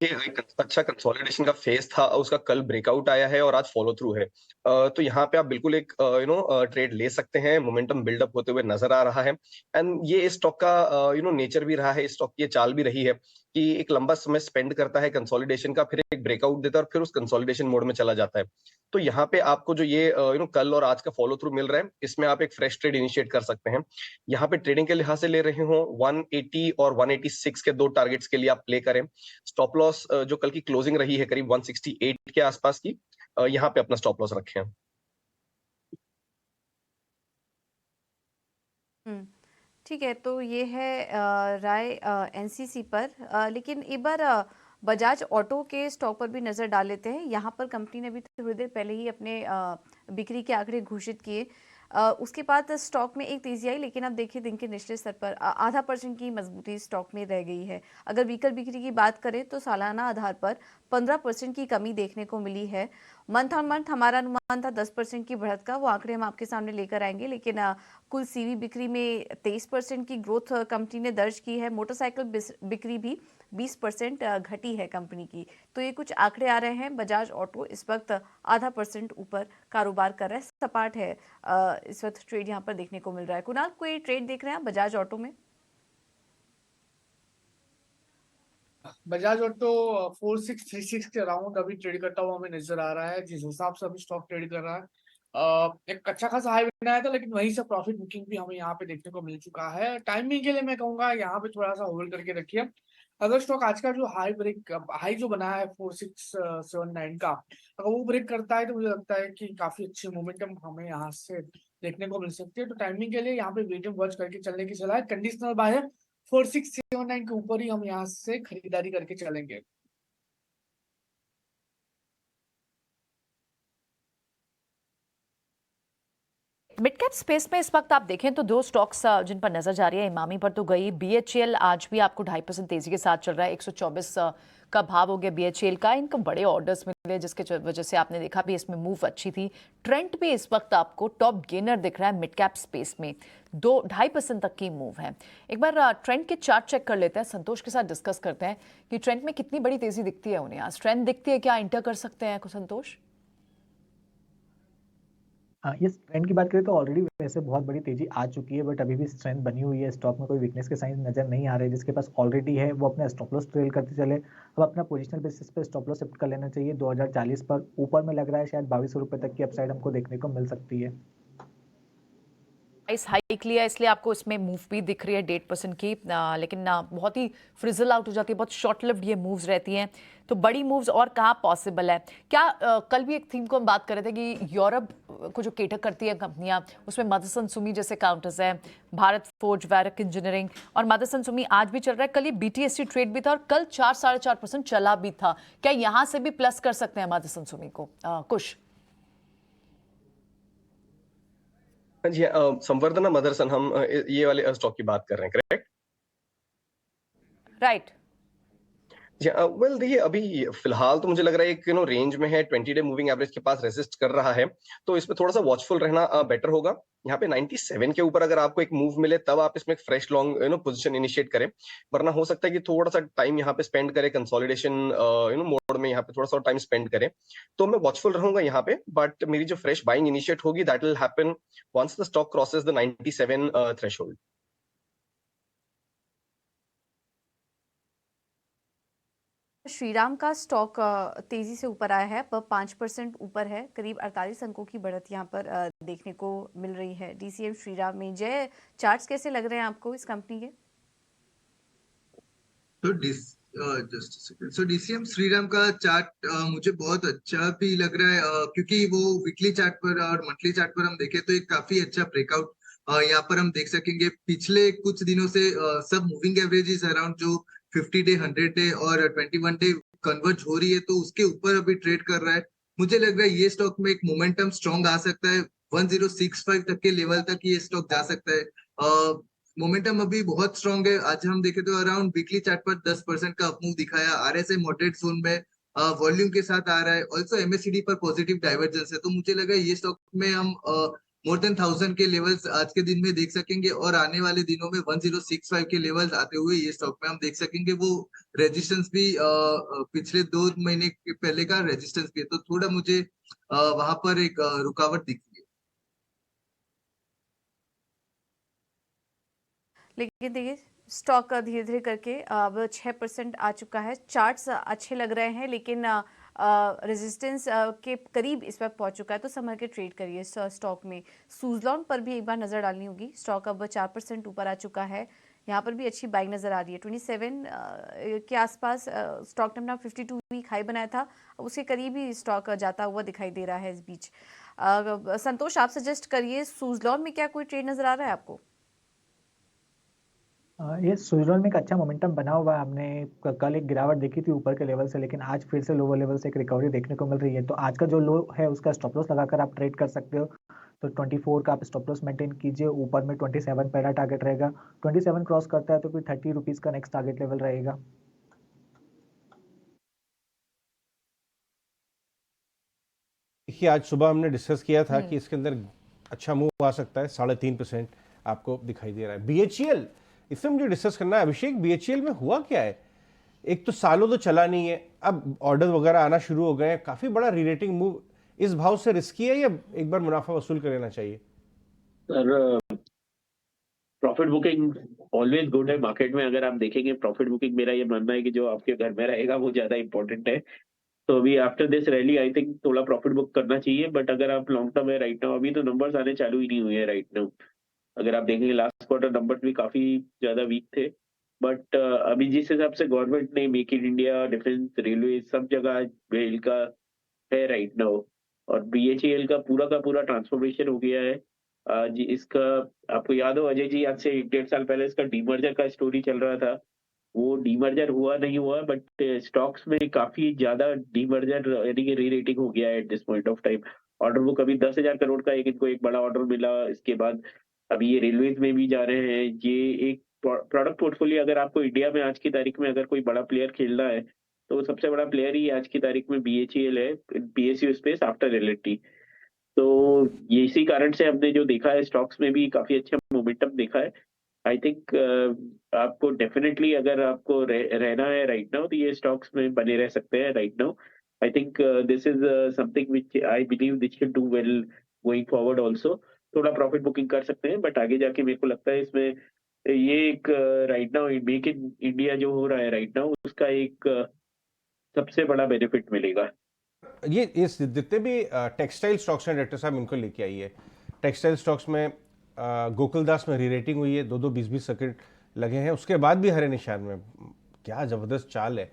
एक अच्छा कंसोलिडेशन का फेज था, उसका कल ब्रेकआउट आया है और आज फॉलो थ्रू है। तो यहाँ पे आप बिल्कुल एक ट्रेड ले सकते हैं। मोमेंटम बिल्डअप होते हुए नजर आ रहा है। एंड ये इस स्टॉक का नेचर भी रहा है, इस स्टॉक की ये चाल भी रही है कि एक लंबा समय स्पेंड करता है कंसोलिडेशन का, फिर एक ब्रेकआउट देता है और फिर उस कंसोलिडेशन मोड में चला जाता है। तो यहाँ पे आपको जो ये कल और आज का फॉलो थ्रू मिल रहा है, इसमें आप एक फ्रेश ट्रेड इनिशिएट कर सकते हैं। यहाँ पे ट्रेडिंग के लिहाज से ले रहे हो 180 और 186 के 2 टारगेट्स के लिए आप प्ले करें। स्टॉप लॉस जो कल की क्लोजिंग रही है करीब 168 के आसपास की, यहाँ पे अपना स्टॉप लॉस रखें। ठीक है। तो ये है राय एनसीसी पर। लेकिन एक बार बजाज ऑटो के स्टॉक पर भी नज़र डाल लेते हैं। यहाँ पर कंपनी ने भी थोड़ी देर पहले ही अपने बिक्री के आंकड़े घोषित किए। उसके बाद स्टॉक में एक तेजी आई, लेकिन अब देखिए दिन के निचले स्तर पर 0.5% की मजबूती स्टॉक में रह गई है। अगर व्हीकल बिक्री की बात करें तो सालाना आधार पर 15% की कमी देखने को मिली है। मंथ ऑन मंथ हमारा अनुमान था 10% की बढ़त का, वो आंकड़े हम आपके सामने लेकर आएंगे। लेकिन कुल सीवी बिक्री में 23% की ग्रोथ कंपनी ने दर्ज की है। मोटरसाइकिल बिक्री भी 20% घटी है कंपनी की। तो ये कुछ आंकड़े आ रहे हैं। बजाज ऑटो इस वक्त 0.5% ऊपर कारोबार कर रहा है, सपाट है इस वक्त ट्रेड यहाँ पर देखने को मिल रहा है। कुणाल, कोई ट्रेड देख रहे हैं आप बजाज ऑटो में? बजाज ऑटो 4636 के अराउंड अभी ट्रेड करता हुआ हमें नजर आ रहा है। जिस हिसाब से अभी स्टॉक ट्रेड कर रहा है एक अच्छा खासा हाई बनाया था, लेकिन वहीं से प्रॉफिट बुकिंग भी हमें यहाँ पे देखने को मिल चुका है। टाइमिंग के लिए मैं कहूँगा यहाँ पे थोड़ा सा होल्ड करके रखिए। अगर स्टॉक आज का जो हाई जो बनाया है 4679 का, अगर वो ब्रेक करता है तो मुझे लगता है कि काफी अच्छी मोमेंटम हमें यहाँ से देखने को मिल सकती है। तो टाइमिंग के लिए यहाँ पे वेट एंड वॉच करके चलने की सलाह है। कंडीशनल बाय है, 4679 के ऊपर ही हम यहाँ से खरीदारी करके चलेंगे। मिड कैप स्पेस में इस वक्त आप देखें तो दो स्टॉक्स जिन पर नजर जा रही है, इमामी पर तो गई, बीएचईएल आज भी आपको 2.5% तेजी के साथ चल रहा है, 124 का भाव हो गया बीएचईएल का। इनको बड़े ऑर्डर्स मिले जिसके वजह से आपने देखा भी इसमें मूव अच्छी थी। ट्रेंड भी इस वक्त आपको टॉप गेनर दिख रहा है मिड कैप स्पेस में, 2-2.5% तक की मूव है। एक बार ट्रेंड के चार्ट चेक कर लेते हैं, संतोष के साथ डिस्कस करते हैं कि ट्रेंड में कितनी बड़ी तेजी दिखती है उन्हें। आज ट्रेंड दिखती है, क्या इंटर कर सकते हैं संतोष? ये ट्रेंड की बात करें तो ऑलरेडी वैसे बहुत बड़ी तेजी आ चुकी है, बट अभी भी स्ट्रेंथ बनी हुई है। स्टॉक में कोई वीकनेस के साइन नजर नहीं आ रहे। जिसके पास ऑलरेडी है वो अपना स्टॉप लॉस ट्रेल करते चले। अब अपना पोजिशनल बेसिस पे स्टॉप लॉस शिफ्ट कर लेना चाहिए 2040 पर। ऊपर में लग रहा है शायद 2200 रुपए तक की अपसाइड हमको देखने को मिल सकती है। प्राइस हाइक लिया इसलिए आपको इसमें मूव भी दिख रही है 1.5% की, लेकिन बहुत ही फ्रिजल आउट हो जाती है, बहुत शॉर्ट लिव्ड ये मूव्स रहती हैं। तो बड़ी मूव्स और कहाँ पॉसिबल है क्या? कल भी एक थीम को हम बात कर रहे थे कि यूरोप को जो केटर करती है कंपनियां, उसमें मदरसन सुमी जैसे काउंटर्स है, भारत फोर्ज, वैरक इंजीनियरिंग और मदरसन सुमी आज भी चल रहा है। कल ये बीटीएससी ट्रेड भी था और कल 4-4.5% चला भी था। क्या यहाँ से भी प्लस कर सकते हैं मदरसन सुमी को? कुछ जी संवर्धना मदरसन, हम ये वाले स्टॉक की बात कर रहे हैं, करेक्ट? राइट। जी वेल देखिए, अभी फिलहाल तो मुझे लग रहा है एक रेंज में है, 20 डे मूविंग एवरेज के पास रेसिस्ट कर रहा है, तो इसमें थोड़ा सा वॉचफुल रहना बेटर होगा। यहाँ पे 97 के ऊपर अगर आपको एक मूव मिले तब आप इसमें एक फ्रेश लॉन्ग पोजीशन इनिशिएट करें, वरना हो सकता है कि थोड़ा सा टाइम यहाँ पे स्पेंड करें कंसोलिडेशन मोड में, यहाँ पे थोड़ा सा टाइम स्पेंड करें। तो मैं वॉचफुल रहूंगा यहाँ पे, बट मेरी जो फ्रेश बाइंग इनिशिएट होगी that will happen once the stock crosses the 97 threshold. Shriram का स्टॉक तेजी से ऊपर आया है, पर 5% ऊपर है, करीब 48 अंकों की बढ़त यहाँ पर देखने को मिल रही है डीसीएम श्रीराम में। जय, चार्ट्स कैसे लग रहे हैं आपको इस कंपनी के? तो जस्ट सेकंड, सो डीसीएम श्रीराम का चार्ट मुझे बहुत अच्छा भी लग रहा है, क्योंकि वो वीकली चार्ट पर और मंथली चार्ट पर हम देखें तो एक काफी अच्छा ब्रेकआउट यहाँ पर हम देख सकेंगे। पिछले कुछ दिनों से सब मूविंग एवरेजेस अराउंड जो 50 डे, 100 डे और 21 डे कन्वर्ज हो रही है, तो उसके ऊपर अभी ट्रेड कर रहा है। मुझे लग रहा है ये स्टॉक में एक मोमेंटम स्ट्रॉन्ग आ सकता है, 1065 तक के लेवल तक ये स्टॉक जा सकता है। मोमेंटम अभी बहुत स्ट्रॉन्ग है। आज हम देखें तो अराउंड वीकली चार्ट पर 10% का अपमूव दिखाया। आरएसआई मॉडरेट जोन में वॉल्यूम के साथ आ रहा है। ऑल्सो एमएससीडी पर पॉजिटिव डाइवर्जेंस है, तो मुझे लगा ये स्टॉक में हम मोर देन 1000 के लेवल्स आज के दिन में देख सकेंगे, और आने वाले दिनों में 1065 के लेवल्स आते हुए ये स्टॉक में हम देख सकेंगे। वो रेजिस्टेंस भी पिछले 2 महीने के पहले का रेजिस्टेंस भी है, तो थोड़ा मुझे वहां पर एक रुकावट दिखती है। लेकिन देखिए स्टॉक धीरे धीरे करके अब 6% आ चुका है। चार्ट्स अच्छे लग रहे हैं, लेकिन रेजिस्टेंस के करीब इस वक्त पहुंच चुका है, तो संभल के ट्रेड करिए स्टॉक में। सूजलॉन पर भी एक बार नज़र डालनी होगी। स्टॉक अब 4% ऊपर आ चुका है, यहाँ पर भी अच्छी बाइंग नज़र आ रही है। 27 के आसपास स्टॉक ने अपना 52 वीक हाई बनाया था, उसके करीब ही स्टॉक जाता हुआ दिखाई दे रहा है इस बीच। संतोष, आप सजेस्ट करिए, सूजलॉन में क्या कोई ट्रेड नज़र आ रहा है आपको? ये सुजलॉन में एक अच्छा मोमेंटम बना हुआ है। हमने कल एक गिरावट देखी थी ऊपर के लेवल से, लेकिन आज फिर से लोअर लेवल से एक रिकवरी देखने को मिल रही है। तो आज का जो लो है उसका स्टॉप लॉस लगाकर आप ट्रेड कर सकते हो। तो 24 का आप स्टॉप लॉस मेंटेन कीजिए। ऊपर में 27 पहला टारगेट रहेगा। 27 क्रॉस करता है तो फिर 30 रुपीज का नेक्स्ट टारगेट लेवल रहेगा। देखिए, आज सुबह हमने डिस्कस किया था कि इसके अंदर अच्छा मूव आ सकता है, 3.5% आपको दिखाई दे रहा है। बीएचईएल, इसमें मुझे डिस्कस करना है। अभिषेक, बीएचईएल में हुआ क्या है? एक तो सालों तो चला नहीं है, अब ऑर्डर वगैरह आना शुरू हो गए हैं, काफी बड़ा रीरेटिंग मूव इस भाव से रिस्की है, या एक बार मुनाफा वसूल कर लेना चाहिए? Sir, profit booking always good है मार्केट में। अगर आप देखेंगे प्रॉफिट बुकिंग, मेरा ये मानना है कि जो आपके घर में रहेगा वो ज्यादा इंपॉर्टेंट है। तो अभी after this rally I think थोड़ा प्रॉफिट बुक करना चाहिए, बट अगर आप लॉन्ग टर्म है राइट नाउ, अभी तो नंबर्स आने चालू ही नहीं हुए हैं राइट नाउ। अगर आप देखेंगे लास्ट क्वार्टर नंबर्स भी काफी ज्यादा वीक थे, बट अभी जिस हिसाब से गवर्नमेंट ने make in India, defence, railway सब जगह बेल का है राइट नाउ, और BHEL का पूरा ट्रांसफॉर्मेशन हो गया है। आज इसका आपको याद हो अजय जी, आज से 1-1.5 साल पहले इसका डीमर्जर का स्टोरी चल रहा था। वो डीमर्जर हुआ नहीं हुआ, बट स्टॉक्स में काफी ज्यादा डीमर्जर यानी कि री रेटिंग हो गया है at this point of time. Order book अभी 10,000 करोड़ का इनको एक बड़ा ऑर्डर मिला, इसके बाद अभी ये रेलवेज में भी जा रहे हैं। ये एक प्रोडक्ट पोर्टफोलियो अगर आपको इंडिया में आज की तारीख में अगर कोई बड़ा प्लेयर खेलना है तो सबसे बड़ा प्लेयर ही आज की तारीख में BHEL है, PSU स्पेस आफ्टर L&T। तो ये इसी कारण से हमने जो देखा है स्टॉक्स में भी काफी अच्छा मोमेंटम देखा है। आई थिंक आपको डेफिनेटली अगर आपको रहना है राइट नाउ तो ये स्टॉक्स में बने रह सकते हैं right now. I think this is something which I believe this should do well going forward also. थोड़ा प्रॉफिट बुकिंग कर सकते हैं, बट आगे जाके मेरे को लगता है इसमें ये एक right now make in India जो हो रहा है राइट नाउ उसका एक सबसे बड़ा बेनिफिट मिलेगा। ये इस जितने भी टेक्सटाइल स्टॉक्स हैं डायरेक्टर साहब इनको लेके आइए। टेक्सटाइल स्टॉक्स में गोकुलदास में री रेटिंग हुई है, 2-2 20-20 सर्किट लगे हैं, उसके बाद भी हरे निशान में, क्या ज़बरदस्त चाल है।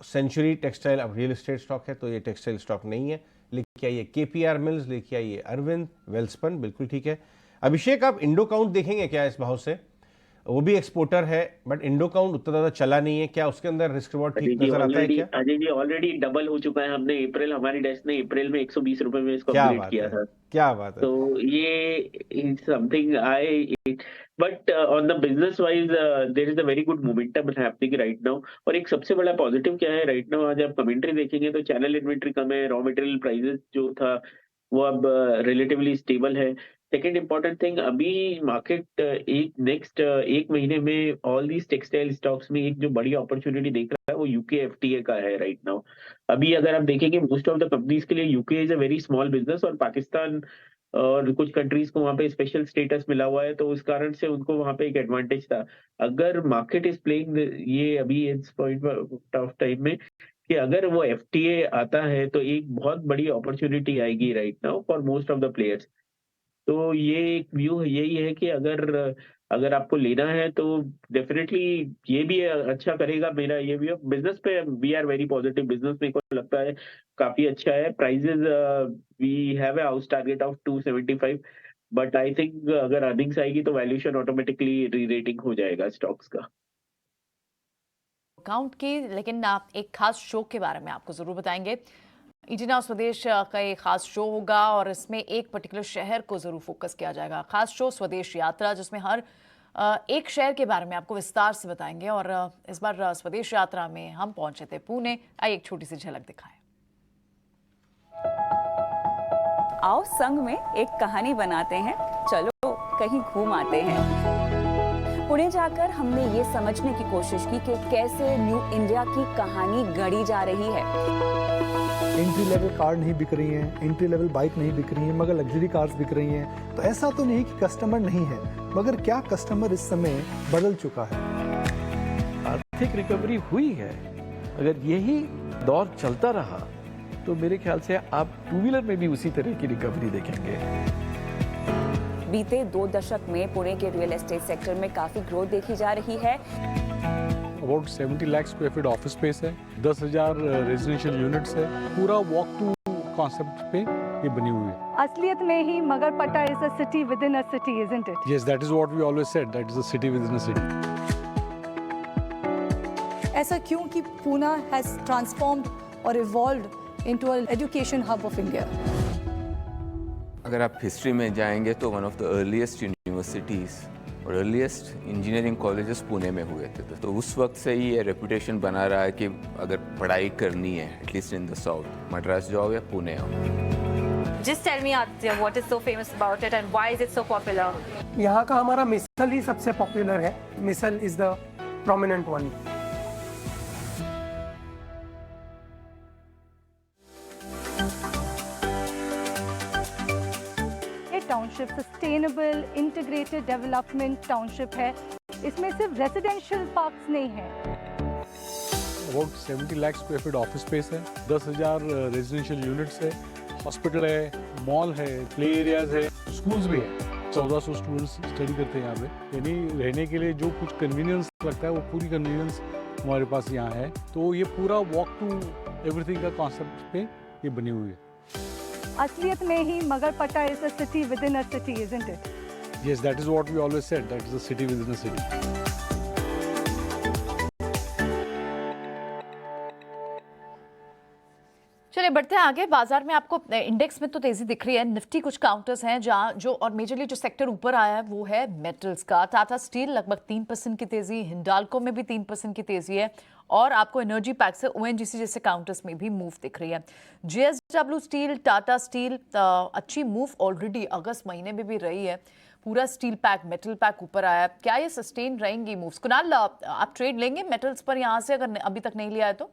सेंचुरी टेक्सटाइल अब रियल एस्टेट स्टॉक है तो ये टेक्सटाइल स्टॉक नहीं है, लेके आइए KPR मिल्स, लेके आइए अरविंद, वेल्सपन बिल्कुल ठीक है। अभिषेक आप इंडो काउंट देखेंगे क्या इस भाव से? वो भी एक्सपोर्टर है बट इंडो काउंट उतना ज्यादा चला नहीं है, क्या उसके अंदर रिस्क रिवॉर्ड ठीक नजर आता है क्या? अजय जी ऑलरेडी डबल हो चुका है। हमने हमारी डेस्क ने अप्रैल में 120 रुपए में इसको अपग्रेड किया था। क्या बात है। तो ये something but on the business wise there is a very good momentum happening right now. और एक सबसे बड़ा पॉजिटिव क्या है राइट नाउ, आज आप कमेंट्री देखेंगे तो चैनल इन्वेंट्री कम है, रॉ मटेरियल प्राइसेस जो था वो अब रिलेटिवली स्टेबल है। सेकेंड इंपॉर्टेंट थिंग, अभी मार्केट एक महीने में ऑल दीज टेक्सटाइल स्टॉक्स में एक जो बड़ी अपॉर्चुनिटी देख रहा है वो UK FTA का है राइट नाउ। अभी अगर आप देखेंगे मोस्ट ऑफ द कंपनीज के लिए UK is a very small business, और पाकिस्तान और कुछ कंट्रीज को वहाँ पे स्पेशल स्टेटस मिला हुआ है, तो उस कारण से उनको वहाँ पे एक एडवांटेज था। अगर मार्केट इज प्लेइंग ये अभी इस पॉइंट ऑफ टाइम में कि अगर वो FTA आता है तो एक बहुत बड़ी अपॉर्चुनिटी आएगी right now for most of the players. तो ये एक व्यू यही है कि अगर आपको लेना है तो डेफिनेटली ये भी अच्छा करेगा। मेरा ये व्यू बिजनेस पे, we are very positive. Business मेरे को लगता है काफी अच्छा है। Prices we have a house target of 275, but I think अगर अर्निंग्स आएगी तो वैल्यूएशन ऑटोमेटिकली री रेटिंग हो जाएगा स्टॉक्स का अकाउंट की। लेकिन एक खास शो के बारे में आपको जरूर बताएंगे। ET Now स्वदेश का एक खास शो होगा और इसमें एक पर्टिकुलर शहर को जरूर फोकस किया जाएगा। खास शो स्वदेश यात्रा, जिसमें हर एक शहर के बारे में आपको विस्तार से बताएंगे। और इस बार स्वदेश यात्रा में हम पहुंचे थे पुणे। आइए एक छोटी सी झलक दिखाएं। आओ संग में एक कहानी बनाते हैं, चलो कहीं घूम आते हैं। पुणे जाकर हमने ये समझने की कोशिश की कि कैसे न्यू इंडिया की कहानी गढ़ी जा रही है। एंट्री लेवल कार नहीं बिक रही हैं, एंट्री लेवल बाइक नहीं बिक रही हैं, मगर लग्जरी कार्स बिक रही हैं। तो ऐसा तो नहीं कि कस्टमर नहीं है, मगर क्या कस्टमर इस समय बदल चुका है? आर्थिक रिकवरी हुई है। अगर यही दौर चलता रहा तो मेरे ख्याल से आप टू व्हीलर में भी उसी तरह की रिकवरी देखेंगे। बीते 2 दशक में पुणे के रियल एस्टेट सेक्टर में काफी ग्रोथ देखी जा रही है। About 70 lakh square feet office space है, 10,000 रेजिडेंशियल यूनिट्स है, पूरा वॉक टू कॉन्सेप्ट पे ये बनी हुई है। असलियत में ही Magarpatta is a city within a city, isn't it? Yes, that is what we always said, that is a city within a city. ऐसा क्यों कि पुणे हैज ट्रांसफॉर्म्ड और evolved into a education hub of India? अगर आप history में जाएंगे तो one of the earliest universities और अर्लीस्ट इंजीनियरिंग कॉलेजेस पुणे में हुए थे। तो उस वक्त से ही ये रेपुटेशन बना रहा है कि अगर पढ़ाई करनी है at least in the south, Madras जाओ या पुणे आओ। Just tell me Aditya, what is so famous about it and why is it so popular? यहाँ का हमारा मिसल ही सबसे पॉपुलर है। Misal is the prominent one. Township sustainable integrated development township है। इसमें सिर्फ रेजिडेंशियल पार्क्स नहीं है। About 70 lakh square feet office space है, 10,000 रेजिडेंशियल यूनिट्स है, हॉस्पिटल है, मॉल है, प्ले एरियाज है, स्कूल्स भी है। 1400 स्टूडेंट्स स्टडी करते हैं यहाँ पे। यानी रहने के लिए जो कुछ कन्वीनियंस लगता है वो पूरी कन्वीनियंस हमारे पास यहाँ है। तो ये पूरा वॉक टू एवरीथिंग का कॉन्सेप्ट पे ये बनी हुई है। असलियत में ही Magarpatta is a city within a city, isn't it? Yes, that is what we always said, that is a city within a city. चलिए बढ़ते हैं आगे। बाजार में आपको इंडेक्स में तो तेजी दिख रही है, निफ्टी कुछ काउंटर्स हैं जहां जो और मेजरली जो सेक्टर ऊपर आया है वो है मेटल्स का। टाटा स्टील लगभग 3% की तेजी, हिंडाल्को में भी 3% की तेजी है और आपको एनर्जी पैक से ओएनजीसी जैसे काउंटर्स में भी मूव दिख रही है। जेएसडब्ल्यू स्टील, टाटा स्टील अच्छी मूव ऑलरेडी अगस्त महीने में भी रही है। पूरा स्टील पैक, मेटल पैक ऊपर आया है। क्या ये सस्टेन रहेंगी मूव्स? कुणाल, आप ट्रेड लेंगे मेटल्स पर यहाँ से अगर अभी तक नहीं लिया है तो?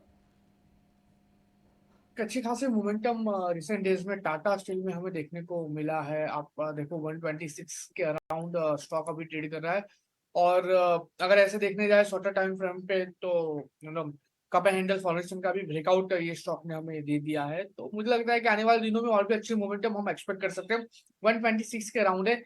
अच्छी खासी मोमेंटम रिसेंट डेज में टाटा स्टील में हमें देखने को मिला है। आप देखो 126 के अराउंड स्टॉक अभी ट्रेड कर रहा है और अगर ऐसे देखने जाए शॉर्टर टाइम फ्रेम पे तो कप एंड हैंडल फॉर्मेशन का भी ब्रेकआउट ये स्टॉक ने हमें दे दिया है। तो मुझे लगता है कि आने वाले दिनों में और भी अच्छी मोमेंटम हम एक्सपेक्ट कर सकते हैं। 126 के अराउंड है,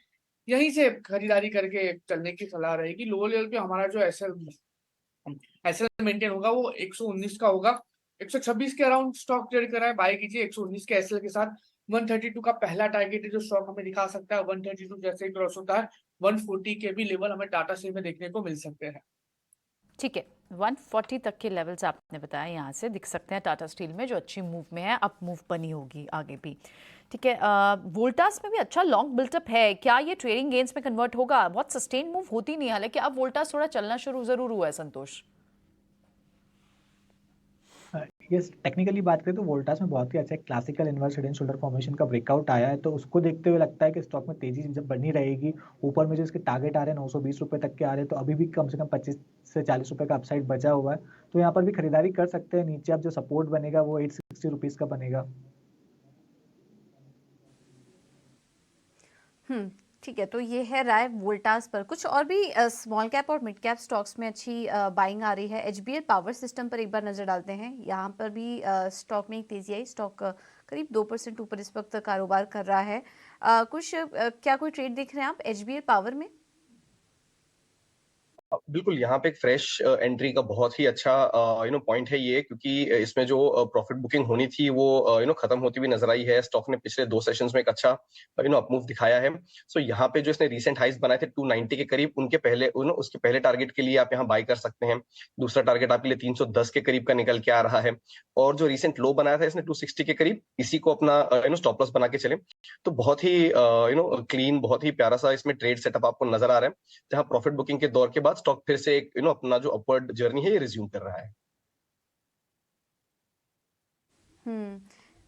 यहीं से खरीदारी करके चलने की सलाह रहेगी। लोअर लेवल पे हमारा जो एसएल मेंटेन होगा वो 119 का होगा। 126 के अराउंड स्टॉक ट्रेड कर रहा है, बाय कीजिए 119 के एसएल के साथ। 132 का पहला टारगेट है जो स्टॉक हमें दिखा सकता है। 132 जैसे ही क्रॉस होता है 140 के भी लेवल हमें टाटा स्टील में देखने को मिल सकते हैं। ठीक है, 140 तक के लेवल्स आपने बताया यहाँ से दिख सकते हैं टाटा स्टील में, जो अच्छी मूव में है। अब मूव बनी होगी आगे भी। ठीक है, वोल्टास में भी अच्छा लॉन्ग बिल्टअप है। क्या ये ट्रेडिंग गेन्स में कन्वर्ट होगा? बहुत सस्टेन मूव होती नहीं है, हालांकि अब वोल्टास थोड़ा चलना शुरू जरूर हुआ है। संतोष? यस, टेक्निकली बात करें तो वोल्टास में बहुत ही अच्छा classical inverse head and shoulder formation का ब्रेकआउट आया है, तो उसको देखते हुए लगता है कि स्टॉक में तेजी जब बनी रहेगी। ऊपर में जो इसके टारगेट आ रहे हैं 920 रुपए तक के आ रहे हैं, तो अभी भी कम से कम 25 से 40 रुपए का अपसाइड बचा हुआ है, तो यहाँ पर भी खरीदारी कर सकते हैं। नीचे अब जो सपोर्ट बनेगा वो 860 रुपीज का बनेगा। ठीक है, तो ये है राय वोल्टास पर। कुछ और भी स्मॉल कैप और मिड कैप स्टॉक्स में अच्छी बाइंग आ रही है। एचबीएल पावर सिस्टम पर एक बार नजर डालते हैं। यहाँ पर भी स्टॉक में एक तेजी आई। स्टॉक करीब 2% ऊपर इस वक्त कारोबार कर रहा है। क्या कोई ट्रेड देख रहे हैं आप एचबीएल पावर में? बिल्कुल, यहाँ पे एक फ्रेश एंट्री का बहुत ही अच्छा पॉइंट है ये, क्योंकि इसमें जो प्रॉफिट बुकिंग होनी थी वो खत्म होती हुई नजर आई है। स्टॉक ने पिछले 2 सेशंस में एक अच्छा अपमूव दिखाया है। सो यहाँ पे जो इसने रीसेंट हाइस बनाए थे 290 के करीब, उनके पहले उसके पहले टारगेट के लिए आप यहाँ बाय कर सकते हैं। दूसरा टारगेट आपके लिए 310 के करीब का निकल के आ रहा है और जो रीसेंट लो बनाया था इसने 260 के करीब, इसी को अपना स्टॉप लॉस बना के चले। तो बहुत ही क्लीन, बहुत ही प्यारा सा इसमें ट्रेड सेटअप आपको नजर आ रहा है, जहाँ प्रॉफिट बुकिंग के दौर के बाद स्टॉक फिर से एक अपना जो अपवर्ड जर्नी है ये रिज्यूम कर रहा है।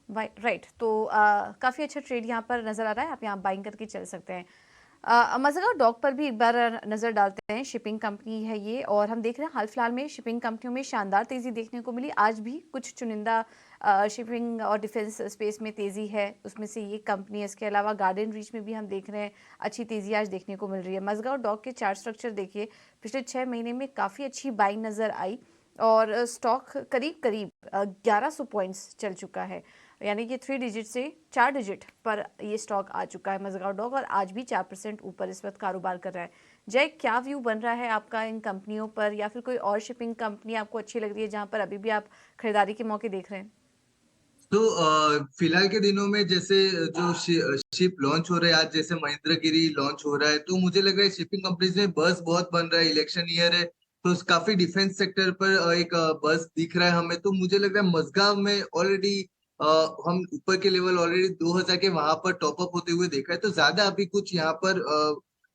राइट, तो काफी अच्छा ट्रेड यहाँ पर नजर आ रहा है। आप यहाँ बाइंग करके चल सकते हैं। मज़गाओ डॉक पर भी एक बार नजर डालते हैं। शिपिंग कंपनी है ये और हम देख रहे हैं हाल फिलहाल में शिपिंग कंपनियों में शानदार तेजी देखने को मिली। आज भी कुछ चुनिंदा शिपिंग और डिफेंस स्पेस में तेजी है, उसमें से ये कंपनी है। इसके अलावा गार्डन रीच में भी हम देख रहे हैं अच्छी तेजी आज देखने को मिल रही है। मज़गाओ डॉक के चार्ट स्ट्रक्चर देखिए, पिछले 6 महीने में काफ़ी अच्छी बाइंग नज़र आई और स्टॉक करीब करीब 1100 पॉइंट्स चल चुका है, यानी कि 3 डिजिट से 4 डिजिट पर ये स्टॉक आ चुका है मज़गाओ डॉक, और आज भी 4% ऊपर इस वक्त कारोबार कर रहा है। जय, क्या व्यू बन रहा है आपका इन कंपनियों पर, या फिर कोई और शिपिंग कंपनी आपको अच्छी लग रही है जहां पर अभी भी आप खरीदारी के मौके देख रहे हैं? तो फिलहाल के दिनों में जैसे जो शिप लॉन्च हो रहे हैं, आज जैसे महेंद्रगिरी लॉन्च हो रहा है, तो मुझे लग रहा है शिपिंग कंपनीज में बस बहुत बन रहा है। इलेक्शन ईयर है तो काफी डिफेंस सेक्टर पर एक बस दिख रहा है हमें। तो मुझे लग रहा है मज़गाओ में ऑलरेडी हम ऊपर के लेवल ऑलरेडी 2000 के वहां पर टॉप अप होते हुए देखा है, तो ज्यादा अभी कुछ यहाँ पर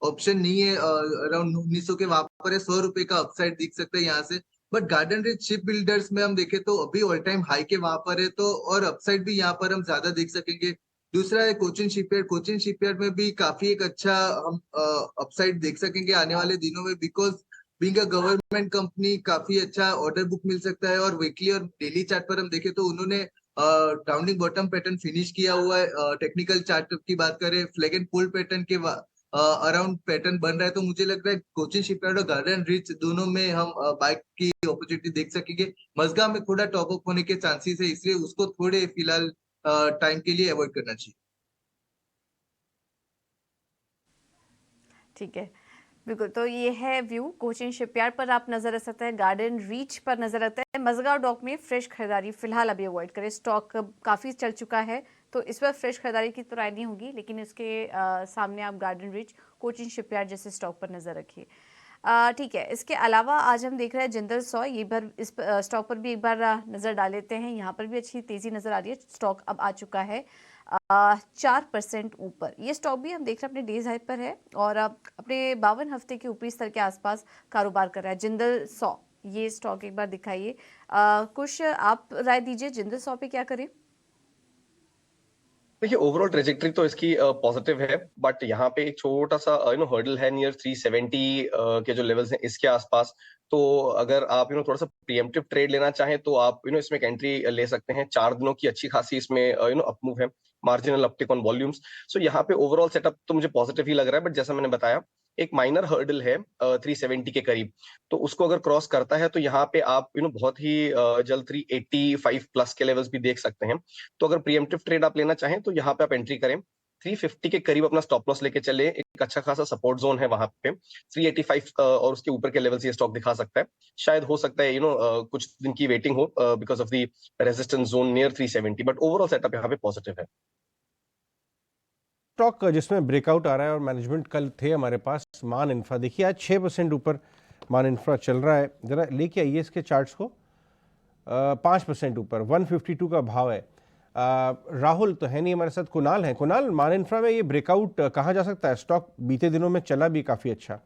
ऑप्शन नहीं है। अराउंड 1900 के वहां पर है, 100 रुपए का अपसाइड दिख सकता है यहाँ से। But garden reach ship builders में हम देखें तो अभी ऑल टाइम हाई के वहां पर है, तो और अपसाइड भी यहाँ पर हम ज्यादा देख सकेंगे। दूसरा है कोचिन शिपयार्ड। कोचिन शिपयार्ड में भी काफी एक अच्छा हम अपसाइड देख सकेंगे आने वाले दिनों में, because being a government company काफी अच्छा ऑर्डर बुक मिल सकता है। और वीकली और डेली चार्ट पर हम देखें तो उन्होंने राउंडिंग बॉटम पैटर्न फिनिश किया हुआ है। टेक्निकल चार्ट की बात करें, फ्लैग एंड पुल पैटर्न के अराउंड पैटर्न बन रहा है, तो मुझे लग रहा है कोचिन शिपयार्ड और गार्डन रिच दोनों में हम बाइक की अपॉर्चुनिटी देख सकेंगे। मजगा में थोड़ा टॉप अप होने के चांसेस है, इसलिए उसको थोड़े फिलहाल टाइम के लिए अवॉइड करना चाहिए। ठीक है, बिल्कुल। तो ये है व्यू। कोचिन शिपयार्ड पर आप नजर रख सकते हैं, गार्डन रीच पर नजर रखते हैं। मजगा डॉक में फ्रेश खरीदारी फिलहाल अभी अवॉइड करें, स्टॉक काफ़ी चल चुका है तो इस पर फ्रेश खरीदारी की तो राय नहीं होगी, लेकिन इसके सामने आप गार्डन रीच, कोचिन शिपयार्ड जैसे स्टॉक पर नजर रखिए। ठीक है, इसके अलावा आज हम देख रहे हैं जिंदल सॉ, ये बार इस स्टॉक पर भी एक बार नज़र डाल लेते हैं। यहाँ पर भी अच्छी तेज़ी नज़र आ रही है, स्टॉक अब आ चुका है 4% ऊपर। ये स्टॉक भी हम देख रहे हैं अपने डेज हाई पर है और अपने 52 हफ्ते के ऊपरी स्तर के आसपास कारोबार कर रहा है। जिंदल सॉ, ये स्टॉक एक बार दिखाइए, कुछ आप राय दीजिए, जिंदल सॉ पे क्या करें? देखिए ओवरऑल ट्रेजेक्टरी तो इसकी पॉजिटिव है, बट यहाँ पे एक छोटा सा हर्डल है नियर 370 के जो लेवल्स हैं इसके आसपास। तो अगर आप थोड़ा सा प्रीएम्प्टिव ट्रेड लेना चाहें तो आप इसमें एक एंट्री ले सकते हैं। 4 दिनों की अच्छी खासी इसमें अपमूव है, मार्जिनल अपटिक ऑन वॉल्यूम्स। सो यहाँ पे ओवरऑल सेटअप तो मुझे पॉजिटिव ही लग रहा है, बट जैसा मैंने बताया एक माइनर हर्डल है 370 के करीब, तो उसको अगर क्रॉस करता है तो यहाँ पे आप बहुत ही जल्द 385 प्लस के लेवल्स भी देख सकते हैं। तो अगर प्रीएम्प्टिव ट्रेड आप लेना चाहें तो यहाँ पे आप एंट्री करें, 350 के करीब अपना स्टॉप लॉस लेके चले, एक अच्छा खासा सपोर्ट जोन है वहां पे 385 और उसके ऊपर के लेवल्स ये स्टॉक दिखा सकता है। शायद हो सकता है कुछ दिन की वेटिंग हो because of the resistance zone near 370, but overall setup यहाँ पे पॉजिटिव है। स्टॉक जिसमें ब्रेकआउट आ रहा है और मैनेजमेंट कल थे हमारे पास, मान इंफ्रा। देखिए आज 6% ऊपर मान इंफ्रा चल रहा है, जरा लेके आइए इसके चार्ट्स को। 5% ऊपर, 152 का भाव है। राहुल तो है नहीं हमारे साथ, कुणाल है। कुणाल, मान इंफ्रा में ये ब्रेकआउट कहाँ जा सकता है? स्टॉक बीते दिनों में चला भी काफी अच्छा।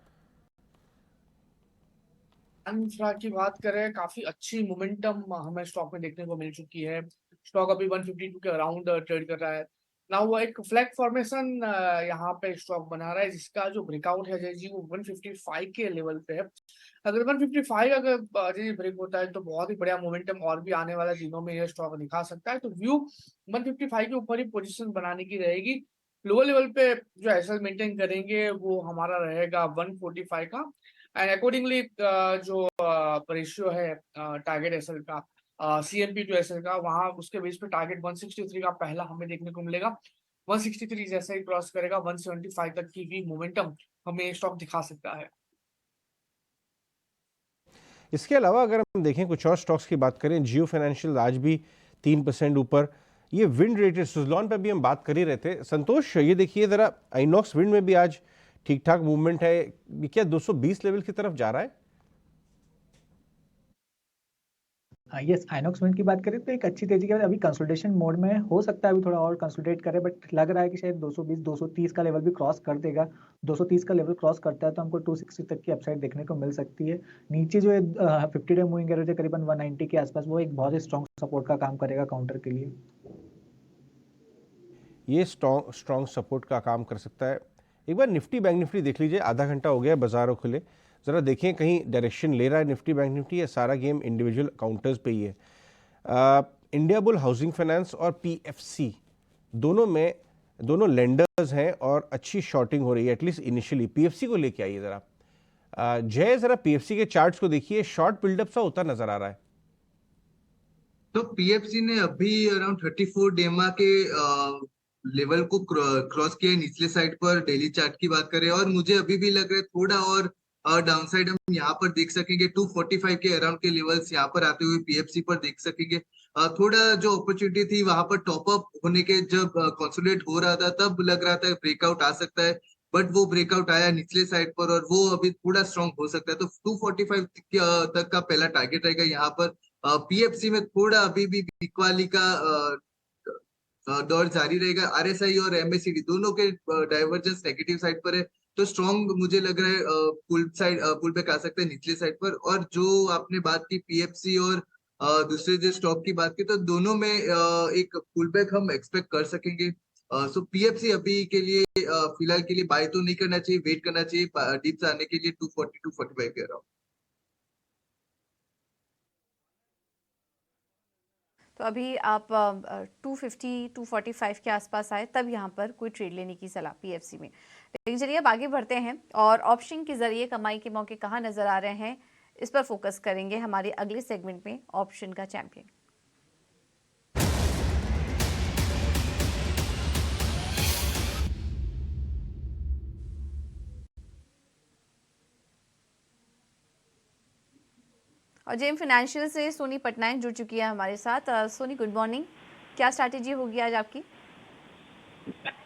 इंफ्रा की बात करें, काफी अच्छी मोमेंटम हमें स्टॉक में देखने को मिल चुकी है। स्टॉक अभी 152 के अराउंड ट्रेड कर रहा है ना। वो एक फ्लैग फॉर्मेशन यहाँ पे स्टॉक बना रहा है, जिसका जो ब्रेकआउट है अजय जी वो 155 के लेवल पे है। अगर 155 अगर अजय जी ब्रेक होता है तो बहुत ही बढ़िया मोमेंटम और भी आने वाले दिनों में ये स्टॉक दिखा सकता है। तो व्यू 155 के ऊपर ही पोजीशन बनाने की रहेगी। लोअर लेवल पे जो एसएल मेंटेन करेंगे वो हमारा रहेगा 145 का, एंड अकॉर्डिंगली जो रेशियो है टारगेट एसएल का, सीएमपी टू एसएल का, वहां उसके बेस पे टारगेट 163 का पहला हमें देखने को मिलेगा। 163 जैसे ही क्रॉस करेगा 175 तक की भी मोमेंटम हमें स्टॉक दिखा सकता है। इसके अलावा अगर हम देखें कुछ और स्टॉक्स की बात करें, जियो फाइनेंशियल आज भी 3% ऊपर। ये विंड रेटेड सुजलॉन पे भी हम बात कर ही रहे थे। संतोष, ये देखिए जरा, आइनॉक्स विंड में भी आज ठीक ठाक मूवमेंट है, क्या 220 लेवल की तरफ जा रहा है? यस, आइनॉक्स विंड की बात करें तो एक अच्छी तेजी के बाद अभी कंसोलिडेशन मोड में हो सकता है, अभी थोड़ा और कंसोलिडेट करे, बट लग रहा है कि शायद 220 230 का लेवल भी क्रॉस कर देगा। 230 का लेवल क्रॉस करता है तो हमको 260 तक की अपसाइड देखने को मिल सकती है। नीचे जो 50 डे मूविंग एवरेज है करीबन 190 के आसपास, वो एक बहुत ही स्ट्रॉन्ग सपोर्ट का काम करेगा काउंटर के लिए। ये स्ट्रॉन्ग सपोर्ट का काम कर सकता है। एक बार निफ्टी बैंक निफ्टी देख लीजिए, आधा घंटा हो गया बाजारों खुले, ज़रा देखें कहीं डायरेक्शन ले रहा है निफ्टी बैंक निफ्टी, या सारा गेम इंडिविजुअल काउंटर्स पे ही है। इंडिया बुल हाउसिंग फाइनेंस और पीएफसी दोनों लेंडर्स हैं और अच्छी शॉर्टिंग हो रही है, एटलीस्ट इनिशियली। पीएफसी को लेके आइए ज़रा, जय ज़रा पीएफसी के चार्ट्स को देखिए, शॉर्ट बिल्डअप सा होता नजर आ रहा है। तो पीएफसी ने अभी अराउंड 34 डेमा के लेवल को क्रॉस किया निचले साइड पर डेली चार्ट की बात करें, और मुझे अभी भी लग रहा है थोड़ा और डाउनसाइड हम यहाँ पर देख सकेंगे। 245 के अराउंड के लेवल्स यहाँ पर आते हुए पीएफसी पर देख सकेंगे। थोड़ा जो अपॉर्चुनिटी थी वहां पर टॉप अप होने के जब कंसोलिडेट हो रहा था तब लग रहा था ब्रेकआउट आ सकता है, बट वो ब्रेकआउट आया निचले साइड पर और वो अभी थोड़ा स्ट्रॉन्ग हो सकता है। तो 245 तक का पहला टारगेट रहेगा यहाँ पर। पीएफसी में थोड़ा अभी भी बिकवाली का दौर जारी रहेगा। आरएसआई और एमएसीडी दोनों के डाइवर्जेंस नेगेटिव साइड पर है, तो स्ट्रॉन्ग मुझे लग रहा है पुल बैक आ सकता है निचले साइड पर। और जो आपने बात की पीएफसी और दूसरे जो स्टॉक की बात की, तो दोनों में एक पुल बैक हम एक्सपेक्ट कर सकेंगे। सो पीएफसी अभी के लिए फिलहाल के लिए बाय तो नहीं करना चाहिए, वेट करना चाहिए डिप्स आने के लिए 240 245 के अराउंड। तो अभी आप 250 245 के आसपास आए तब यहाँ पर कोई ट्रेड लेने की सलाह पीएफसी में। लेकिन चलिए अब आगे बढ़ते हैं और ऑप्शन के जरिए कमाई के मौके कहाँ नजर आ रहे हैं, इस पर फोकस करेंगे हमारे अगले सेगमेंट में, ऑप्शन का चैंपियन। और जेम फाइनेंशियल से सोनी पटनायक जुड़ चुकी है हमारे साथ। Soni, good morning. क्या स्ट्रैटेजी होगी आज आपकी?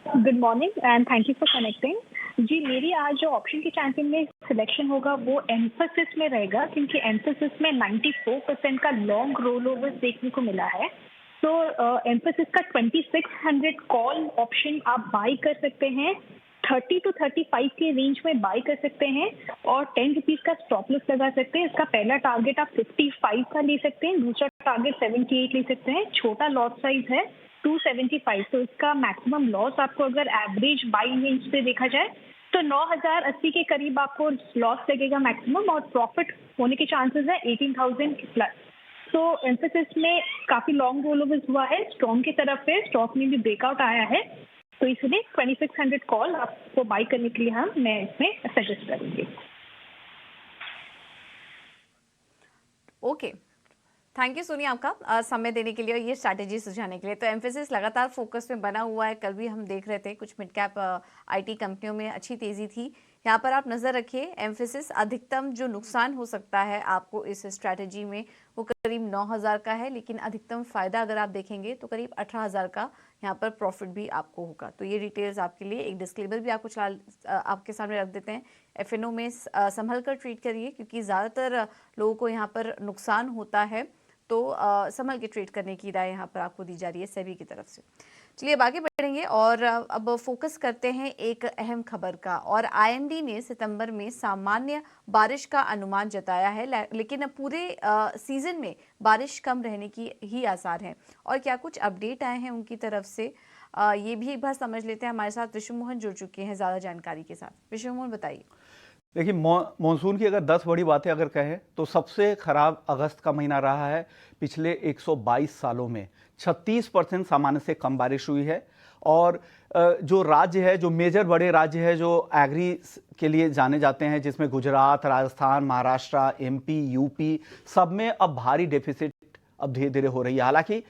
Good morning and thank you for connecting. जी, मेरी आज जो ऑप्शन के चैंपियन में सिलेक्शन होगा वो एम्फेसिस में रहेगा, क्योंकि एम्फेसिस में 94% का लॉन्ग रोल ओवर देखने को मिला है। तो एम्फेसिस का 2600 कॉल ऑप्शन आप बाई कर सकते हैं, 30 to 35 के रेंज में बाई कर सकते हैं और 10 रुपीज का स्टॉप लॉस लगा सकते हैं। इसका पहला टारगेट आप 55 का ले सकते हैं, दूसरा टारगेट 78 ले सकते हैं, छोटा लॉस साइज है 275। तो इसका मैक्सिमम लॉस आपको अगर एवरेज बाई रेंज से देखा जाए तो 9080 के करीब आपको लॉस लगेगा मैक्सिमम, और प्रॉफिट होने के चांसेस है 18,000 प्लस। तो एम्फेसिस में काफी लॉन्ग रोल ओवर हुआ है, स्ट्रॉन्ग की तरफ है, स्टॉक में भी ब्रेकआउट आया है, तो इसलिए 2600 कॉल आपको बाई करने के लिए मैं इसमें सजेस्ट करूंगी। ओके, थैंक यू सोनी आपका समय देने के लिए और ये स्ट्रैटेजी सुझाने के लिए। तो एम्फेसिस लगातार फोकस में बना हुआ है, कल भी हम देख रहे थे कुछ मिड कैप आईटी कंपनियों में अच्छी तेजी थी। यहाँ पर आप नज़र रखिए, एम्फेसिस अधिकतम जो नुकसान हो सकता है आपको इस स्ट्रैटेजी में वो करीब 9000 का है, लेकिन अधिकतम फ़ायदा अगर आप देखेंगे तो करीब 18000 का यहाँ पर प्रॉफिट भी आपको होगा। तो ये डिटेल्स आपके लिए, एक डिस्क्लेमर भी आपको आपके सामने रख देते हैं। एफएनओ में संभल कर ट्रीट करिए, क्योंकि ज़्यादातर लोगों को यहाँ पर नुकसान होता है, तो संभल के ट्रेड करने की राय यहाँ पर आपको दी जा रही है सेबी की तरफ से। चलिए अब आगे बढ़ेंगे और अब फोकस करते हैं एक अहम खबर का। और आईएमडी ने सितंबर में सामान्य बारिश का अनुमान जताया है, लेकिन पूरे सीजन में बारिश कम रहने की ही आसार हैं। और क्या कुछ अपडेट आए हैं उनकी तरफ से, ये भी एक बार समझ लेते हैं। हमारे साथ विश्व मोहन जुड़ चुके हैं ज़्यादा जानकारी के साथ। विश्व मोहन, बताइए। देखिए, मॉनसून की अगर 10 बड़ी बातें अगर कहें तो सबसे खराब अगस्त का महीना रहा है पिछले 122 सालों में। 36% सामान्य से कम बारिश हुई है। और जो राज्य है, जो मेजर बड़े राज्य है जो एग्री के लिए जाने जाते हैं, जिसमें गुजरात, राजस्थान, महाराष्ट्र, एमपी, यूपी, सब में अब भारी डेफिसिट अब धीरे धीरे हो रही है। हालांकि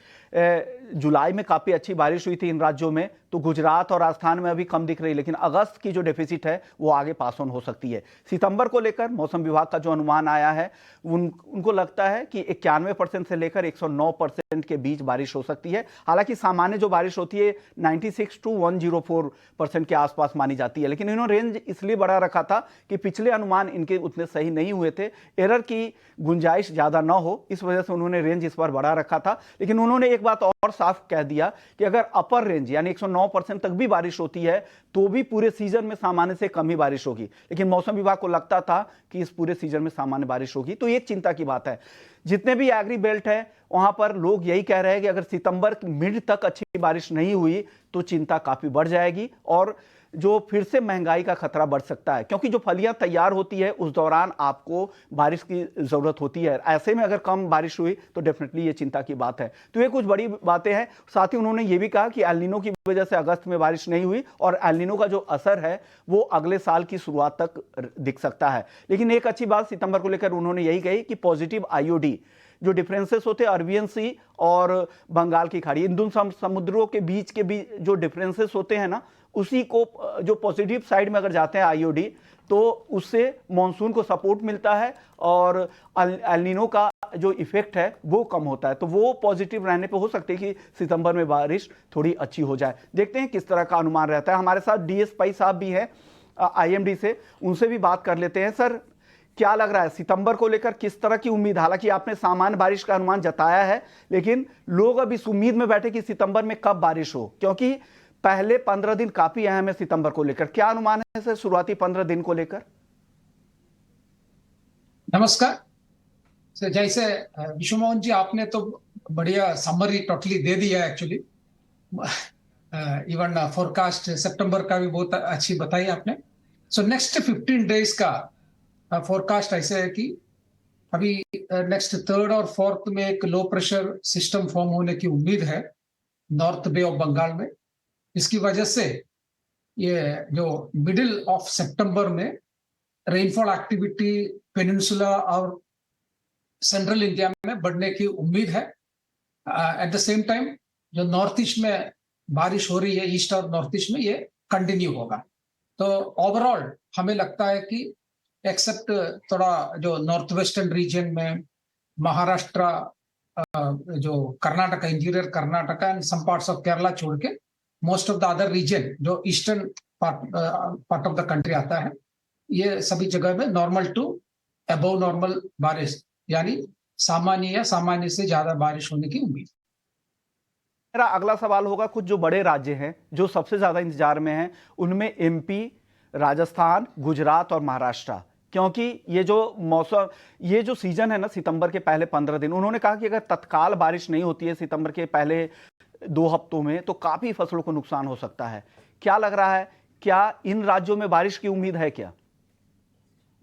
जुलाई में काफ़ी अच्छी बारिश हुई थी इन राज्यों में, तो गुजरात और राजस्थान में अभी कम दिख रही है, लेकिन अगस्त की जो डेफिसिट है वो आगे पास ऑन हो सकती है। सितंबर को लेकर मौसम विभाग का जो अनुमान आया है उनको लगता है कि 91% से लेकर 109% के बीच बारिश हो सकती है। हालांकि सामान्य जो बारिश होती है 96 to 104% के आसपास मानी जाती है, लेकिन इन्होंने रेंज इसलिए बढ़ा रखा था कि पिछले अनुमान इनके उतने सही नहीं हुए थे, एरर की गुंजाइश ज़्यादा न हो, इस वजह से उन्होंने रेंज इस बार बढ़ा रखा था। लेकिन उन्होंने एक बात और साफ कह दिया कि अगर अपर रेंज यानी 109% तक भी बारिश होती है तो भी पूरे सीजन में सामान्य से कम ही बारिश होगी। लेकिन मौसम विभाग को लगता था कि इस पूरे सीजन में सामान्य बारिश होगी, तो एक चिंता की बात है। जितने भी एग्री बेल्ट है वहां पर लोग यही कह रहे हैं कि अगर सितंबर मिड तक अच्छी बारिश नहीं हुई तो चिंता काफी बढ़ जाएगी और जो फिर से महंगाई का खतरा बढ़ सकता है, क्योंकि जो फलियां तैयार होती है उस दौरान आपको बारिश की जरूरत होती है। ऐसे में अगर कम बारिश हुई तो डेफिनेटली ये चिंता की बात है। तो ये कुछ बड़ी बातें हैं। साथ ही उन्होंने ये भी कहा कि एल नीनो की वजह से अगस्त में बारिश नहीं हुई और एल नीनो का जो असर है वो अगले साल की शुरुआत तक दिख सकता है। लेकिन एक अच्छी बात सितंबर को लेकर उन्होंने यही कही कि पॉजिटिव आईओडी जो डिफरेंसेस होते हैं अरबियन सी और बंगाल की खाड़ी, इन दोनों समुद्रों के बीच जो डिफरेंसेस होते हैं ना, उसी को जो पॉजिटिव साइड में अगर जाते हैं आईओडी तो उससे मॉनसून को सपोर्ट मिलता है और एल नीनो का जो इफेक्ट है वो कम होता है। तो वो पॉजिटिव रहने पे हो सकती है कि सितंबर में बारिश थोड़ी अच्छी हो जाए। देखते हैं किस तरह का अनुमान रहता है। हमारे साथ डीएस पई साहब भी हैं आईएमडी से, उनसे भी बात कर लेते हैं। सर, क्या लग रहा है सितंबर को लेकर, किस तरह की उम्मीद? हालांकि आपने सामान्य बारिश का अनुमान जताया है, लेकिन लोग अब इस उम्मीद में बैठे कि सितंबर में कब बारिश हो, क्योंकि पहले 15 दिन काफी अहम है सितंबर को लेकर। क्या अनुमान है सर शुरुआती 15 दिन को लेकर? नमस्कार सर, जैसे विश्व मोहन जी आपने तो बढ़िया समरी टोटली दे दिया एक्चुअली। इवन फोरकास्ट सितंबर का भी बहुत अच्छी बताई आपने। सो नेक्स्ट 15 डेज का फोरकास्ट ऐसे है कि अभी नेक्स्ट 3rd और 4th में एक लो प्रेशर सिस्टम फॉर्म होने की उम्मीद है नॉर्थ बे ऑफ बंगाल में। इसकी वजह से ये जो मिडिल ऑफ सितंबर में रेनफॉल एक्टिविटी पेनिनसुला और सेंट्रल इंडिया में बढ़ने की उम्मीद है। एट द सेम टाइम जो नॉर्थ ईस्ट में बारिश हो रही है, ईस्ट और नॉर्थ ईस्ट में, ये कंटिन्यू होगा। तो ओवरऑल हमें लगता है कि एक्सेप्ट थोड़ा जो नॉर्थ वेस्टर्न रीजन में महाराष्ट्र, जो Karnataka, interior Karnataka and some parts of Kerala छोड़ के most of the other region जो eastern part of the country आता है, ये सभी जगह में नॉर्मल टू अबव नॉर्मल बारिश, यानी सामान्य या सामान्य से ज्यादा बारिश होने की उम्मीद। मेरा अगला सवाल होगा, कुछ जो बड़े राज्य हैं जो सबसे ज्यादा इंतजार में हैं, उनमें एमपी, राजस्थान, गुजरात और महाराष्ट्र, क्योंकि ये जो मौसम, ये जो सीजन है ना, सितंबर के पहले 15 दिन, उन्होंने कहा कि अगर तत्काल बारिश नहीं होती है सितंबर के पहले 2 हफ्तों में तो काफी फसलों को नुकसान हो सकता है। क्या लग रहा है, क्या इन राज्यों में बारिश की उम्मीद है क्या?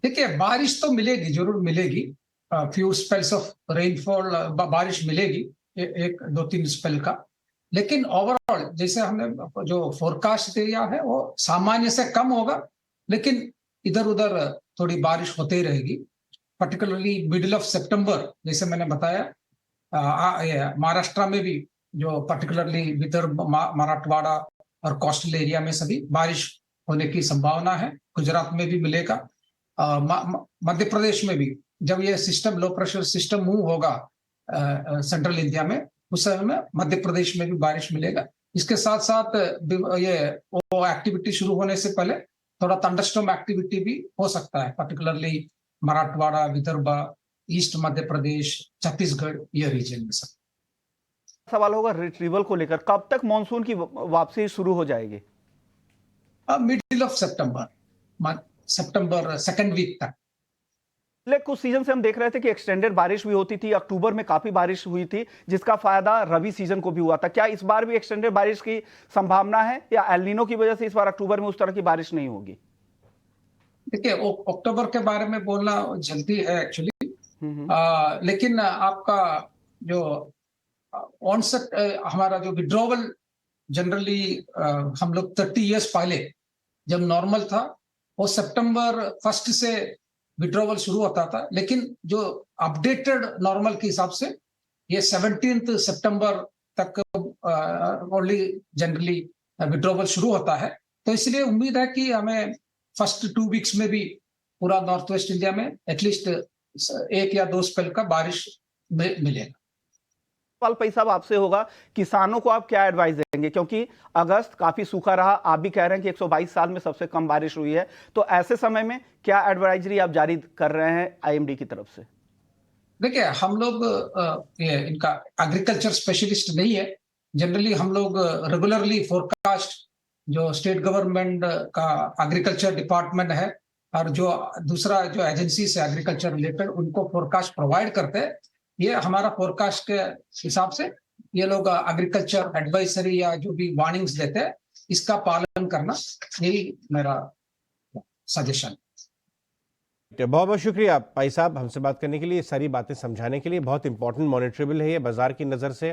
देखिए, बारिश तो मिलेगी, जरूर मिलेगी। फ्यू स्पेल्स ऑफ रेनफॉल, बारिश मिलेगी, एक 2-3 स्पेल का। लेकिन ओवरऑल जैसे हमने जो फोरकास्ट दिया है वो सामान्य से कम होगा, लेकिन इधर उधर थोड़ी बारिश होती रहेगी। पर्टिकुलरली मिडिल ऑफ सितंबर, जैसे मैंने बताया, महाराष्ट्र में भी जो पर्टिकुलरली विदर्भ, मराठवाड़ा और कोस्टल एरिया में सभी बारिश होने की संभावना है। गुजरात में भी मिलेगा। मध्य प्रदेश में भी जब ये system, low pressure system move होगा सेंट्रल इंडिया में, उस समय में मध्य प्रदेश में भी बारिश मिलेगा। इसके साथ साथ ये वो एक्टिविटी शुरू होने से पहले थोड़ा थंडरस्टॉर्म एक्टिविटी भी हो सकता है, पर्टिकुलरली मराठवाड़ा, विदर्भ, ईस्ट मध्य प्रदेश, छत्तीसगढ़, ये रीजन में सब। सवाल होगा रिट्रीवल को लेकर, कब तक मॉनसून की वापसी शुरू हो जाएगी? मिडिल ऑफ सितंबर सेकेंड वीक तक। कुछ सीजन से हम देख रहे थे कि एक्सटेंडेड बारिश भी होती थी, अक्टूबर में काफी बारिश हुई थी, जिसका फायदा रबी सीजन को भी हुआ था। क्या इस बार भी एक्सटेंडेड बारिश की संभावना है, या एल नीनो की वजह से इस बार अक्टूबर में उस तरह की बारिश नहीं होगी? देखिए, अक्टूबर के बारे में बोलना जल्दी है एक्चुअली, लेकिन आपका जो ऑनसेट, हमारा जो विड्रॉवल जनरली हम लोग 30 इयर्स पहले जब नॉर्मल था, वो सितंबर 1 से विड्रॉवल शुरू होता था, लेकिन जो अपडेटेड नॉर्मल के हिसाब से ये 17 सितंबर तक ओनली जनरली विड्रॉवल शुरू होता है। तो इसलिए उम्मीद है कि हमें फर्स्ट 2 वीक्स में भी पूरा नॉर्थ वेस्ट इंडिया में एटलीस्ट 1 या 2 स्पेल का बारिश मिलेगा। पाल साहब, आपसे होगा, किसानों को आप क्या एडवाइस देंगे, क्योंकि अगस्त काफी सूखा रहा, आप भी कह रहे हैं कि 122 साल में सबसे कम बारिश हुई है, तो ऐसे समय में क्या एडवाइजरी आप जारी कर रहे हैं आईएमडी की तरफ से? देखिए, हम लोग इनका एग्रीकल्चर स्पेशलिस्ट नहीं है। जनरली हम लोग रेगुलरली फोरकास्ट जो स्टेट गवर्नमेंट का एग्रीकल्चर डिपार्टमेंट है और जो दूसरा जो एजेंसी से एग्रीकल्चर रिलेटेड, उनको फोरकास्ट प्रोवाइड करते हैं। ये हमारा फोरकास्ट के हिसाब से ये लोग एग्रीकल्चर एडवाइजरी या जो भी वार्निंग्स देते हैं, इसका पालन करना, यही मेरा सजेशन। बहुत बहुत शुक्रिया भाई साहब हमसे बात करने के लिए, सारी बातें समझाने के लिए। बहुत इंपॉर्टेंट मॉनिटरेबल है ये बाजार की नज़र से।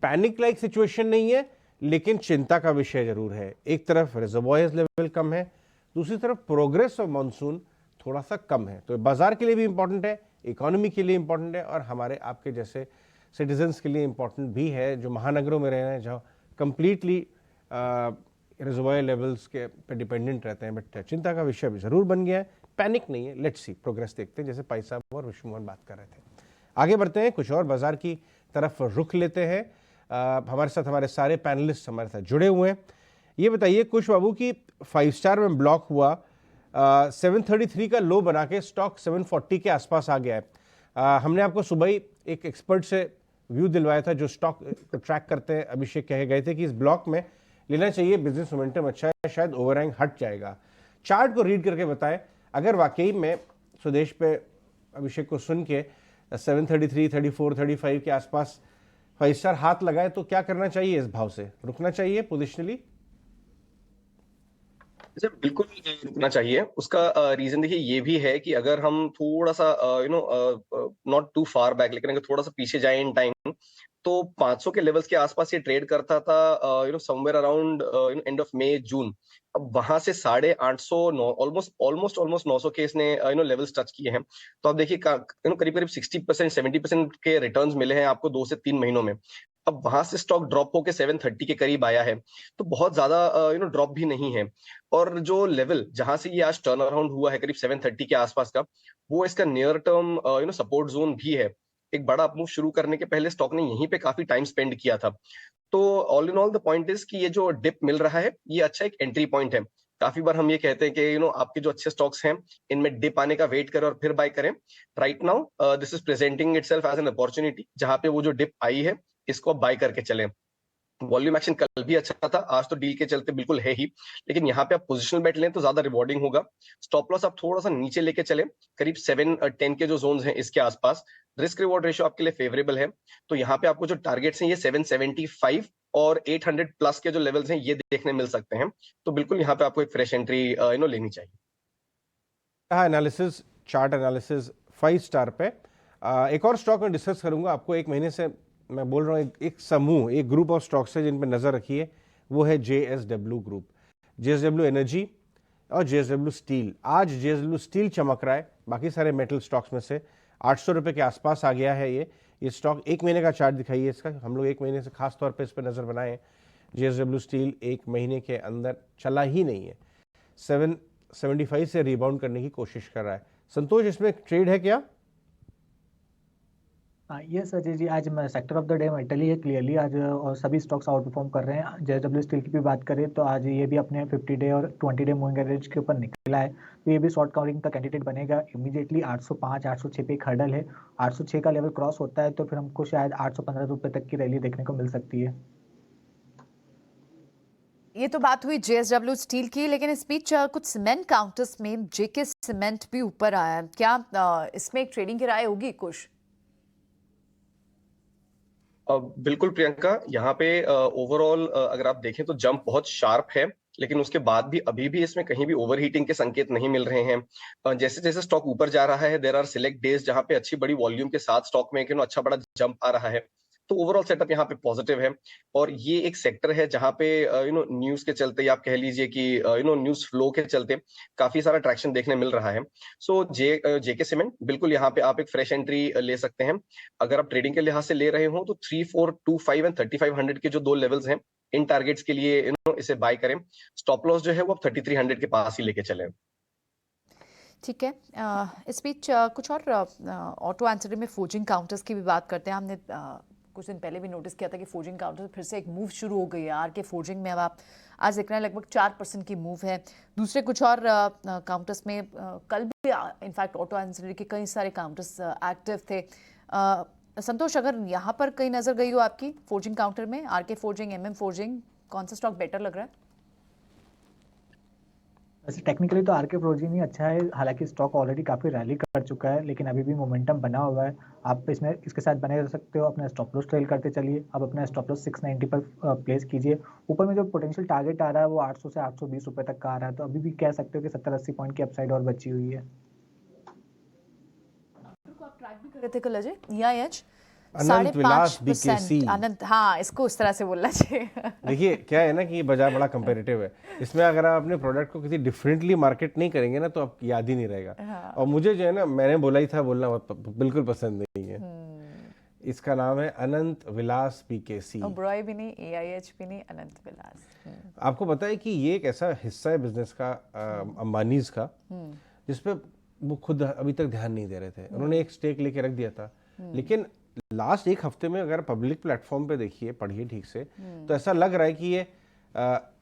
पैनिक लाइक सिचुएशन नहीं है, लेकिन चिंता का विषय जरूर है। एक तरफ रिजर्वॉयर्स लेवल कम है, दूसरी तरफ प्रोग्रेस ऑफ मानसून थोड़ा सा कम है। तो बाजार के लिए भी इंपॉर्टेंट है, इकोनॉमी के लिए इंपॉर्टेंट है, और हमारे आपके जैसे सिटीजन्स के लिए इंपॉर्टेंट भी है, जो महानगरों में रह रहे हैं, जहाँ कंप्लीटली रिजर्वॉयर लेवल्स के पे डिपेंडेंट रहते हैं। बट चिंता का विषय भी ज़रूर बन गया है। पैनिक नहीं है, लेट्स सी, प्रोग्रेस देखते हैं, जैसे पाई साहब और विष्णुमोहन बात कर रहे थे। आगे बढ़ते हैं, कुछ और बाजार की तरफ रुख लेते हैं। हमारे साथ हमारे सारे पैनलिस्ट हमारे साथ जुड़े हुए हैं। ये बताइए कुश बाबू की 5 स्टार में ब्लॉक हुआ, 733 का लो बना के स्टॉक 740 के आसपास आ गया है। हमने आपको सुबह ही एक एक्सपर्ट से व्यू दिलवाया था जो स्टॉक को ट्रैक करते हैं, अभिषेक कहे गए थे कि इस ब्लॉक में लेना चाहिए, बिजनेस मोमेंटम अच्छा है, शायद ओवरहैंग हट जाएगा। चार्ट को रीड करके बताएं, अगर वाकई में स्वदेश पे अभिषेक को सुन के 733, 34, 35 के आसपास 5 स्टार हाथ लगाए तो क्या करना चाहिए? इस भाव से रुकना चाहिए पोजिशनली? बिल्कुल रुकना चाहिए। उसका रीजन देखिए ये भी है कि अगर हम थोड़ा सा नॉट टू फार बैक, लेकिन अगर थोड़ा सा पीछे जाए इन टाइम, तो 500 के लेवल्स के आसपास ये ट्रेड करता था somewhere around end of May June. अब वहां से 850 ऑलमोस्ट 900 के इसने लेवल्स टच किए हैं। तो आप देखिए करीब 60% 70% के रिटर्न्स मिले हैं आपको 2 से 3 महीनों में। अब वहां से स्टॉक ड्रॉप होके 730 के करीब आया है, तो बहुत ज्यादा ड्रॉप भी नहीं है। और जो लेवल जहां से ये आज टर्न अराउंड हुआ है करीब 730 के आसपास का, वो इसका नियर टर्म सपोर्ट जोन भी है। एक बड़ा अपमूव शुरू करने के पहले स्टॉक ने यहीं पे काफी टाइम स्पेंड किया था। तो all in all the point is कि ये जो डिप मिल रहा है ये अच्छा एक एंट्री पॉइंट है। काफी बार हम ये कहते हैं कि आपके जो अच्छे स्टॉक्स हैं इनमें डिप आने का वेट करें और फिर बाय करें। Right now this is presenting itself as an opportunity, जहां पे वो जो डिप आई है इसको आप बाय करके चलें। वॉल्यूम एक्शन कल भी अच्छा था, आज तो डील के चलते बिल्कुल है ही, लेकिन यहाँ पे आप पोजिशनल बेट लें तो ज्यादा रिवॉर्डिंग होगा। स्टॉप लॉस आप थोड़ा सा नीचे लेके चलें, करीब 7-10 के जो जोन्स हैं इसके आसपास। रिस्क रिवॉर्ड रेशियो आपके लिए फेवरेबल है, तो यहाँ पे आपको जो टारगेट्स हैं ये 775 और 800 प्लस के जो लेवल्स हैं ये देखने मिल सकते हैं। तो बिल्कुल यहाँ पे आपको एक फ्रेश एंट्री लेनी चाहिए। एनालिसिस, चार्ट एनालिसिस 5 स्टार पे एक और स्टॉक में डिस्कस करूंगा। आपको एक महीने से मैं बोल रहा हूँ एक समूह, एक ग्रुप ऑफ स्टॉक्स है जिन पर नजर रखिए, वो है JSW ग्रुप, JSW एनर्जी और JSW स्टील। आज JSW स्टील चमक रहा है, बाकी सारे मेटल स्टॉक्स में से 800 रुपये के आसपास आ गया है ये स्टॉक। एक महीने का चार्ट दिखाइए इसका, हम लोग एक महीने से खास तौर पे इस पर नज़र बनाए। JSW स्टील एक महीने के अंदर चला ही नहीं है, 775 से रिबाउंड करने की कोशिश कर रहा है। संतोष, इसमें ट्रेड है क्या? यस अजय जी, आज sector of the day metal ही है क्लियरली आज, और सभी स्टॉक्स आउट परफॉर्म कर रहे हैं। JSW स्टील की भी बात करें तो आज ये भी अपने 50 डे और 20 डे मूविंग एवरेज के ऊपर निकला है, तो ये भी शॉर्ट कवरिंग का कैंडिडेट बनेगा। इमीडिएटली 805 806 पे एक हर्डल है, 806 का लेवल क्रॉस होता है तो फिर हमको शायद 815 रुपये तक की रैली देखने को मिल सकती है। ये तो बात हुई JSW स्टील की, लेकिन इस बीच कुछ सीमेंट काउंटर्स में JK सीमेंट भी ऊपर आया है। क्या इसमें एक ट्रेडिंग की राय होगी कुछ? बिल्कुल प्रियंका, यहाँ पे ओवरऑल अगर आप देखें तो जंप बहुत शार्प है, लेकिन उसके बाद भी अभी भी इसमें कहीं भी ओवरहीटिंग के संकेत नहीं मिल रहे हैं। जैसे जैसे स्टॉक ऊपर जा रहा है, देयर आर सिलेक्ट डेज जहाँ पे अच्छी बड़ी वॉल्यूम के साथ स्टॉक में अच्छा बड़ा जंप आ रहा है। तो ओवरऑल सेटअप यहाँ पे पॉजिटिव है, और ये एक सेक्टर है जहाँ पे न्यूज के चलते, या आप कह लीजिए कि न्यूज फ्लो के चलते काफी सारा ट्रैक्शन देखने मिल रहा है। सो JK सीमेंट बिल्कुल यहाँ पे आप एक फ्रेश एंट्री ले सकते हैं। अगर आप ट्रेडिंग के लिहाज से ले रहे हो तो 3425 एंड 3500 के जो 2 लेवल्स हैं, इन टारगेट्स के लिए इसे बाय करें। स्टॉप लॉस जो है वो आप 3300 के पास ही लेके चले। ठीक है, इस बीच कुछ और ऑटो एंसिलरी में फोर्जिंग काउंटर्स की भी बात करते हैं। हमने कुछ दिन पहले भी नोटिस किया था कि फोर्जिंग काउंटर फिर से एक मूव शुरू हो गई है। RK फोर्जिंग में अब आप आज देख रहे हैं लगभग 4% की मूव है। दूसरे कुछ और काउंटर्स में कल भी इनफैक्ट ऑटो एंसिलरी के कई सारे काउंटर्स एक्टिव थे। संतोष, अगर यहाँ पर कहीं नजर गई हो आपकी फोर्जिंग काउंटर में, RK फोर्जिंग, MM फोर्जिंग, कौन सा स्टॉक बेटर लग रहा है? वैसे टेक्निकली तो RK फोर्जिंग ही अच्छा है, हालांकि स्टॉक ऑलरेडी काफी रैली कर चुका है, लेकिन अभी भी मोमेंटम बना हुआ है। आप इसमें इसके साथ बने रह सकते हो, अपना स्टॉप लॉस ट्रेल करते चलिए। अब अपना स्टॉप लॉस 690 पर प्लेस कीजिए। ऊपर में जो पोटेंशियल टारगेट आ रहा है वो 800 से 820 रुपए तक का आ रहा है, तो अभी भी कह सकते हो कि 70-80 पॉइंट की अपसाइड और बची हुई है। आप ट्रैक भी कर रहे थे कल अजय, EIH अनंत विलास BKC। अनंत, हाँ, इसको उस तरह से बोलना चाहिए। देखिए क्या है ना कि ये बाजार बड़ा कंपेरेटिव है, इसमें अगर आप अपने प्रोडक्ट को किसी डिफरेंटली मार्केट नहीं करेंगे ना तो आपको याद ही नहीं रहेगा। हाँ। और मुझे जो है ना, मैंने बोला ही था, बोलना बिल्कुल पसंद नहीं है। इसका नाम है अनंत विलास BKC। ब्रॉय भी नहीं, EIH भी नहीं, अनंत विलास। आपको पता है कि ये एक ऐसा हिस्सा है बिजनेस का, अंबानीज का, जिसपे वो खुद अभी तक ध्यान नहीं दे रहे थे। उन्होंने एक स्टेक लेके रख दिया था, लेकिन लास्ट एक हफ्ते में अगर पब्लिक प्लेटफॉर्म पे देखिए, पढ़िए ठीक से, तो ऐसा लग रहा है कि ये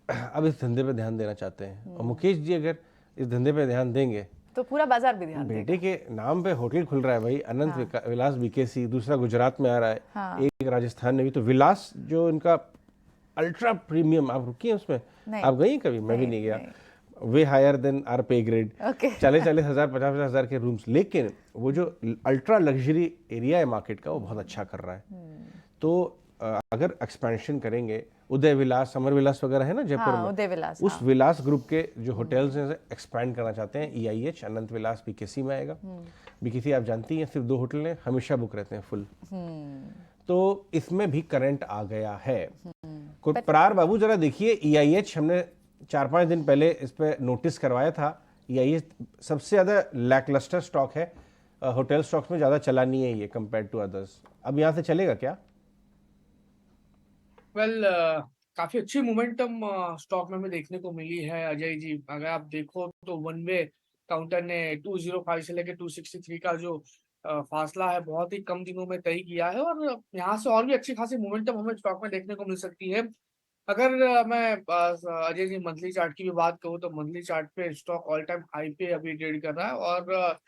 अब इस धंधे पे ध्यान देना चाहते हैं। और मुकेश जी अगर इस धंधे पे ध्यान देंगे तो पूरा बाजार भी ध्यान बेटे के नाम पे होटल खुल रहा है भाई, अनंत विलास BKC, दूसरा गुजरात में आ रहा है। हाँ। एक राजस्थान में भी। तो विलास जो इनका अल्ट्रा प्रीमियम, आप रुकिए उसमें, आप गई कभी? मैं भी नहीं गया। वे हायर देन आर पे ग्रेड, 40-40 हज़ार 50-50 हज़ार के रूम्स, लेकिन वो जो अल्ट्रा लग्जरी एरिया है मार्केट का वो बहुत अच्छा कर रहा है। तो अगर एक्सपेंशन करेंगे, उदय विलास, समर विलास वगैरह है ना जयपुर में, उदय विलास, उस विलास ग्रुप के जो होटल्स हैं एक्सपैंड करना चाहते हैं। EIH अनंत विलास BKC में आएगा। BKC आप जानती हैं सिर्फ 2 होटल हैं, हमेशा बुक रहते हैं फुल। तो इसमें भी करंट आ गया है। कुतप्रार बाबू जरा देखिए, EIH हमने 4-5 दिन पहले इस पे नोटिस करवाया था। EIH सबसे ज्यादा लैकलस्टर स्टॉक है, होटल स्टॉक्स में ज्यादा चला नहीं है ये कंपेयर टू अदर्स। अब यहाँ से चलेगा क्या? वेल काफी अच्छी मोमेंटम स्टॉक में हमें देखने को मिली है अजय जी। अगर आप देखो तो वन वे काउंटर ने 205 से लेकर 263 का जो फासला है बहुत ही कम दिनों में तय किया है, और यहाँ से और भी अच्छी खासी मोमेंटम हमें स्टॉक में देखने को मिल सकती है। अगर मैं अजय जी मंथली चार्ट की भी बात करूँ तो मंथली चार्ट पे स्टॉक ऑल टाइम हाई पे अभी ट्रेड कर रहा है, और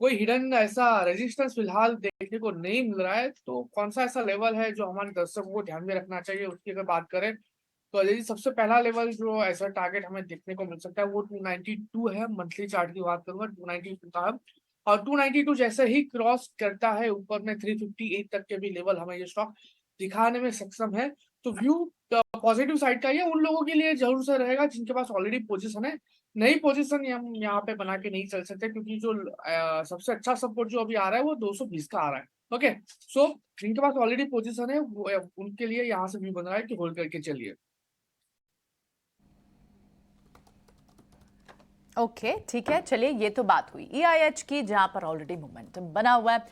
कोई हिडन ऐसा रेजिस्टेंस फिलहाल देखने को नहीं मिल रहा है। तो कौन सा ऐसा लेवल है जो हमारे दर्शकों को ध्यान में रखना चाहिए, उसकी अगर बात करें तो अजय जी सबसे पहला लेवल जो ऐसा टारगेट हमें देखने को मिल सकता है वो 292 है। मंथली चार्ट की बात करूंगा 292 का है, और 292 जैसे ही क्रॉस करता है ऊपर में 358 तक के भी लेवल हमें ये स्टॉक दिखाने में सक्षम है। तो व्यू पॉजिटिव साइड का ये उन लोगों के लिए जरूर से रहेगा जिनके पास ऑलरेडी पोजीशन है। नई पोजीशन हम यहाँ पे बना के नहीं चल सकते, क्योंकि जो सबसे अच्छा सपोर्ट जो अभी आ रहा है वो 220 का आ रहा है। ओके, सो जिनके पास ऑलरेडी पोजीशन है वो उनके लिए यहाँ से व्यू बन रहा है कि होल्ड करके चलिए। ओके ठीक है, चलिए ये तो बात हुई EIH की, जहां पर ऑलरेडी मोमेंटम बना हुआ है।